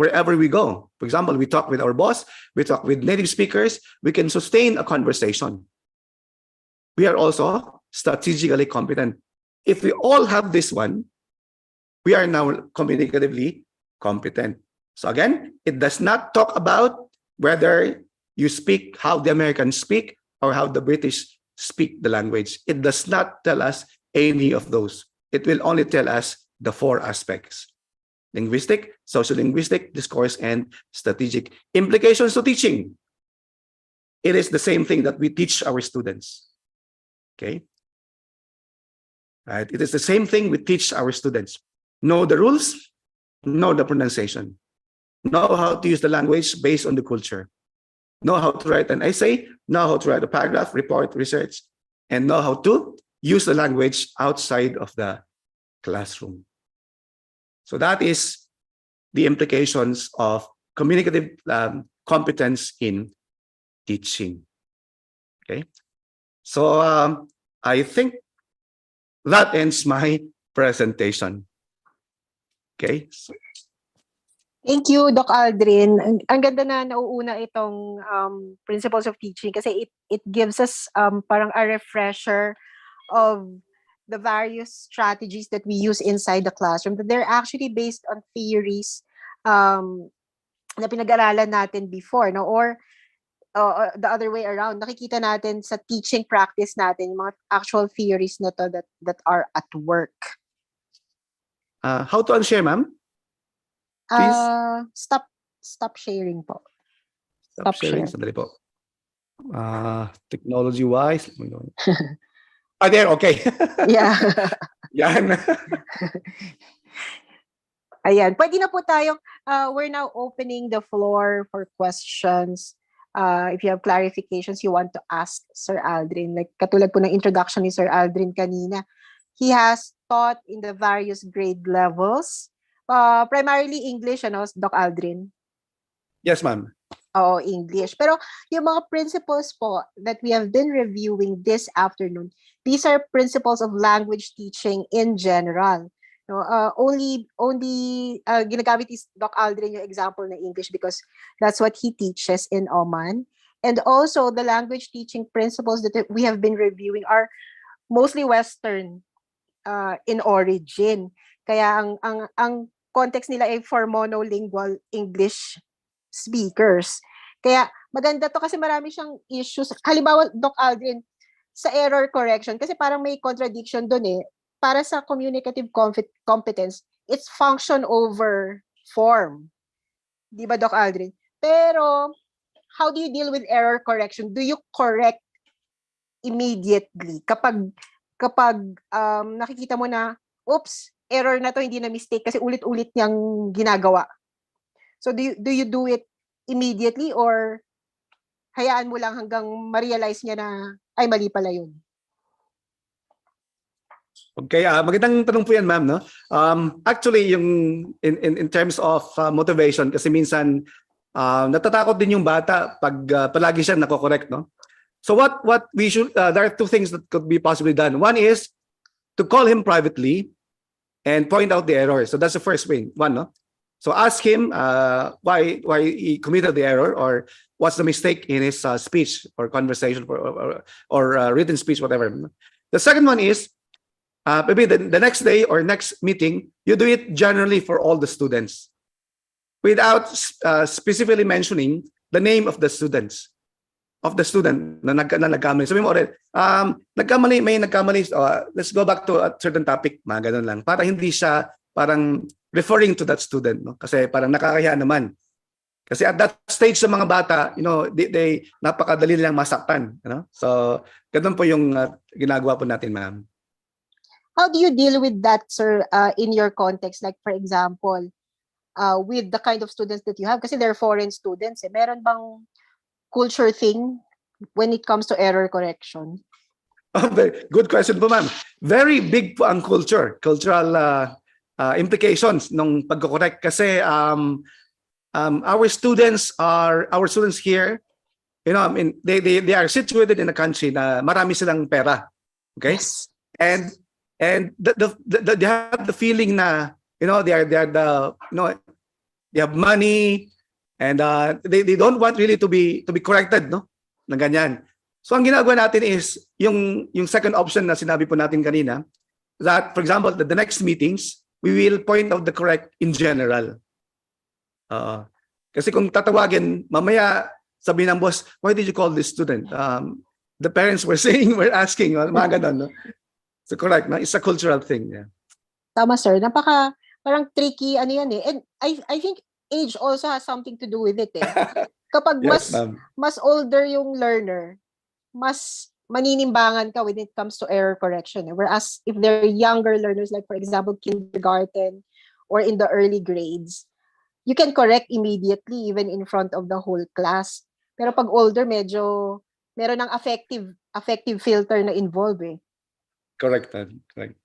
wherever we go. For example, we talk with our boss, we talk with native speakers, we can sustain a conversation. We are also strategically competent. If we all have this one, we are now communicatively competent. So again, it does not talk about whether you speak how the Americans speak or how the British speak the language. It does not tell us any of those. It will only tell us the 4 aspects: linguistic, social-linguistic, discourse, and strategic. Implications to teaching. It is the same thing that we teach our students. Okay? Right? It is the same thing we teach our students. Know the rules, know the pronunciation. Know how to use the language based on the culture. Know how to write an essay, know how to write a paragraph, report, research, and know how to use the language outside of the classroom. So that is the implications of communicative competence in teaching. Okay, so I think that ends my presentation. Okay. Thank you, Doc Aldrin. Ang ganda na nauuna itong principles of teaching kasi it gives us parang a refresher of the various strategies that we use inside the classroom. That they're actually based on theories na pinag-aralan natin before, no? Or the other way around, nakikita natin sa teaching practice natin yung mga actual theories na to that are at work. How to unshare, ma'am? Please. Stop sharing po. Stop sharing. Sandali po. Technology-wise. There, okay. Yeah. Yan. Ayan. Pwede na po tayo. We're now opening the floor for questions. If you have clarifications you want to ask Sir Aldrin. Like katulad po ng introduction ni Sir Aldrin kanina. He has taught in the various grade levels. Primarily English, ano, Doc Aldrin? Yes, ma'am. Oo, English. Pero yung mga principles po that we have been reviewing this afternoon, these are principles of language teaching in general. No, only ginagamit is Doc Aldrin yung example na English because that's what he teaches in Oman. And also the language teaching principles that we have been reviewing are mostly Western in origin. Kaya ang context nila ay for monolingual English speakers. Kaya maganda to kasi marami siyang issues. Halimbawa, Doc Aldrin, sa error correction, kasi parang may contradiction dun eh. Para sa communicative competence, it's function over form. Di ba, Doc Aldrin? Pero, how do you deal with error correction? Do you correct immediately? Kapag nakikita mo na, oops, error na to, hindi na mistake kasi ulit-ulit niyang ginagawa. So do you do it immediately or hayaan mo lang hanggang ma-realize niya na ay mali pala yun? Okay, magandang tanong po yan, ma'am, no? Actually, yung in terms of motivation kasi minsan natatakot din yung bata pag palagi siya nako-correct, no? So what we should there are 2 things that could be possibly done. One is to call him privately and point out the error. So that's the first one, no? So ask him why he committed the error or what's the mistake in his speech or conversation or written speech, whatever. The second one is maybe the next day or next meeting, you do it generally for all the students without specifically mentioning the name of the students. Of the student na nagkamali. Sabi mo ulit, may nagkamali, let's go back to a certain topic, mga ganun lang. Para hindi siya parang referring to that student. No? Kasi parang nakakahiya naman. Kasi at that stage sa mga bata, they napakadali nilang masaktan. You know? So, ganun po yung ginagawa po natin, ma'am. How do you deal with that, sir, in your context? Like, for example, with the kind of students that you have, kasi they're foreign students. Meron bang culture thing when it comes to error correction? Oh, good question po, ma'am. Very big po ang cultural implications ng pagko-correct kasi our students here, you know, I mean, they are situated in a country na marami silang pera, okay? Yes. And they have the feeling na, you know, they have money, and they don't want really to be corrected, no? Na ganyan. So ang ginagawa natin is yung second option na sinabi po natin kanina, that for example, the next meetings, we will point out the correct in general. Kasi kung tatawagin, mamaya sabi ng boss, why did you call this student? The parents were saying, we're asking, mga ganun, no? So correct, no? It's a cultural thing. Yeah. Tama, sir. Parang tricky, ano yan eh. And I think age also has something to do with it eh. Kapag Yes, mas older yung learner, mas maninimbangan ka when it comes to error correction. Whereas if they're younger learners, like for example, kindergarten or in the early grades, you can correct immediately even in front of the whole class. Pero pag older, medyo meron ng affective filter na involved eh. Correct. Correct.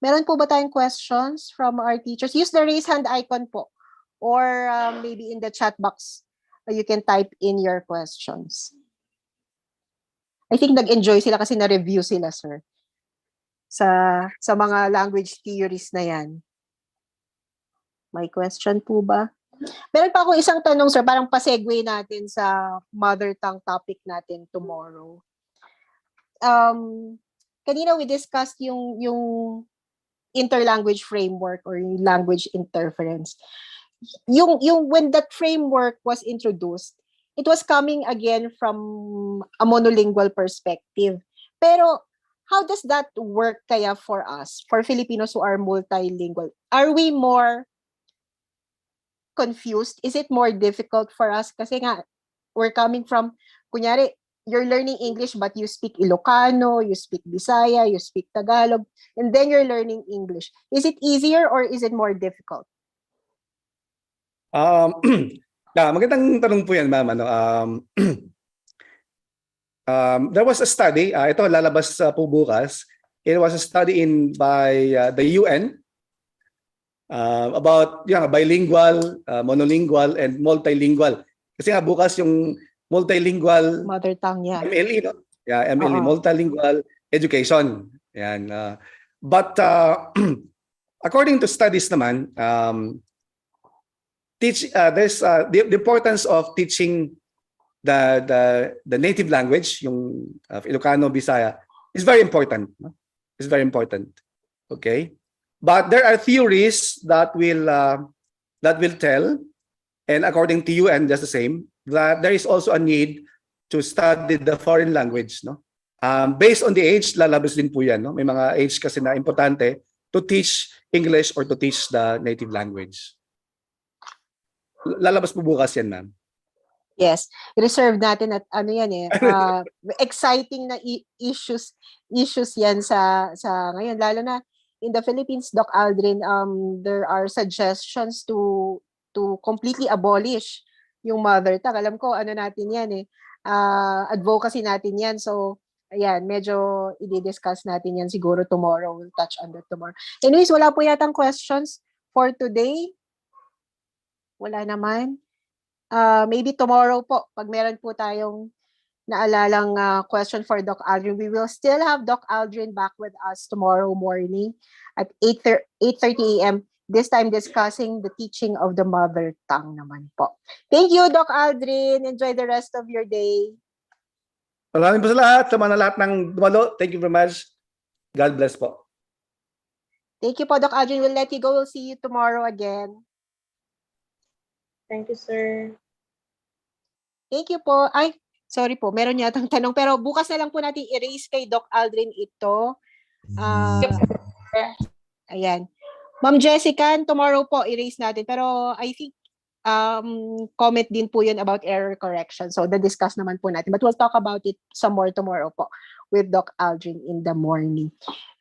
Meron po ba tayong questions from our teachers? Use the raise hand icon po. Or maybe in the chat box, you can type in your questions. I think nag-enjoy sila kasi na-review sila, sir. Sa mga language theories na yan. May question po ba? Meron pa akong isang tanong, sir, parang pa-segue natin sa mother tongue topic natin tomorrow. Kanina we discussed yung interlanguage framework or yung language interference. Yung when that framework was introduced, it was coming again from a monolingual perspective. Pero how does that work kaya for us, for Filipinos who are multilingual? Are we more confused? Is it more difficult for us? Kasi nga, we're coming from, kunyari, you're learning English but you speak Ilocano, you speak Bisaya, you speak Tagalog, and then you're learning English. Is it easier or is it more difficult? Magandang tanong po yan, ma'am. There was a study, ito lalabas po bukas. It was a study by the UN about bilingual, monolingual, and multilingual. Kasi nga bukas yung multilingual Mother tongue, yeah. MLE, no? Yeah, MLE, multilingual education. Yan. But according to studies naman, there's the importance of teaching the native language, yung Ilocano, Bisaya, is very important. No? It's very important. Okay, but there are theories that will tell, and according to UN, just the same, that there is also a need to study the foreign language. No, based on the age, lalabas din po yan. No, may mga age kasi na importante to teach English or to teach the native language. Lalabas po bukas yan, ma'am. Yes, reserve natin at ano yan eh, exciting na issues yan sa ngayon, lalo na in the Philippines, Doc Aldrin, there are suggestions to completely abolish yung mother tongue. Alam ko ano natin yan eh, advocacy natin yan. So ayan, medyo i-discuss natin yan siguro tomorrow. We'll touch on that tomorrow. Anyways, wala po yatang questions for today. Wala naman. Maybe tomorrow po, pag meron po tayong naalalang question for Doc Aldrin, we will still have Doc Aldrin back with us tomorrow morning at 8:30 a.m. This time discussing the teaching of the mother tongue naman po. Thank you, Doc Aldrin. Enjoy the rest of your day. Maraming po sa lahat, sa mga lahat ng dumalo. Thank you very much. God bless po. Thank you po, Doc Aldrin. We'll let you go. We'll see you tomorrow again. Thank you, sir. Thank you po. Ay, sorry po. Meron yatang tanong. Pero bukas na lang po natin i-raise kay Doc Aldrin ito. Ayan. Ma'am Jessica, tomorrow po i-raise natin. Pero I think comment din po yun about error correction. So, discuss naman po natin. But we'll talk about it some more tomorrow po with Doc Aldrin in the morning.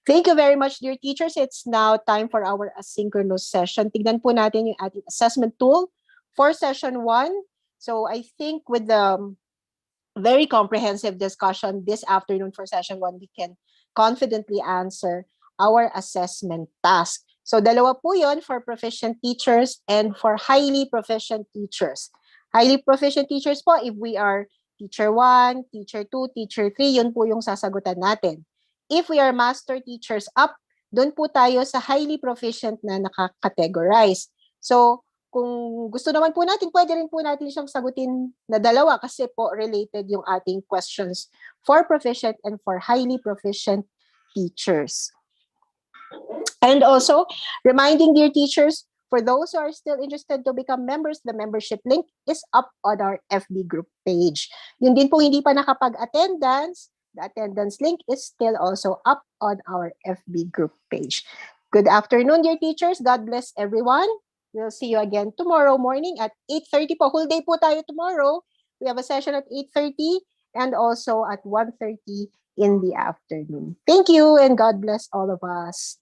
Thank you very much, dear teachers. It's now time for our asynchronous session. Tignan po natin yung ating assessment tool for session 1. So I think with the very comprehensive discussion this afternoon for session 1, we can confidently answer our assessment task. So dalawa po yun for proficient teachers and for highly proficient teachers. Highly proficient teachers po, if we are teacher 1, teacher 2, teacher 3, yun po yung sasagutan natin. If we are master teachers up, doon po tayo sa highly proficient na nakakategorize. So, kung gusto naman po natin, pwede rin po natin siyang sagutin na dalawa kasi po related yung ating questions for proficient and for highly proficient teachers. And also, reminding dear teachers, for those who are still interested to become members, the membership link is up on our FB group page. Yun din po hindi pa nakapag-attendance, the attendance link is still also up on our FB group page. Good afternoon, dear teachers. God bless everyone. We'll see you again tomorrow morning at 8:30 po. Whole day po tayo tomorrow. We have a session at 8:30 and also at 1:30 in the afternoon. Thank you and God bless all of us.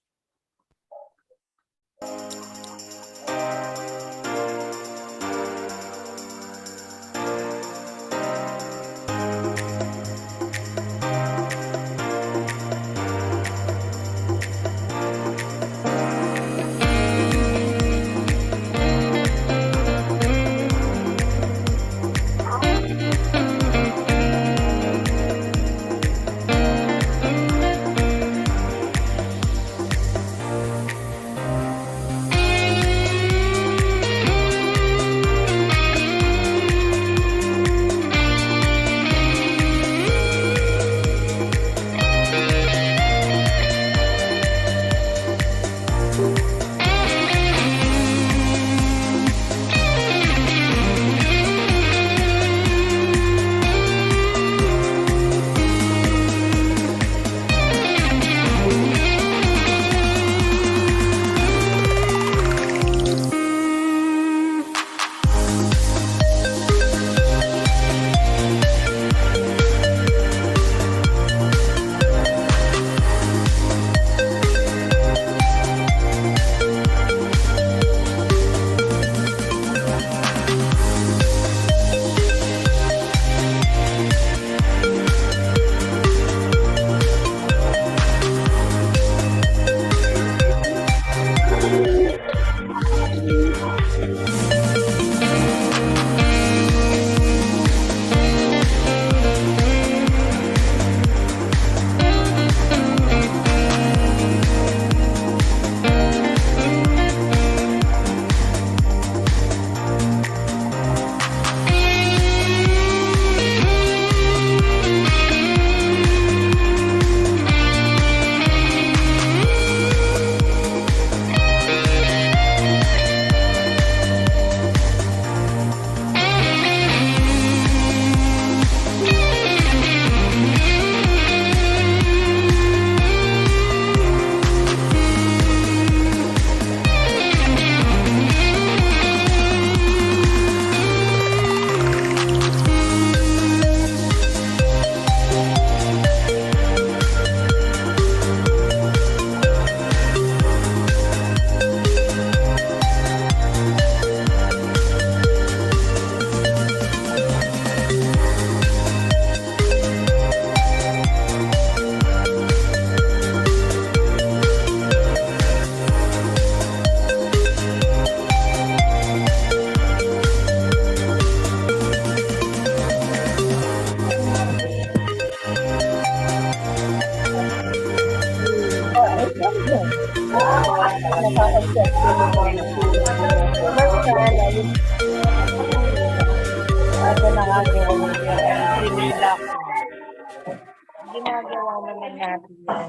Ginagawa naman natin yan.